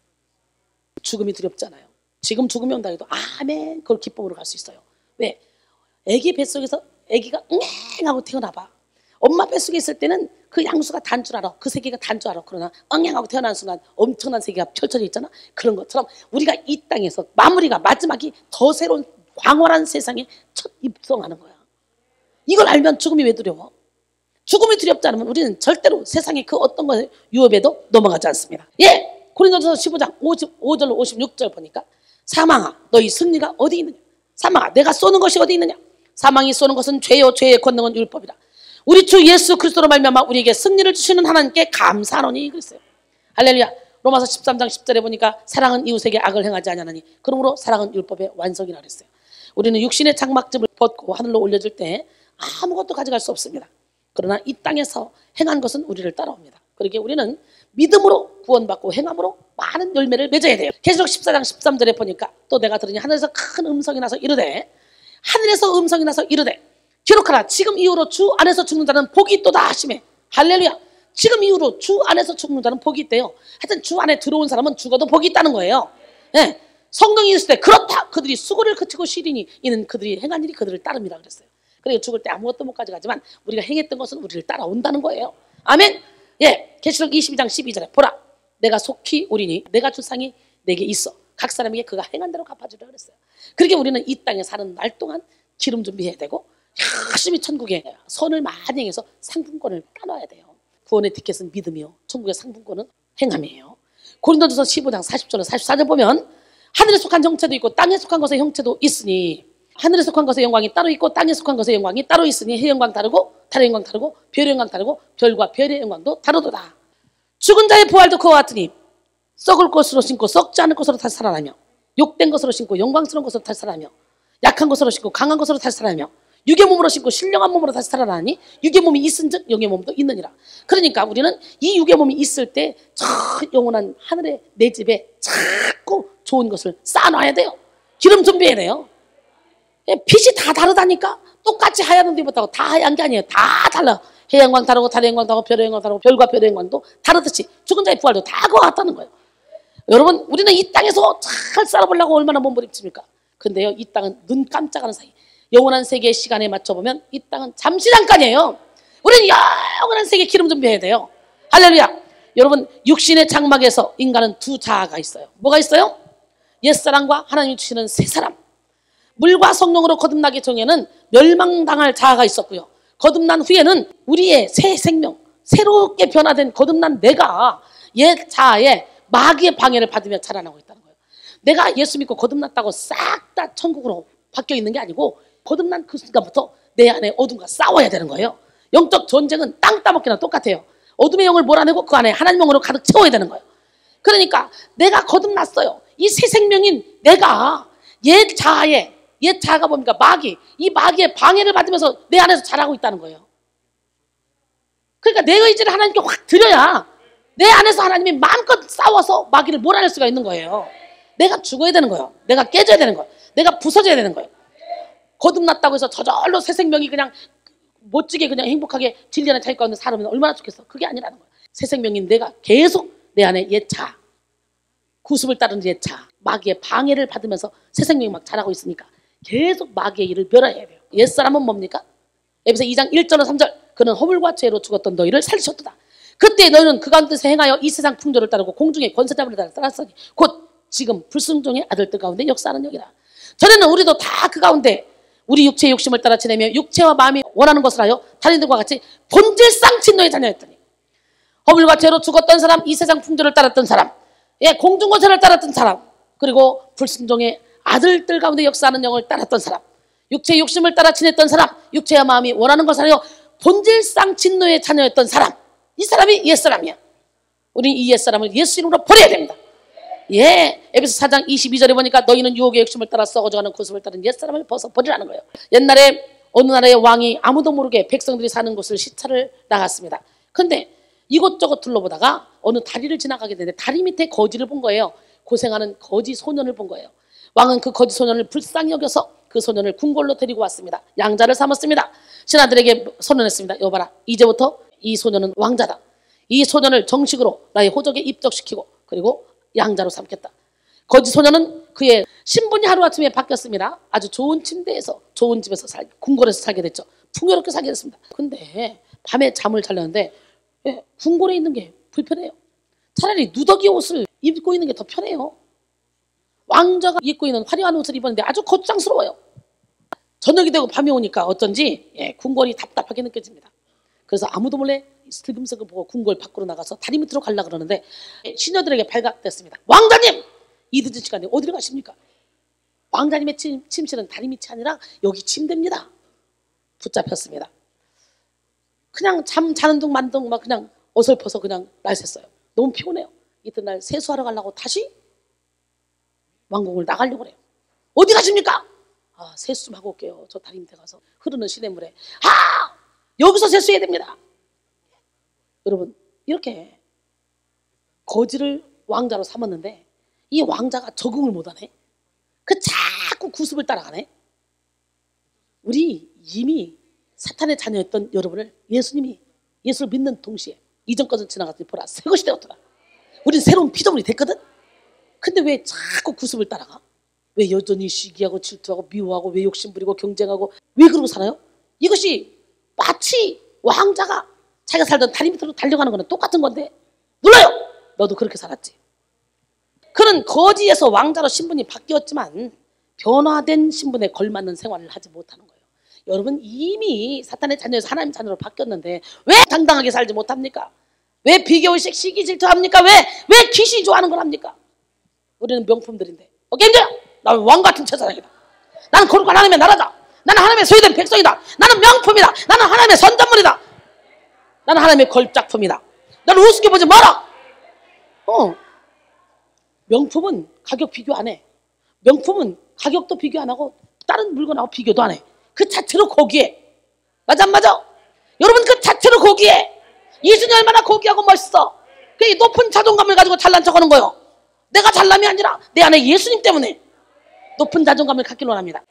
죽음이 두렵잖아요. 지금 죽음이 온다 해도 아멘 그걸 기쁨으로 갈 수 있어요. 왜? 아기 뱃속에서 아기가 응행하고 태어나봐. 엄마 뱃속에 있을 때는 그 양수가 단 줄 알아. 그 세계가 단 줄 알아. 그러나 응행하고 태어난 순간 엄청난 세계가 펼쳐져 있잖아. 그런 것처럼 우리가 이 땅에서 마무리가 마지막이 더 새로운 광활한 세상에 첫 입성하는 거야. 이걸 알면 죽음이 왜 두려워? 죽음이 두렵지 않으면 우리는 절대로 세상의 그 어떤 것의 유업에도 넘어가지 않습니다. 예, 고린도전서 15장 55절로 56절 보니까 사망아 너희 승리가 어디 있느냐. 사망아 내가 쏘는 것이 어디 있느냐. 사망이 쏘는 것은 죄요 죄의 권능은 율법이라. 우리 주 예수 그리스도로 말미암아 우리에게 승리를 주시는 하나님께 감사하노니 그랬어요. 할렐루야. 로마서 13장 10절에 보니까 사랑은 이웃에게 악을 행하지 아니하나니 그러므로 사랑은 율법의 완성이라 그랬어요. 우리는 육신의 장막집을 벗고 하늘로 올려질 때 아무것도 가져갈 수 없습니다. 그러나 이 땅에서 행한 것은 우리를 따라옵니다. 그러기에 우리는 믿음으로 구원받고 행함으로 많은 열매를 맺어야 돼요. 계시록 14장 13절에 보니까 또 내가 들으니 하늘에서 큰 음성이 나서 이르되 하늘에서 음성이 나서 이르되 기록하라. 지금 이후로 주 안에서 죽는 자는 복이 있도다 하시매. 할렐루야. 지금 이후로 주 안에서 죽는 자는 복이 있대요. 하여튼 주 안에 들어온 사람은 죽어도 복이 있다는 거예요. 네. 성령이 있을 때 그렇다. 그들이 수고를 그치고 쉬리니 이는 그들이 행한 일이 그들을 따릅니다 그랬어요. 그러니까 죽을 때 아무것도 못 가져가지만 우리가 행했던 것은 우리를 따라온다는 거예요. 아멘. 예, 계시록 22장 12절에 보라 내가 속히 오리니 내가 준 상이 내게 있어 각 사람에게 그가 행한 대로 갚아주라 그랬어요. 그렇게 우리는 이 땅에 사는 날 동안 기름 준비해야 되고 열심히 천국에 선을 많이 행해서 상품권을 따놔야 돼요. 구원의 티켓은 믿음이요 천국의 상품권은 행함이에요. 고린도전서 15장 40절로 44절 보면 하늘에 속한 형체도 있고 땅에 속한 것의 형체도 있으니 하늘에 속한 것의 영광이 따로 있고 땅에 속한 것의 영광이 따로 있으니 해 영광 다르고 달의 영광 다르고 별의 영광 다르고 별과 별의 영광도 다르도다. 죽은 자의 부활도 그와 같으니 썩을 것으로 신고 썩지 않을 것으로 다시 살아나며 욕된 것으로 신고 영광스러운 것으로 다시 살아나며 약한 것으로 신고 강한 것으로 다시 살아나며 육의 몸으로 신고 신령한 몸으로 다시 살아나니 육의 몸이 있은즉 영의 몸도 있느니라. 그러니까 우리는 이 육의 몸이 있을 때 저 영원한 하늘의 내 집에 자꾸 좋은 것을 쌓아놔야 돼요. 기름 준비해야 돼요. 빛이 다 다르다니까. 똑같이 하얀 옷 입었다고 다 하얀 게 아니에요. 다 달라. 해 영광 다르고 달의 영광 다르고 별의 영광 다르고 별과 별의 영광도 다르듯이 죽은 자의 부활도 다 그와 같다는 거예요. 여러분 우리는 이 땅에서 잘 살아보려고 얼마나 몸부림칩니까? 근데요 이 땅은 눈 깜짝하는 사이 영원한 세계의 시간에 맞춰보면 이 땅은 잠시 잠깐이에요. 우리는 영원한 세계 기름 준비해야 돼요. 할렐루야. 여러분 육신의 장막에서 인간은 두 자아가 있어요. 뭐가 있어요? 옛사람과 하나님이 주시는 새 사람. 물과 성령으로 거듭나기 전에는 멸망당할 자아가 있었고요. 거듭난 후에는 우리의 새 생명, 새롭게 변화된 거듭난 내가 옛 자아의 마귀의 방해를 받으며 자라나고 있다는 거예요. 내가 예수 믿고 거듭났다고 싹 다 천국으로 바뀌어 있는 게 아니고 거듭난 그 순간부터 내 안에 어둠과 싸워야 되는 거예요. 영적 전쟁은 땅 따먹기나 똑같아요. 어둠의 영을 몰아내고 그 안에 하나님의 영으로 가득 채워야 되는 거예요. 그러니까 내가 거듭났어요. 이 새 생명인 내가 옛 자아가 뭡니까? 마귀. 이 마귀의 방해를 받으면서 내 안에서 자라고 있다는 거예요. 그러니까 내 의지를 하나님께 확 드려야 내 안에서 하나님이 마음껏 싸워서 마귀를 몰아낼 수가 있는 거예요. 내가 죽어야 되는 거예요. 내가 깨져야 되는 거예요. 내가 부서져야 되는 거예요. 거듭났다고 해서 저절로 새 생명이 그냥 멋지게 그냥 행복하게 진리 안에 자기 가운데 살면 얼마나 좋겠어. 그게 아니라는 거예요. 새 생명인 내가 계속 내 안에 옛 자, 구습을 따르는 옛 자, 마귀의 방해를 받으면서 새 생명이 막 자라고 있으니까 계속 마귀의 일을 멸해야 돼요. 옛사람은 뭡니까? 에베소 2장 1절로 3절 그는 허물과 죄로 죽었던 너희를 살리셨도다. 그때 너희는 그 가운데서 행하여 이 세상 풍조를 따르고 공중의 권세자들을 따랐으니 곧 지금 불순종의 아들들 가운데 역사하는 여기라. 전에는 우리도 다 그 가운데 우리 육체의 욕심을 따라 지내며 육체와 마음이 원하는 것을 하여 다른들과 같이 본질상 진노의 자녀였더니 허물과 죄로 죽었던 사람, 이 세상 풍조를 따랐던 사람, 공중 권세를 따랐던 사람, 그리고 불순종의 아들들 가운데 역사하는 영을 따랐던 사람, 육체의 욕심을 따라 지냈던 사람, 육체와 마음이 원하는 것을 하여 본질상 진노의 자녀였던 사람, 이 사람이 옛사람이야. 우리 이 옛사람을 예수 이름으로 버려야 됩니다. 에베소 4장 22절에 보니까 너희는 유혹의 욕심을 따라 썩어져가는 구습을 따른 옛사람을 벗어 버리라는 거예요. 옛날에 어느 나라의 왕이 아무도 모르게 백성들이 사는 곳을 시찰을 나갔습니다. 근데 이곳저곳 둘러보다가 어느 다리를 지나가게 되는데 다리 밑에 거지를 본 거예요. 고생하는 거지 소년을 본 거예요. 왕은 그 거지 소년을 불쌍히 여겨서 그 소년을 궁궐로 데리고 왔습니다. 양자를 삼았습니다. 신하들에게 선언했습니다. 여봐라, 이제부터 이 소년은 왕자다. 이 소년을 정식으로 나의 호적에 입적시키고 그리고 양자로 삼겠다. 거지 소년은 그의 신분이 하루아침에 바뀌었습니다. 아주 좋은 침대에서 좋은 집에서 궁궐에서 살게 됐죠. 풍요롭게 살게 됐습니다. 근데 밤에 잠을 자려는데 궁궐에 있는 게 불편해요. 차라리 누더기 옷을 입고 있는 게 더 편해요. 왕자가 입고 있는 화려한 옷을 입었는데 아주 거추장스러워요. 저녁이 되고 밤이 오니까 어쩐지 궁궐이 답답하게 느껴집니다. 그래서 아무도 몰래 슬금슬금 보고 궁궐 밖으로 나가서 다리 밑으로 가려고 그러는데 시녀들에게 발각됐습니다. 왕자님! 이 늦은 시간에 어디로 가십니까? 왕자님의 침실은 다리 밑이 아니라 여기 침대입니다. 붙잡혔습니다. 그냥 잠 자는 둥 마는 둥 막 그냥 어설퍼서 그냥 날샜어요. 너무 피곤해요. 이튿날 세수하러 가려고 다시 왕궁을 나가려고 그래요. 어디 가십니까? 아, 세수 좀 하고 올게요. 저 다리 밑에 가서 흐르는 시냇물에. 여기서 세수해야 됩니다. 여러분, 이렇게 거지를 왕자로 삼았는데 이 왕자가 적응을 못하네. 자꾸 구습을 따라가네. 우리 이미 사탄의 자녀였던 여러분을 예수님이 예수를 믿는 동시에 이전 것은 지나갔더니 보라 새 것이 되었더라. 우린 새로운 피조물이 됐거든. 근데 왜 자꾸 구습을 따라가? 왜 여전히 시기하고 질투하고 미워하고 왜 욕심부리고 경쟁하고 왜 그러고 살아요? 이것이 마치 왕자가 자기가 살던 다리 밑으로 달려가는 거는 똑같은 건데 눌러요. 너도 그렇게 살았지. 그는 거지에서 왕자로 신분이 바뀌었지만 변화된 신분에 걸맞는 생활을 하지 못하는 거예요. 여러분 이미 사탄의 자녀에서 하나님 자녀로 바뀌었는데 왜 당당하게 살지 못합니까? 왜 비교의식 시기 질투합니까? 왜 귀신이 좋아하는 걸 합니까? 우리는 명품들인데 게임자야! 나는 왕같은 제사장이다. 나는 거룩한 하나님의 나라다. 나는 하나님의 소유된 백성이다. 나는 명품이다. 나는 하나님의 선전물이다. 나는 하나님의 걸작품이다. 나는 우습게 보지 마라. 명품은 가격 비교 안 해. 명품은 가격도 비교 안 하고 다른 물건하고 비교도 안 해. 그 자체로 고귀해. 맞아 안 맞아? 여러분 그 자체로 고귀해. 예수님이 얼마나 고귀하고 멋있어. 그 높은 자존감을 가지고 잘난 척하는 거예요. 내가 잘남이 아니라 내 안에 예수님 때문에 높은 자존감을 갖기로 합니다.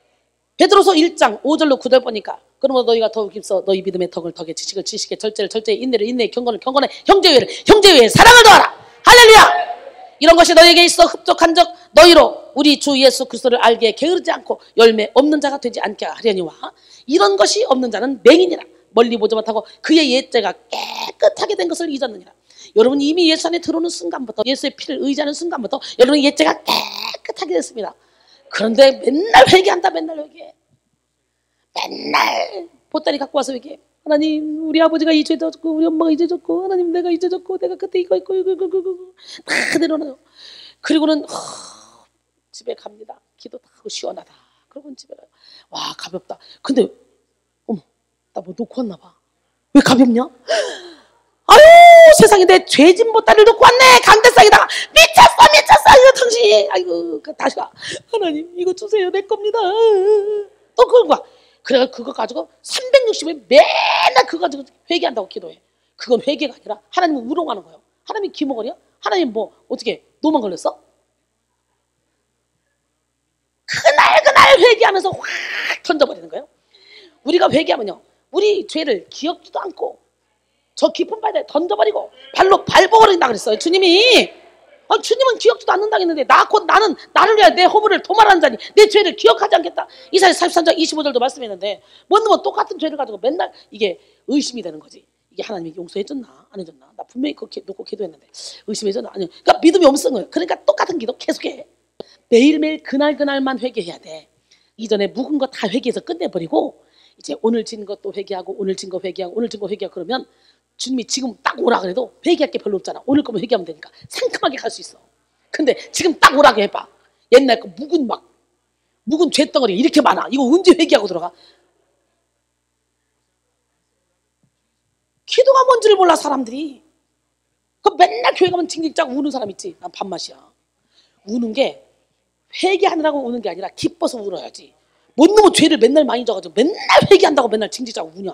베드로서 1장 5절로 9절 보니까 그러므로 너희가 더욱 힘써 너희 믿음의 덕을 덕에 지식을 지식에 절제를 절제에 인내를 인내에 경건을 경건에 형제의 형제의 사랑을 더하라. 할렐루야. 이런 것이 너희에게 있어 흡족한 적 너희로 우리 주 예수 그리스도를 알기에 게으르지 않고 열매 없는 자가 되지 않게 하려니와 이런 것이 없는 자는 맹인이라 멀리 보지 못하고 그의 옛죄가 깨끗하게 된 것을 잊었느니라. 여러분 이미 예수 안에 들어오는 순간부터 예수의 피를 의지하는 순간부터 여러분 옛죄가 깨끗하게 됐습니다. 그런데 맨날 회개한다. 맨날 회개해. 맨날 보따리 갖고 와서 회개해. 하나님 우리 아버지가 이 죄 졌고 우리 엄마가 이 죄 졌고 하나님 내가 이 죄 졌고 내가 그때 이거 있고 이거 다 내려놔요. 그리고는 집에 갑니다. 기도 다 하고 시원하다. 그러고는 집에 가요. 와 가볍다. 근데 어머 나 뭐 놓고 왔나 봐. 왜 가볍냐? 아유 세상에 내 죄진 보따리를 놓고 왔네. 강대상이다. 미쳤어 이거 당신. 아이고 다시 가. 하나님 이거 주세요. 내 겁니다. 또 그런 거야. 그래가 그거 가지고 360일 맨날 그거 가지고 회개한다고 기도해. 그건 회개가 아니라 하나님을 우롱하는 거예요. 하나님 기모거리야? 하나님 뭐 어떻게 노만 걸렸어? 그날 회개하면서 확 던져버리는 거예요. 우리가 회개하면요 우리 죄를 기억지도 않고 저 깊은 바다에 던져버리고 발로 밟아버린다 그랬어요. 주님이. 주님은 기억지도 않는다 했는데 나는 나를 위하여 내 허물을 도말하는 자니 내 죄를 기억하지 않겠다. 이사야 43장 25절도 말씀했는데 뭔 똑같은 죄를 가지고 맨날 이게 의심이 되는 거지. 이게 하나님이 용서해줬나 안 해줬나. 나 분명히 그거 놓고 기도했는데 의심해줬나 아니요. 그러니까 믿음이 없는 거예요. 그러니까 똑같은 기도 계속해. 매일매일 그날만 회개해야 돼. 이전에 묵은 거 다 회개해서 끝내버리고 이제 오늘 진 것도 회개하고 오늘 진 거 회개하고 오늘 진 거 회개하고 그러면 주님이 지금 딱 오라 그래도 회개할 게 별로 없잖아. 오늘 거면 회개하면 되니까 상큼하게 갈 수 있어. 근데 지금 딱 오라고 해봐. 옛날 그 묵은 죄덩어리가 이렇게 많아. 이거 언제 회개하고 들어가? 기도가 뭔지를 몰라 사람들이. 그 맨날 교회 가면 징징짝 우는 사람 있지. 난 밥맛이야. 우는 게 회개하느라고 우는 게 아니라 기뻐서 울어야지. 뭔 놈의 죄를 맨날 많이 져가지고 맨날 회개한다고 맨날 징징짝 우냐?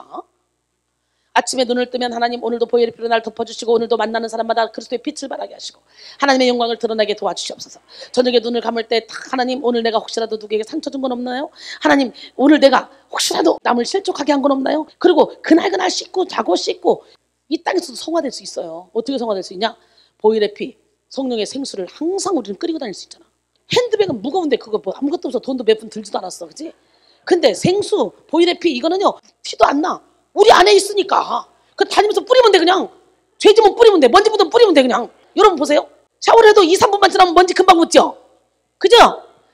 아침에 눈을 뜨면 하나님 오늘도 보혈의 피로 날 덮어주시고 오늘도 만나는 사람마다 그리스도의 빛을 발하게 하시고 하나님의 영광을 드러나게 도와주시옵소서. 저녁에 눈을 감을 때 하나님 오늘 내가 혹시라도 누구에게 상처 준 건 없나요? 하나님 오늘 내가 혹시라도 남을 실족하게 한 건 없나요? 그리고 그날 씻고 자고 씻고 이 땅에서도 성화될 수 있어요. 어떻게 성화될 수 있냐? 보혈의 피, 성령의 생수를 항상 우리는 끓이고 다닐 수 있잖아. 핸드백은 무거운데 그거 뭐 아무것도 없어. 돈도 몇 푼 들지도 않았어. 그치? 근데 생수, 보혈의 피 이거는요 티도 안 나. 우리 안에 있으니까 그 다니면서 뿌리면 돼. 그냥 죄지면 뿌리면 돼. 먼지 묻으면 뿌리면 돼. 그냥 여러분 보세요. 샤워를 해도 2, 3분만 지나면 먼지 금방 묻죠. 그죠?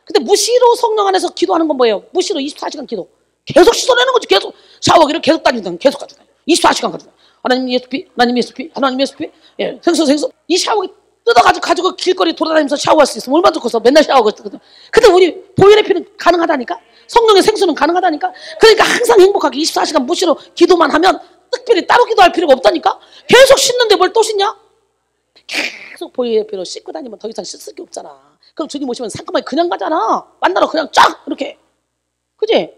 근데 무시로 성령 안에서 기도하는 건 뭐예요? 무시로 24시간 기도 계속 씻어내는 거지. 계속 샤워기를 계속 다니든 계속 가지고 다녀. 24시간 가지고 하나님 예수피, 하나님 예수피, 하나님 예수피. 예, 생수. 이 샤워기 뜯어가지고 길거리 돌아다니면서 샤워할 수 있으면 얼마나 좋겠어. 맨날 샤워하고 있거든. 근데 우리 보혈의 피는 가능하다니까? 성령의 생수는 가능하다니까? 그러니까 항상 행복하게 24시간 무시로 기도만 하면 특별히 따로 기도할 필요가 없다니까? 계속 씻는데 뭘 또 씻냐? 계속 보혈의 피로 씻고 다니면 더 이상 씻을 게 없잖아. 그럼 주님 오시면 상큼하게 그냥 가잖아. 만나러 그냥 쫙 이렇게. 그지?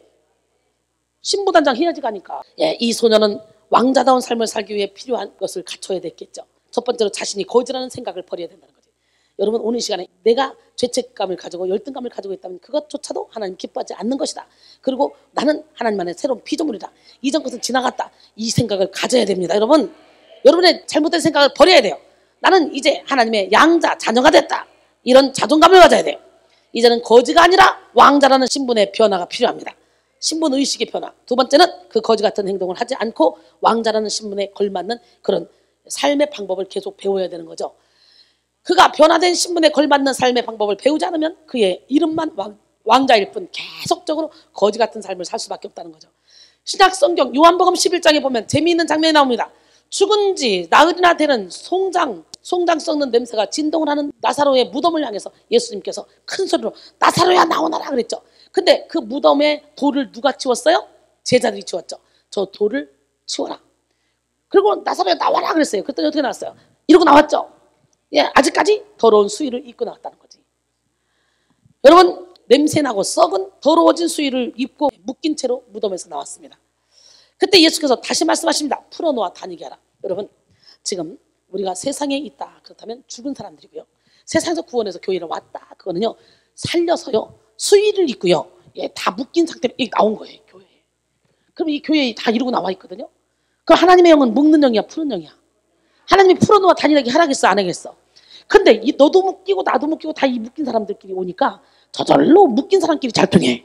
신부단장 해야지 가니까. 예, 이 소녀는 왕자다운 삶을 살기 위해 필요한 것을 갖춰야 됐겠죠. 첫 번째로 자신이 거지라는 생각을 버려야 된다는 거지. 여러분 오늘 시간에 내가 죄책감을 가지고 열등감을 가지고 있다면 그것조차도 하나님 기뻐하지 않는 것이다. 그리고 나는 하나님만의 새로운 피조물이다. 이전 것은 지나갔다. 이 생각을 가져야 됩니다. 여러분, 여러분의 잘못된 생각을 버려야 돼요. 나는 이제 하나님의 양자, 자녀가 됐다. 이런 자존감을 가져야 돼요. 이제는 거지가 아니라 왕자라는 신분의 변화가 필요합니다. 신분 의식의 변화. 두 번째는 그 거지 같은 행동을 하지 않고 왕자라는 신분에 걸맞는 그런 삶의 방법을 계속 배워야 되는 거죠. 그가 변화된 신분에 걸맞는 삶의 방법을 배우지 않으면 그의 이름만 왕자일 뿐 계속적으로 거지 같은 삶을 살 수밖에 없다는 거죠. 신약 성경 요한복음 11장에 보면 재미있는 장면이 나옵니다. 죽은 지 나흘이나 되는 송장 썩는 냄새가 진동을 하는 나사로의 무덤을 향해서 예수님께서 큰 소리로 나사로야 나오너라 그랬죠. 근데 그 무덤에 돌을 누가 치웠어요? 제자들이 치웠죠. 저 돌을 치워라. 그리고 나사로야 나와라 그랬어요. 그랬더니 어떻게 나왔어요? 이러고 나왔죠. 예, 아직까지 더러운 수의를 입고 나왔다는 거지. 여러분, 냄새나고 썩은 더러워진 수의를 입고 묶인 채로 무덤에서 나왔습니다. 그때 예수께서 다시 말씀하십니다. 풀어놓아 다니게 하라. 여러분, 지금 우리가 세상에 있다. 그렇다면 죽은 사람들이고요. 세상에서 구원해서 교회를 왔다. 그거는요, 살려서요, 수의를 입고요. 예, 다 묶인 상태로 나온 거예요, 교회에. 그럼 이 교회에 다 이러고 나와 있거든요. 그럼 하나님의 영은 묶는 영이야, 푸는 영이야? 하나님이 풀어놓아 다니게 하라겠어, 안 하겠어? 근데 너도 묶이고 나도 묶이고 다 이 묶인 사람들끼리 오니까 저절로 묶인 사람끼리 잘 통해.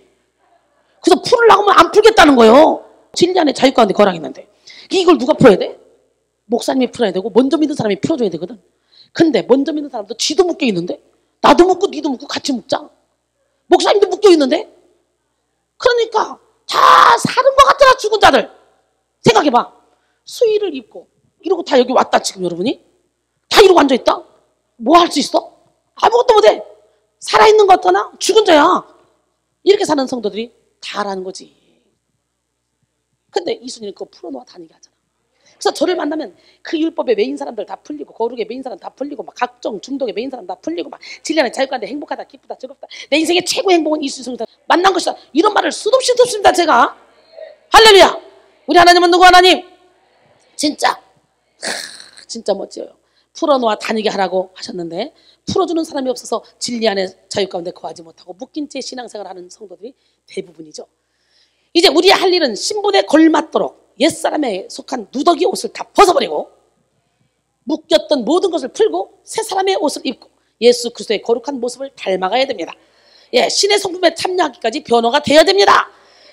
그래서 풀으려고 하면 안 풀겠다는 거예요. 진리 안에 자유 가운데 거랑했는데 이걸 누가 풀어야 돼? 목사님이 풀어야 되고 먼저 믿는 사람이 풀어줘야 되거든. 근데 먼저 믿는 사람도 쥐도 묶여 있는데 나도 묶고 니도 묶고 같이 묶자. 목사님도 묶여 있는데 그러니까 다 사는 것 같더라. 죽은 자들 생각해봐. 수의를 입고 이러고 다 여기 왔다. 지금 여러분이 다 이러고 앉아있다. 뭐 할 수 있어? 아무것도 못해. 살아있는 것 같거나 죽은 자야. 이렇게 사는 성도들이 다라는 거지. 근데 이순이는 그거 풀어놓아 다니게 하잖아. 그래서 저를 만나면 그 율법에 매인 사람들 다 풀리고 거룩에 매인 사람 다 풀리고 막 각종 중독에 매인 사람 다 풀리고 막 진리 안에 자유가운데 행복하다 기쁘다 즐겁다 내 인생의 최고의 행복은 이순이다 만난 것이다. 이런 말을 수도 없이 듣습니다. 제가 할렐루야. 우리 하나님은 누구 하나님? 진짜 멋져요. 풀어놓아 다니게 하라고 하셨는데 풀어주는 사람이 없어서 진리 안에 자유 가운데 거하지 못하고 묶인 채 신앙생활을 하는 성도들이 대부분이죠. 이제 우리의 할 일은 신분에 걸맞도록 옛사람에 속한 누더기 옷을 다 벗어버리고 묶였던 모든 것을 풀고 새 사람의 옷을 입고 예수 그리스도의 거룩한 모습을 닮아가야 됩니다. 예, 신의 성품에 참여하기까지 변화가 돼야 됩니다.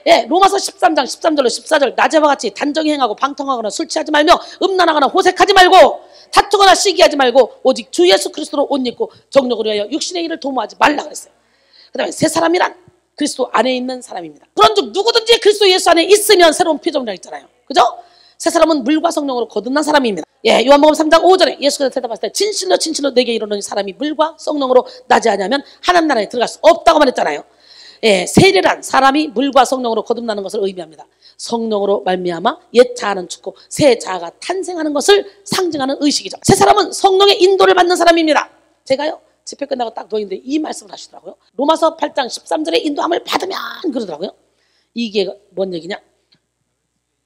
예, 로마서 13장 13절로 14절 낮에와 같이 단정히 행하고 방탕하거나 술 취하지 말며 음란하거나 호색하지 말고 다투거나 시기하지 말고 오직 주 예수 그리스도로 옷 입고 정욕을 위하여 육신의 일을 도모하지 말라 그랬어요. 그 다음에 새 사람이란 그리스도 안에 있는 사람입니다. 그런즉 누구든지 그리스도 예수 안에 있으면 새로운 피조물이라 했잖아요. 그죠? 새 사람은 물과 성령으로 거듭난 사람입니다. 예, 요한복음 3장 5절에 예수께서 대답하실 때 진실로 내게 이르노니 사람이 물과 성령으로 나지 아니하면 하나님 나라에 들어갈 수 없다고 말했잖아요. 예, 세례란 사람이 물과 성령으로 거듭나는 것을 의미합니다. 성령으로 말미암아 옛 자아는 죽고 새 자아가 탄생하는 것을 상징하는 의식이죠. 새 사람은 성령의 인도를 받는 사람입니다. 제가요 집회 끝나고 딱 누워있는데 이 말씀을 하시더라고요. 로마서 8장 13절의 인도함을 받으면 그러더라고요. 이게 뭔 얘기냐?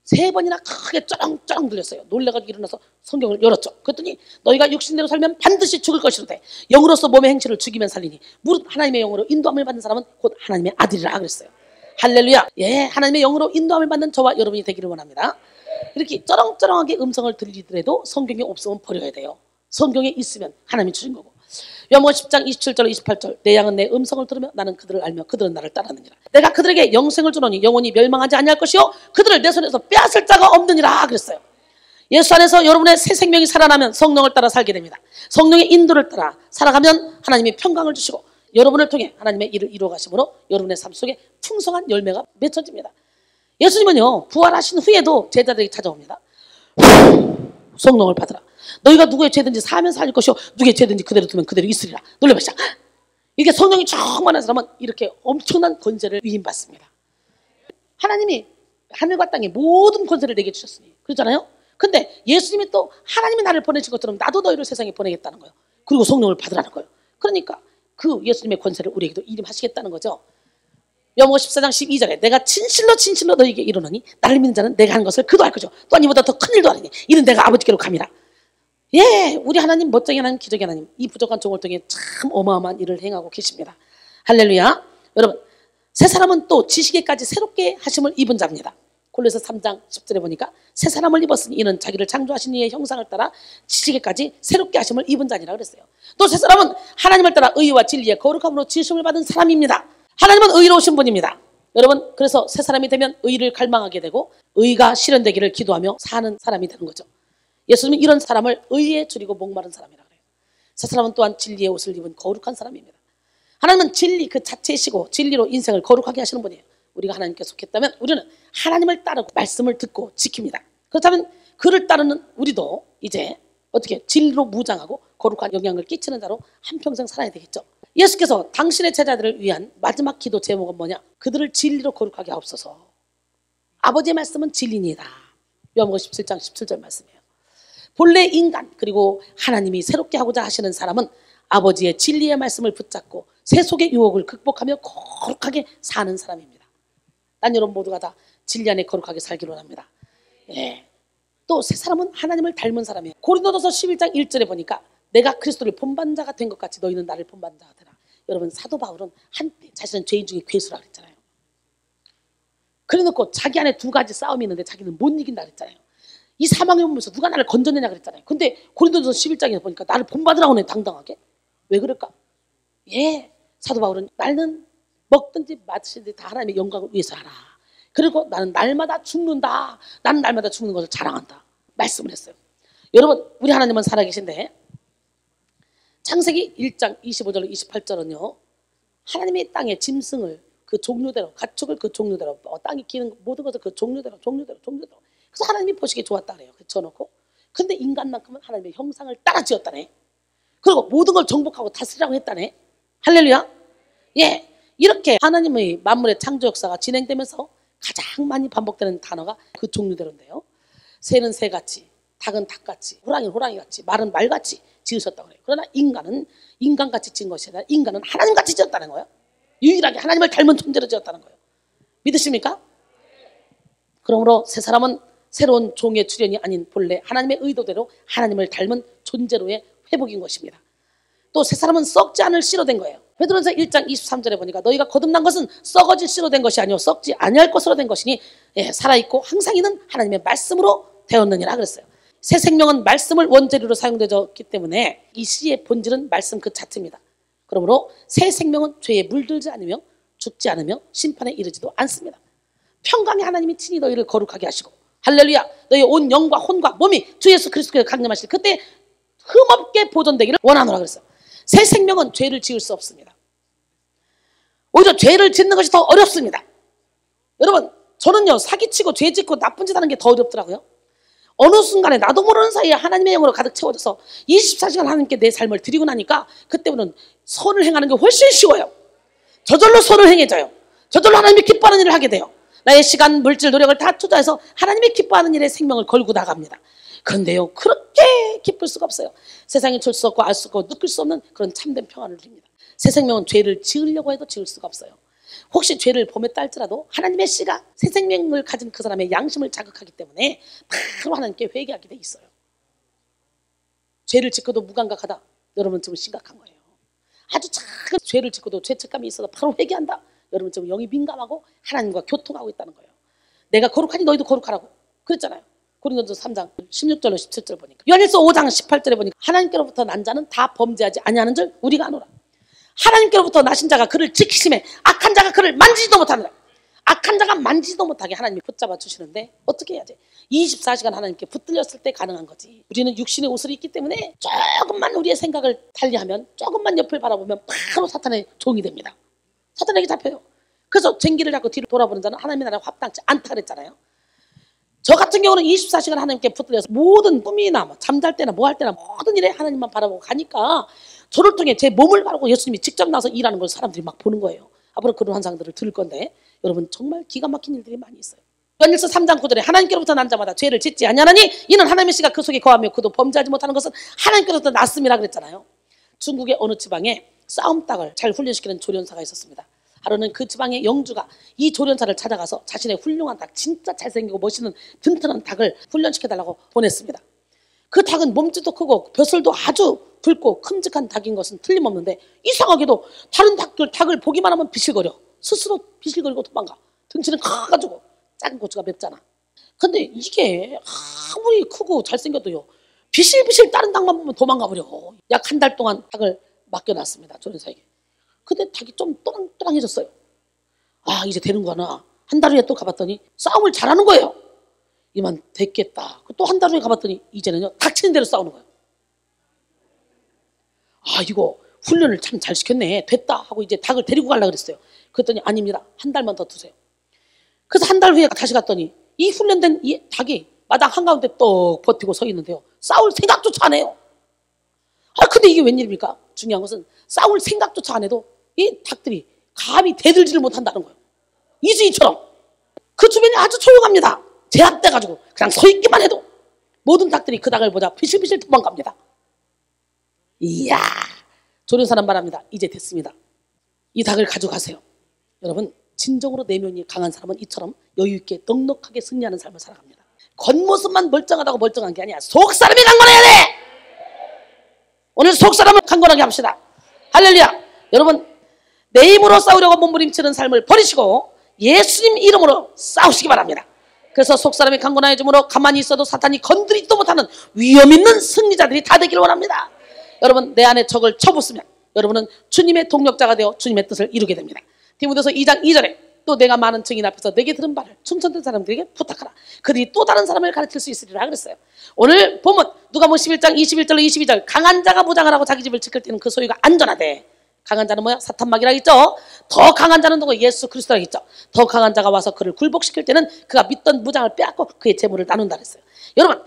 3번이나 크게 쩌렁쩌렁 들렸어요. 놀래가지고 일어나서 성경을 열었죠. 그랬더니 너희가 육신대로 살면 반드시 죽을 것이로되 영으로서 몸의 행실을 죽이면 살리니 무릇 하나님의 영으로 인도함을 받는 사람은 곧 하나님의 아들이라 그랬어요. 할렐루야. 예, 하나님의 영으로 인도함을 받는 저와 여러분이 되기를 원합니다. 이렇게 쩌렁쩌렁하게 음성을 들리더라도 성경에 없으면 버려야 돼요. 성경에 있으면 하나님이 주신 거고. 요한복음 10장 27절 28절 내 양은 내 음성을 들으며 나는 그들을 알며 그들은 나를 따르느니라. 내가 그들에게 영생을 주노니 영원히 멸망하지 아니할 것이요 그들을 내 손에서 빼앗을 자가 없느니라 그랬어요. 예수 안에서 여러분의 새 생명이 살아나면 성령을 따라 살게 됩니다. 성령의 인도를 따라 살아가면 하나님이 평강을 주시고 여러분을 통해 하나님의 일을 이루어가심으로 여러분의 삶 속에 풍성한 열매가 맺혀집니다. 예수님은요 부활하신 후에도 제자들에게 찾아옵니다. 성령을 받으라. 너희가 누구의 죄든지 사하면 사할 것이요 누구의 죄든지 그대로 두면 그대로 있으리라. 놀라보시자. 이게 성령이 충만한 사람은 이렇게 엄청난 권세를 위임받습니다. 하나님이 하늘과 땅에 모든 권세를 내게 주셨으니 그렇잖아요. 근데 예수님이 또 하나님이 나를 보내신 것처럼 나도 너희를 세상에 보내겠다는 거예요. 그리고 성령을 받으라는 거예요. 그러니까 그 예수님의 권세를 우리에게도 이임하시겠다는 거죠. 요한복음 14장 12절에 내가 진실로 너희에게 이르노니 나를 믿는 자는 내가 한 것을 그도 할 것이요 또한 이보다 더 큰 일도 하리니 이는 내가 아버지께로 감이라. 예, 우리 하나님 멋쟁이 하나님, 기적의 하나님, 이 부족한 종을 통해 참 어마어마한 일을 행하고 계십니다. 할렐루야. 여러분, 새 사람은 또 지식에까지 새롭게 하심을 입은 자입니다. 골로새 3장 10절에 보니까 새 사람을 입었으니 이는 자기를 창조하신 이의 형상을 따라 지식에까지 새롭게 하심을 입은 자니라 그랬어요. 또 새 사람은 하나님을 따라 의와 진리의 거룩함으로 지으심을 받은 사람입니다. 하나님은 의로우신 분입니다. 여러분, 그래서 새 사람이 되면 의를 갈망하게 되고 의가 실현되기를 기도하며 사는 사람이 되는 거죠. 예수님은 이런 사람을 의에 줄이고 목마른 사람이라 그래요. 새 사람은 또한 진리의 옷을 입은 거룩한 사람입니다. 하나님은 진리 그 자체이시고 진리로 인생을 거룩하게 하시는 분이에요. 우리가 하나님께 속했다면 우리는 하나님을 따르고 말씀을 듣고 지킵니다. 그렇다면 그를 따르는 우리도 이제 어떻게 진리로 무장하고 거룩한 영향을 끼치는 자로 한평생 살아야 되겠죠. 예수께서 당신의 제자들을 위한 마지막 기도 제목은 뭐냐? 그들을 진리로 거룩하게 하옵소서. 아버지의 말씀은 진리니이다. 요한복음 17장 17절 말씀이에요. 본래 인간 그리고 하나님이 새롭게 하고자 하시는 사람은 아버지의 진리의 말씀을 붙잡고 세속의 유혹을 극복하며 거룩하게 사는 사람입니다. 난 여러분 모두가 다 진리 안에 거룩하게 살기로 합니다. 예. 또 새 사람은 하나님을 닮은 사람이에요. 고린도전서 11장 1절에 보니까 내가 그리스도를 본받는 자가 된 것 같이 너희는 나를 본받는 자가 되라. 여러분 사도 바울은 한때 자신은 죄인 중에 괴수라 그랬잖아요. 그래놓고 자기 안에 두 가지 싸움이 있는데 자기는 못 이긴다 그랬잖아요. 이 사망의 몸에서 누가 나를 건져내냐 그랬잖아요. 근데 고린도전서 11장에 보니까 나를 본받으라고 하네 당당하게. 왜 그럴까? 예, 사도 바울은 나는 먹든지 마시든지 다 하나님의 영광을 위해서 하라. 그리고 나는 날마다 죽는다. 나는 날마다 죽는 것을 자랑한다. 말씀을 했어요. 여러분 우리 하나님은 살아계신데 창세기 1장 25절 28절은요. 하나님이 땅에 짐승을 그 종류대로 가축을 그 종류대로 땅에 기는 모든 것을 그 종류대로 그래서 하나님이 보시기에 좋았다 그래요. 쳐놓고 근데 인간만큼은 하나님의 형상을 따라 지었다네. 그리고 모든 걸 정복하고 다스리라고 했다네. 할렐루야. 예, 이렇게 하나님의 만물의 창조 역사가 진행되면서 가장 많이 반복되는 단어가 그 종류대로인데요. 새는 새같이, 닭은 닭같이, 호랑이는 호랑이같이, 말은 말같이 지으셨다고 그래요. 그러나 인간은 인간같이 지은 것이 아니라 인간은 하나님같이 지었다는 거예요. 유일하게 하나님을 닮은 존재로 지었다는 거예요. 믿으십니까? 그러므로 새 사람은 새로운 종의 출현이 아닌 본래 하나님의 의도대로 하나님을 닮은 존재로의 회복인 것입니다. 또 새 사람은 썩지 않을 씨로 된 거예요. 베드로전서 1장 23절에 보니까 너희가 거듭난 것은 썩어질 씨로 된 것이 아니요 썩지 아니할 것으로 된 것이니 예, 살아있고 항상 있는 하나님의 말씀으로 되었느니라 그랬어요. 새 생명은 말씀을 원재료로 사용되었기 때문에 이 씨의 본질은 말씀 그 자체입니다. 그러므로 새 생명은 죄에 물들지 않으며 죽지 않으며 심판에 이르지도 않습니다. 평강의 하나님이 친히 너희를 거룩하게 하시고 할렐루야 너희 온 영과 혼과 몸이 주 예수 그리스도께서 강림하실 그때 흠없게 보존되기를 원하노라 그랬어요. 새 생명은 죄를 지을 수 없습니다. 오히려 죄를 짓는 것이 더 어렵습니다. 여러분 저는요 사기치고 죄 짓고 나쁜 짓 하는 게 더 어렵더라고요. 어느 순간에 나도 모르는 사이에 하나님의 영으로 가득 채워져서 24시간 하나님께 내 삶을 드리고 나니까 그때부터는 선을 행하는 게 훨씬 쉬워요. 저절로 선을 행해져요. 저절로 하나님이 기뻐하는 일을 하게 돼요. 나의 시간, 물질, 노력을 다 투자해서 하나님이 기뻐하는 일에 생명을 걸고 나갑니다. 그런데요 그렇게 기쁠 수가 없어요. 세상에 줄 수 없고 알 수 없고 느낄 수 없는 그런 참된 평안을 누립니다. 새 생명은 죄를 지으려고 해도 지을 수가 없어요. 혹시 죄를 범했다 할지라도 하나님의 씨가 새 생명을 가진 그 사람의 양심을 자극하기 때문에 바로 하나님께 회개하게 돼 있어요. 죄를 짓고도 무감각하다. 여러분 지금 심각한 거예요. 아주 작은 죄를 짓고도 죄책감이 있어서 바로 회개한다. 여러분 지금 영이 민감하고 하나님과 교통하고 있다는 거예요. 내가 거룩하니 너희도 거룩하라고 그랬잖아요. 고린도전서 3장 16절로 17절 보니까 요한일서 5장 18절에 보니까 하나님께로부터 난 자는 다 범죄하지 아니하는 줄 우리가 아노라. 하나님께로부터 나신 자가 그를 지키심에 악한 자가 그를 만지지도 못하느라. 악한 자가 만지지도 못하게 하나님이 붙잡아 주시는데 어떻게 해야지? 24시간 하나님께 붙들렸을 때 가능한 거지. 우리는 육신의 옷을 입기 때문에 조금만 우리의 생각을 달리하면 조금만 옆을 바라보면 바로 사탄의 종이 됩니다. 사탄에게 잡혀요. 그래서 쟁기를 잡고 뒤로 돌아보는 자는 하나님의 나라에 합당치 않다 그랬잖아요. 저 같은 경우는 24시간 하나님께 붙들려서 모든 꿈이나 뭐 잠잘 때나 뭐 할 때나 모든 일에 하나님만 바라보고 가니까 저를 통해 제 몸을 바르고 예수님이 직접 나서 일하는 걸 사람들이 막 보는 거예요. 앞으로 그런 환상들을 들을 건데 여러분 정말 기가 막힌 일들이 많이 있어요. 요한일서 3장 9절에 하나님께로부터 난 자마다 죄를 짓지 아니하나니 이는 하나님의 씨가 그 속에 거하며 그도 범죄하지 못하는 것은 하나님께로부터 났음이라 그랬잖아요. 중국의 어느 지방에 싸움닭을 잘 훈련시키는 조련사가 있었습니다. 하루는 그 지방의 영주가 이 조련사를 찾아가서 자신의 훌륭한 닭, 진짜 잘생기고 멋있는 튼튼한 닭을 훈련시켜달라고 보냈습니다. 그 닭은 몸집도 크고 벼슬도 아주 붉고 큼직한 닭인 것은 틀림없는데 이상하게도 다른 닭을 보기만 하면 비실거려. 스스로 비실거리고 도망가. 등치는 커가지고 작은 고추가 맵잖아. 근데 이게 아무리 크고 잘생겨도요, 비실비실 다른 닭만 보면 도망가버려. 약 한 달 동안 닭을 맡겨놨습니다, 조련사에게. 근데 닭이 좀 또랑또랑해졌어요. 아, 이제 되는구나. 한 달 후에 또 가봤더니 싸움을 잘하는 거예요. 이만 됐겠다. 또 한 달 후에 가봤더니 이제는요, 닥치는 대로 싸우는 거예요. 아, 이거 훈련을 참 잘 시켰네. 됐다 하고 이제 닭을 데리고 가려고 그랬어요. 그랬더니 아닙니다. 한 달만 더 두세요. 그래서 한 달 후에 다시 갔더니 이 훈련된 이 닭이 마당 한가운데 떡 버티고 서 있는데요. 싸울 생각조차 안 해요. 아, 근데 이게 웬일입니까? 중요한 것은 싸울 생각조차 안 해도 이 닭들이 감히 대들지를 못한다는 거예요. 이수희처럼. 그 주변이 아주 조용합니다. 제압돼가지고 그냥 서 있기만 해도 모든 닭들이 그 닭을 보자 비실비실 도망갑니다. 이야, 조련사는 말합니다. 이제 됐습니다. 이 닭을 가져가세요. 여러분, 진정으로 내면이 강한 사람은 이처럼 여유있게 넉넉하게 승리하는 삶을 살아갑니다. 겉모습만 멀쩡하다고 멀쩡한 게 아니야. 속사람이 강건해야 돼. 오늘 속사람을 강건하게 합시다. 할렐루야. 여러분, 내 힘으로 싸우려고 몸부림치는 삶을 버리시고 예수님 이름으로 싸우시기 바랍니다. 그래서 속사람이 강건해짐으로 가만히 있어도 사탄이 건드리지도 못하는 위험 있는 승리자들이 다 되기를 원합니다. 여러분, 내 안에 적을 쳐부수면 여러분은 주님의 동력자가 되어 주님의 뜻을 이루게 됩니다. 디모데서 2장 2절에 또 내가 많은 증인 앞에서 내게 들은 바를 충천된 사람들에게 부탁하라. 그들이 또 다른 사람을 가르칠 수 있으리라 그랬어요. 오늘 보면 누가복음 11장 21절로 22절 강한 자가 무장을 하고 자기 집을 지킬 때는 그 소유가 안전하대. 강한 자는 뭐야? 사탄막이라 했죠. 더 강한 자는 누구? 예수 그리스도라 했죠. 더 강한 자가 와서 그를 굴복시킬 때는 그가 믿던 무장을 빼앗고 그의 재물을 나눈다 그랬어요. 여러분,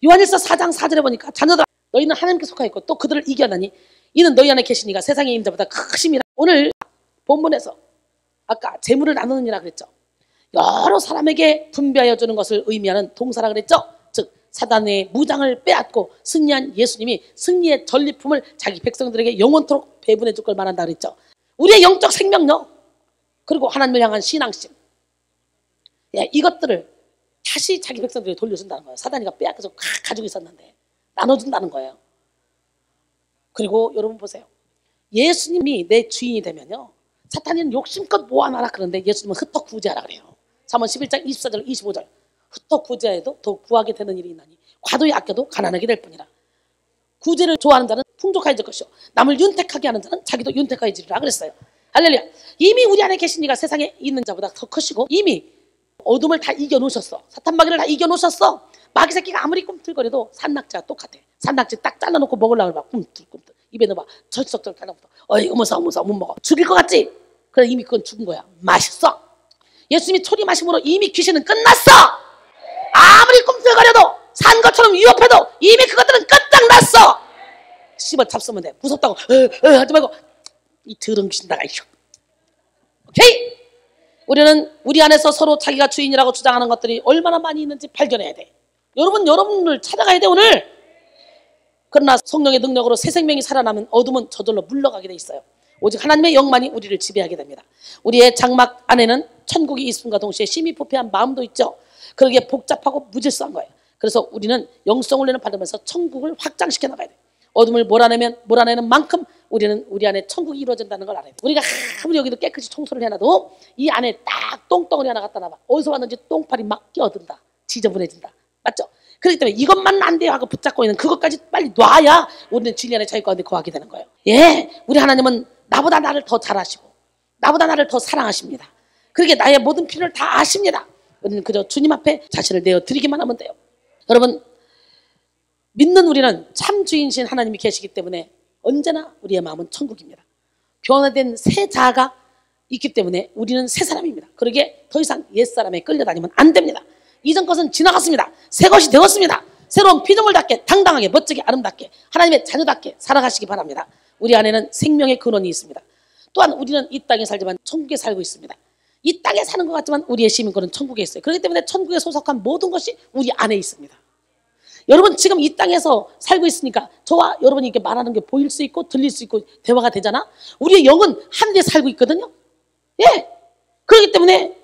요한일서 4장 4절에 보니까 자녀들아 너희는 하나님께 속하였고 또 그들을 이겨나니 이는 너희 안에 계신 이가 세상의 임자보다 크심이라. 오늘 본문에서 아까 재물을 나누느니라 그랬죠. 여러 사람에게 분배하여 주는 것을 의미하는 동사라 그랬죠. 즉 사단의 무장을 빼앗고 승리한 예수님이 승리의 전리품을 자기 백성들에게 영원토록 배분해 줄 걸 말한다 그랬죠. 우리의 영적 생명력 그리고 하나님을 향한 신앙심, 이것들을 다시 자기 백성들에게 돌려준다는 거예요. 사단이가 빼앗겨서 가지고 있었는데 나눠준다는 거예요. 그리고 여러분 보세요. 예수님이 내 주인이 되면요, 사탄이는 욕심껏 모아놔라 그러는데 예수님은 흩어 구제하라 그래요. 잠언 11장 24절 25절 흩어 구제해도 더욱 구하게 되는 일이 있나니 과도히 아껴도 가난하게 될 뿐이라. 구제를 좋아하는 자는 풍족해질 것이요 남을 윤택하게 하는 자는 자기도 윤택해지리라 그랬어요. 할렐루야. 이미 우리 안에 계신 이가 세상에 있는 자보다 더 크시고 이미 어둠을 다 이겨놓으셨어. 사탄마귀를 다 이겨놓으셨어. 마귀 새끼가 아무리 꿈틀거려도 산낙지와 똑같아. 산낙지 딱 잘라놓고 먹으려고 막 꿈틀꿈틀 입에 넣어봐. 철썩철 달라붙어. 어이구 무서워 못 먹어. 죽일 것 같지? 그래 이미 그건 죽은 거야. 맛있어. 예수님이 초리 마심으로 이미 귀신은 끝났어. 아무리 꿈틀거려도 산 것처럼 위협해도 이미 그것들은 끝장났어. 씹어 잡수면 돼. 무섭다고 하지 말고 이 더러운 귀신 나가. 오케이? 우리는 우리 안에서 서로 자기가 주인이라고 주장하는 것들이 얼마나 많이 있는지 발견해야 돼. 여러분을 찾아가야 돼 오늘. 그러나 성령의 능력으로 새 생명이 살아나면 어둠은 저절로 물러가게 돼 있어요. 오직 하나님의 영만이 우리를 지배하게 됩니다. 우리의 장막 안에는 천국이 있음과 동시에 심히 부패한 마음도 있죠. 그러기에 복잡하고 무질서한 거예요. 그래서 우리는 영성 훈련을 받으면서 천국을 확장시켜 나가야 돼요. 어둠을 몰아내는 만큼 우리는 우리 안에 천국이 이루어진다는 걸 알아야 돼요. 우리가 아무리 여기도 깨끗이 청소를 해놔도 이 안에 딱 똥덩어리 하나 갖다 놔봐. 어디서 왔는지 똥파리 막 끼어든다. 지저분해진다. 맞죠? 그렇기 때문에 이것만 안 돼요 하고 붙잡고 있는 그것까지 빨리 놔야 우리는 진리 안에 자기 가운데 거하게 되는 거예요. 우리 하나님은 나보다 나를 더 잘 아시고 나보다 나를 더 사랑하십니다. 그러기에 나의 모든 필요를 다 아십니다. 우리는 그저 주님 앞에 자신을 내어드리기만 하면 돼요. 여러분, 믿는 우리는 참 주인이신 하나님이 계시기 때문에 언제나 우리의 마음은 천국입니다. 변화된 새 자아가 있기 때문에 우리는 새 사람입니다. 그러기에 더 이상 옛사람에 끌려다니면 안 됩니다. 이전 것은 지나갔습니다. 새 것이 되었습니다. 새로운 피조물답게 당당하게 멋지게 아름답게 하나님의 자녀답게 살아가시기 바랍니다. 우리 안에는 생명의 근원이 있습니다. 또한 우리는 이 땅에 살지만 천국에 살고 있습니다. 이 땅에 사는 것 같지만 우리의 시민권은 천국에 있어요. 그렇기 때문에 천국에 소속한 모든 것이 우리 안에 있습니다. 여러분 지금 이 땅에서 살고 있으니까 저와 여러분이 이렇게 말하는 게 보일 수 있고 들릴 수 있고 대화가 되잖아. 우리의 영은 하늘에 살고 있거든요. 예. 그렇기 때문에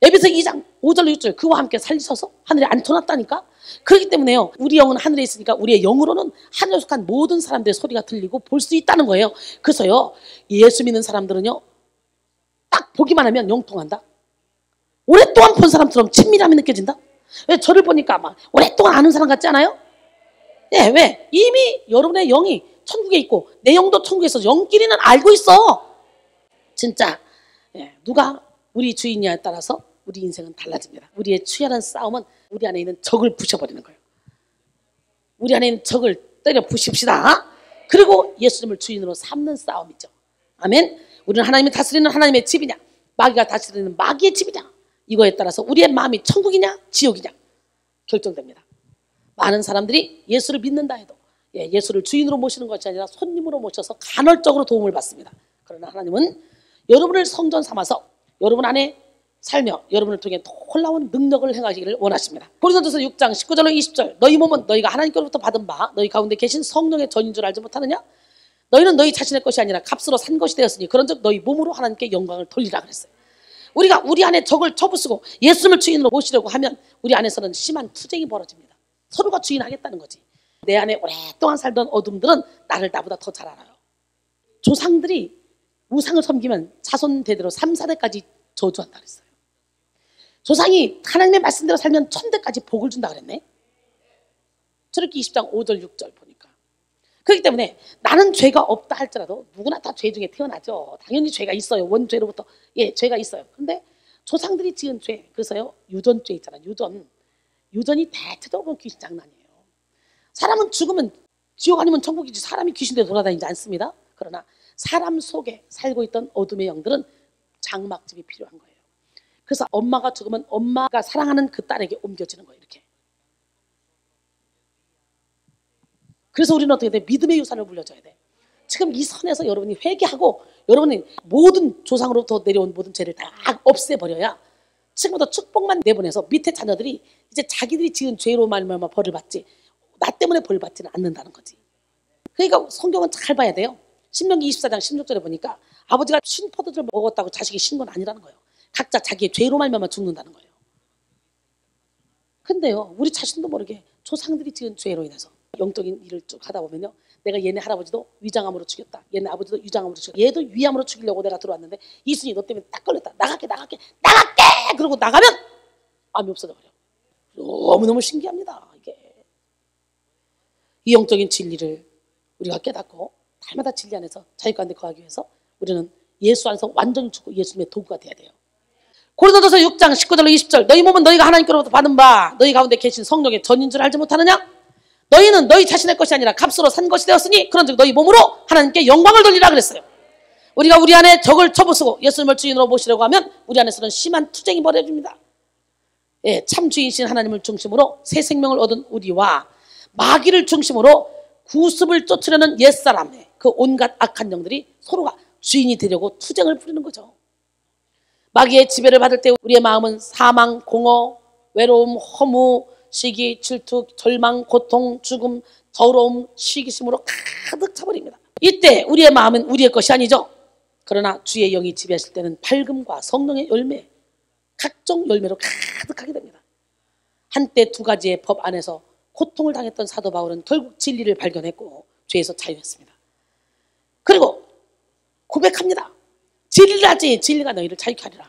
에베소 2장 5절 6절 그와 함께 살리셔서 하늘에 앉혀놨다니까. 그렇기 때문에요. 우리 영은 하늘에 있으니까 우리의 영으로는 하늘에 속한 모든 사람들의 소리가 들리고 볼 수 있다는 거예요. 그래서요. 예수 믿는 사람들은요. 딱 보기만 하면 영통한다. 오랫동안 본 사람처럼 친밀함이 느껴진다. 왜 저를 보니까 막 오랫동안 아는 사람 같지 않아요? 예, 왜? 이미 여러분의 영이 천국에 있고 내 영도 천국에 있어. 영끼리는 알고 있어. 진짜 예, 누가 우리 주인이냐에 따라서 우리 인생은 달라집니다. 우리의 치열한 싸움은 우리 안에 있는 적을 부셔버리는 거예요. 우리 안에 있는 적을 때려 부십시다. 그리고 예수님을 주인으로 삼는 싸움이죠. 아멘. 우리는 하나님이 다스리는 하나님의 집이냐 마귀가 다스리는 마귀의 집이냐 이거에 따라서 우리의 마음이 천국이냐 지옥이냐 결정됩니다. 많은 사람들이 예수를 믿는다 해도 예수를 주인으로 모시는 것이 아니라 손님으로 모셔서 간헐적으로 도움을 받습니다. 그러나 하나님은 여러분을 성전 삼아서 여러분 안에 살며 여러분을 통해 놀라운 능력을 행하시기를 원하십니다. 고린도전서 6장 19절로 20절 너희 몸은 너희가 하나님께로부터 받은 바 너희 가운데 계신 성령의 전인 줄 알지 못하느냐? 너희는 너희 자신의 것이 아니라 값으로 산 것이 되었으니 그런즉 너희 몸으로 하나님께 영광을 돌리라 그랬어요. 우리가 우리 안에 적을 쳐부수고 예수님을 주인으로 모시려고 하면 우리 안에서는 심한 투쟁이 벌어집니다. 서로가 주인하겠다는 거지. 내 안에 오랫동안 살던 어둠들은 나를 나보다 더 잘 알아요. 조상들이 우상을 섬기면 자손 대대로 3, 4대까지 저주한다 그랬어요. 조상이 하나님의 말씀대로 살면 1000대까지 복을 준다 그랬네. 출애굽기 20장 5절 6절 보니까. 그렇기 때문에 나는 죄가 없다 할지라도 누구나 다 죄 중에 태어나죠. 당연히 죄가 있어요. 원죄로부터 죄가 있어요. 그런데 조상들이 지은 죄, 그래서요 유전죄 있잖아요. 유전이 대체적으로 귀신 장난이에요. 사람은 죽으면 지옥 아니면 천국이지 사람이 귀신대로 돌아다니지 않습니다. 그러나 사람 속에 살고 있던 어둠의 영들은 장막집이 필요한 거예요. 그래서 엄마가 죽으면 엄마가 사랑하는 그 딸에게 옮겨지는 거예요. 이렇게. 그래서 우리는 어떻게 돼? 믿음의 유산을 물려줘야 돼. 지금 이 선에서 여러분이 회개하고 여러분이 모든 조상으로부터 내려온 모든 죄를 다 없애버려야 지금부터 축복만 내보내서 밑에 자녀들이 이제 자기들이 지은 죄로 말미암아 벌을 받지 나 때문에 벌 받지는 않는다는 거지. 그러니까 성경은 잘 봐야 돼요. 신명기 24장 16절에 보니까 아버지가 쉰포도주를 먹었다고 자식이 쉰 건 아니라는 거예요. 각자 자기의 죄로 말미암아 죽는다는 거예요. 근데요 우리 자신도 모르게 조상들이 지은 죄로 인해서 영적인 일을 쭉 하다 보면요 내가 얘네 할아버지도 위장암으로 죽였다. 얘네 아버지도 위장암으로 죽였다. 얘도 위암으로 죽이려고 내가 들어왔는데 이순이 너 때문에 딱 걸렸다. 나갈게 그러고 나가면 암이 없어져 버려. 너무너무 신기합니다. 이게 이 영적인 진리를 우리가 깨닫고 날마다 진리 안에서 자기 가운데 거하기 위해서 우리는 예수 안에서 완전히 죽고 예수님의 도구가 돼야 돼요. 고린도전서 6장 19절로 20절 너희 몸은 너희가 하나님께로부터 받은 바 너희 가운데 계신 성령의 전인 줄 알지 못하느냐? 너희는 너희 자신의 것이 아니라 값으로 산 것이 되었으니 그런즉 너희 몸으로 하나님께 영광을 돌리라 그랬어요. 우리가 우리 안에 적을 쳐부수고 예수님을 주인으로 모시려고 하면 우리 안에서는 심한 투쟁이 벌어집니다. 참 주인이신 하나님을 중심으로 새 생명을 얻은 우리와 마귀를 중심으로 구습을 쫓으려는 옛사람의 그 온갖 악한 영들이 서로가 주인이 되려고 투쟁을 부리는 거죠. 마귀의 지배를 받을 때 우리의 마음은 사망, 공허, 외로움, 허무, 시기, 질투, 절망, 고통, 죽음, 더러움, 시기심으로 가득 차버립니다. 이때 우리의 마음은 우리의 것이 아니죠. 그러나 주의 영이 지배하실 때는 밝음과 성령의 열매, 각종 열매로 가득하게 됩니다. 한때 두 가지의 법 안에서 고통을 당했던 사도 바울은 결국 진리를 발견했고 죄에서 자유했습니다. 그리고 고백합니다. 진리를 알지 진리가 너희를 자유케 하리라.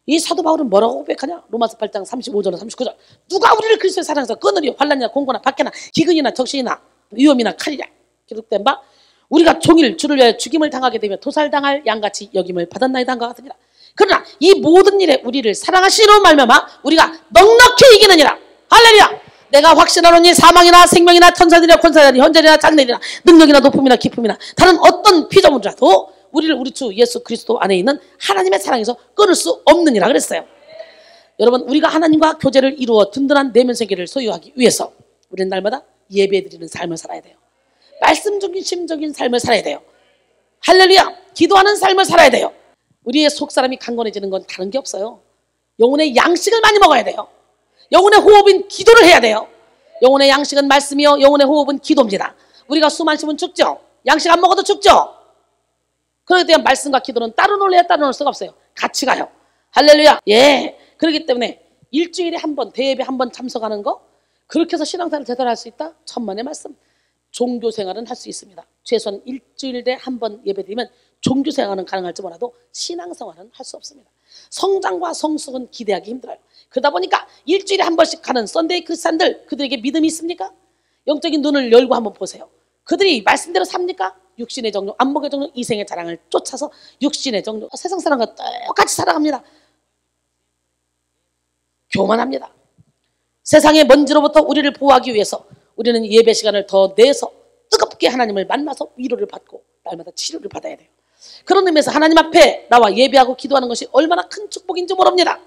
이 사도 바울은 뭐라고 고백하냐? 로마서 8장 35절 39절 누가 우리를 그리스도의 사랑에서 끊으리요? 환난이나 공고나 박해나 기근이나 적신이나 위험이나 칼이라 기록된 바 우리가 종일 주를 위하여 죽임을 당하게 되며 도살당할 양같이 여김을 받았나이다 한것 같으니라. 그러나 이 모든 일에 우리를 사랑하시는 말미암아 우리가 넉넉히 이기느니라. 할렐루야. 내가 확신하노니 사망이나 생명이나 천사들이나 권사들이나 현재나 장래이나 능력이나 높음이나 기쁨이나 다른 어떤 피조물이라도 우리를 우리 주 예수 그리스도 안에 있는 하나님의 사랑에서 끊을 수 없느니라 그랬어요. 여러분, 우리가 하나님과 교제를 이루어 든든한 내면 세계를 소유하기 위해서 우리는 날마다 예배드리는 삶을 살아야 돼요. 말씀 중심적인 삶을 살아야 돼요. 할렐루야! 기도하는 삶을 살아야 돼요. 우리의 속사람이 강건해지는 건 다른 게 없어요. 영혼의 양식을 많이 먹어야 돼요. 영혼의 호흡인 기도를 해야 돼요. 영혼의 양식은 말씀이요, 영혼의 호흡은 기도입니다. 우리가 숨 안 쉬면 죽죠. 양식 안 먹어도 죽죠. 그렇기 때문에 말씀과 기도는 따로 놀래야 따로 놀 수가 없어요. 같이 가요. 할렐루야. 예. 그렇기 때문에 일주일에 한 번, 대예배 한 번 참석하는 거, 그렇게 해서 신앙생활을 제대로 할 수 있다? 천만의 말씀. 종교생활은 할 수 있습니다. 최소한 일주일에 한 번 예배드리면 종교생활은 가능할지 몰라도 신앙생활은 할 수 없습니다. 성장과 성숙은 기대하기 힘들어요. 그러다 보니까 일주일에 한 번씩 가는 썬데이 크리스찬들, 그들에게 믿음이 있습니까? 영적인 눈을 열고 한번 보세요. 그들이 말씀대로 삽니까? 육신의 정욕, 안목의 정욕, 이생의 자랑을 쫓아서 육신의 정욕, 세상 사람과 똑같이 살아갑니다. 교만합니다. 세상의 먼지로부터 우리를 보호하기 위해서 우리는 예배 시간을 더 내서 뜨겁게 하나님을 만나서 위로를 받고 날마다 치료를 받아야 돼요. 그런 의미에서 하나님 앞에 나와 예배하고 기도하는 것이 얼마나 큰 축복인지 모릅니다.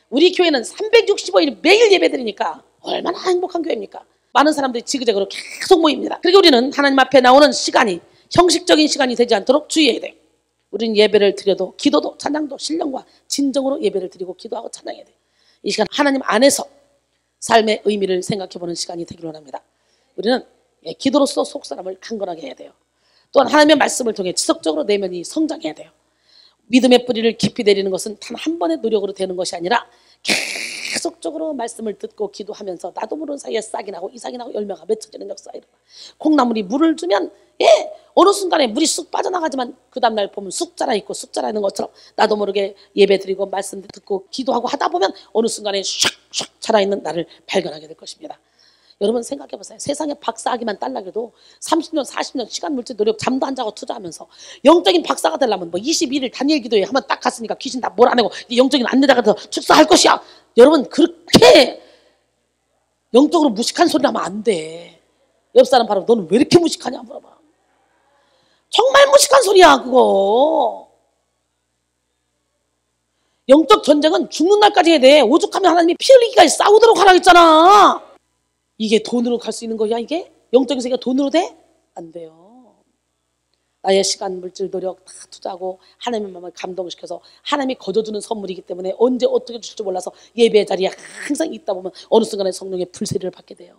우리 교회는 365일 매일 예배드리니까 얼마나 행복한 교회입니까? 많은 사람들이 지그재그로 계속 모입니다. 그리고 우리는 하나님 앞에 나오는 시간이 형식적인 시간이 되지 않도록 주의해야 돼요. 우리는 예배를 드려도 기도도 찬양도 신령과 진정으로 예배를 드리고 기도하고 찬양해야 돼요. 이 시간 하나님 안에서 삶의 의미를 생각해보는 시간이 되기를 원합니다. 우리는 기도로서 속사람을 강건하게 해야 돼요. 또한 하나님의 말씀을 통해 지속적으로 내면이 성장해야 돼요. 믿음의 뿌리를 깊이 내리는 것은 단 한 번의 노력으로 되는 것이 아니라 계속적으로 말씀을 듣고 기도하면서 나도 모르는 사이에 싹이 나고 이삭이 나고 열매가 맺혀지는 역사가 일어나. 콩나물이 물을 주면 어느 순간에 물이 쑥 빠져나가지만 그 다음날 보면 쑥 자라있고 쑥 자라있는 것처럼 나도 모르게 예배드리고 말씀 듣고 기도하고 하다 보면 어느 순간에 샥샥 자라있는 나를 발견하게 될 것입니다. 여러분 생각해보세요. 세상에 박사학위만 딸락해도 30년 40년 시간 물질 노력 잠도 안 자고 투자하면서 영적인 박사가 되려면 뭐 21일 다니엘 기도회 한번 딱 갔으니까 귀신 다 몰아내고 영적인 안내자가 돼서 축사할 것이야. 여러분 그렇게 영적으로 무식한 소리 하면 안 돼. 옆 사람 바로 너는 왜 이렇게 무식하냐 물어봐. 정말 무식한 소리야 그거. 영적 전쟁은 죽는 날까지 해야 돼. 오죽하면 하나님이 피 흘리기까지 싸우도록 하라고 했잖아. 이게 돈으로 갈 수 있는 거야 이게? 영적인 세계가 돈으로 돼? 안 돼요. 나의 시간, 물질, 노력 다 투자하고 하나님의 마음을 감동시켜서 하나님이 거저주는 선물이기 때문에 언제 어떻게 줄지 몰라서 예배의 자리에 항상 있다 보면 어느 순간에 성령의 불세례를 받게 돼요.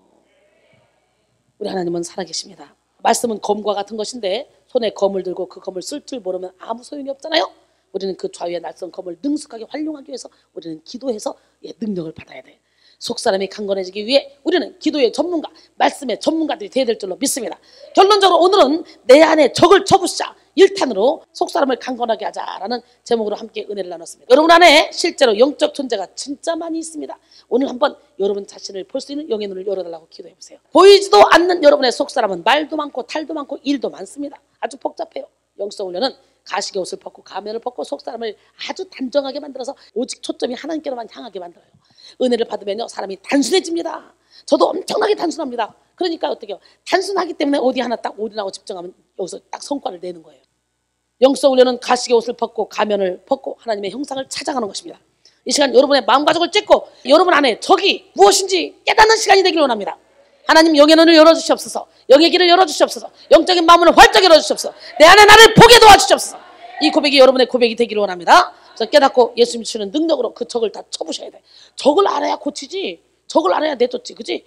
우리 하나님은 살아계십니다. 말씀은 검과 같은 것인데 손에 검을 들고 그 검을 쓸 줄 모르면 아무 소용이 없잖아요. 우리는 그 좌우의 낯선 검을 능숙하게 활용하기 위해서 우리는 기도해서 능력을 받아야 돼요. 속사람이 강건해지기 위해 우리는 기도의 전문가, 말씀의 전문가들이 되어야 될 줄로 믿습니다. 결론적으로 오늘은 내 안에 적을 쳐부시자 1탄으로 속사람을 강건하게 하자라는 제목으로 함께 은혜를 나눴습니다. 여러분 안에 실제로 영적 존재가 진짜 많이 있습니다. 오늘 한번 여러분 자신을 볼 수 있는 영의 눈을 열어달라고 기도해보세요. 보이지도 않는 여러분의 속사람은 말도 많고 탈도 많고 일도 많습니다. 아주 복잡해요. 영성 훈련은 가식의 옷을 벗고 가면을 벗고 속사람을 아주 단정하게 만들어서 오직 초점이 하나님께로만 향하게 만들어요. 은혜를 받으면요 사람이 단순해집니다. 저도 엄청나게 단순합니다. 그러니까 어떻게 해요? 단순하기 때문에 어디 하나 딱 올인하고 집중하면 여기서 딱 성과를 내는 거예요. 영성 훈련은 가식의 옷을 벗고 가면을 벗고 하나님의 형상을 찾아가는 것입니다. 이 시간 여러분의 마음가짐을 찢고 여러분 안에 적이 무엇인지 깨닫는 시간이 되기를 원합니다. 하나님 영의 눈을 열어주시옵소서. 영의 길을 열어주시옵소서. 영적인 마음을 활짝 열어주시옵소서. 내 안에 나를 보게 도와주시옵소서. 이 고백이 여러분의 고백이 되기를 원합니다. 그래서 깨닫고 예수님 주시는 능력으로 그 적을 다 쳐부셔야 돼. 적을 알아야 고치지. 적을 알아야 내쫓지. 그치?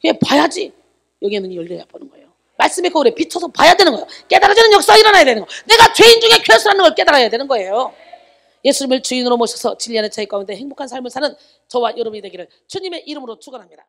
그게 봐야지. 영의 눈이 열려야 보는 거예요. 말씀의 거울에 비춰서 봐야 되는 거예요. 깨달아지는 역사가 일어나야 되는 거예요. 내가 죄인 중에 괴수라는 걸 깨달아야 되는 거예요. 예수님을 주인으로 모셔서 진리 안의 자유 가운데 행복한 삶을 사는 저와 여러분이 되기를 주님의 이름으로 축원합니다.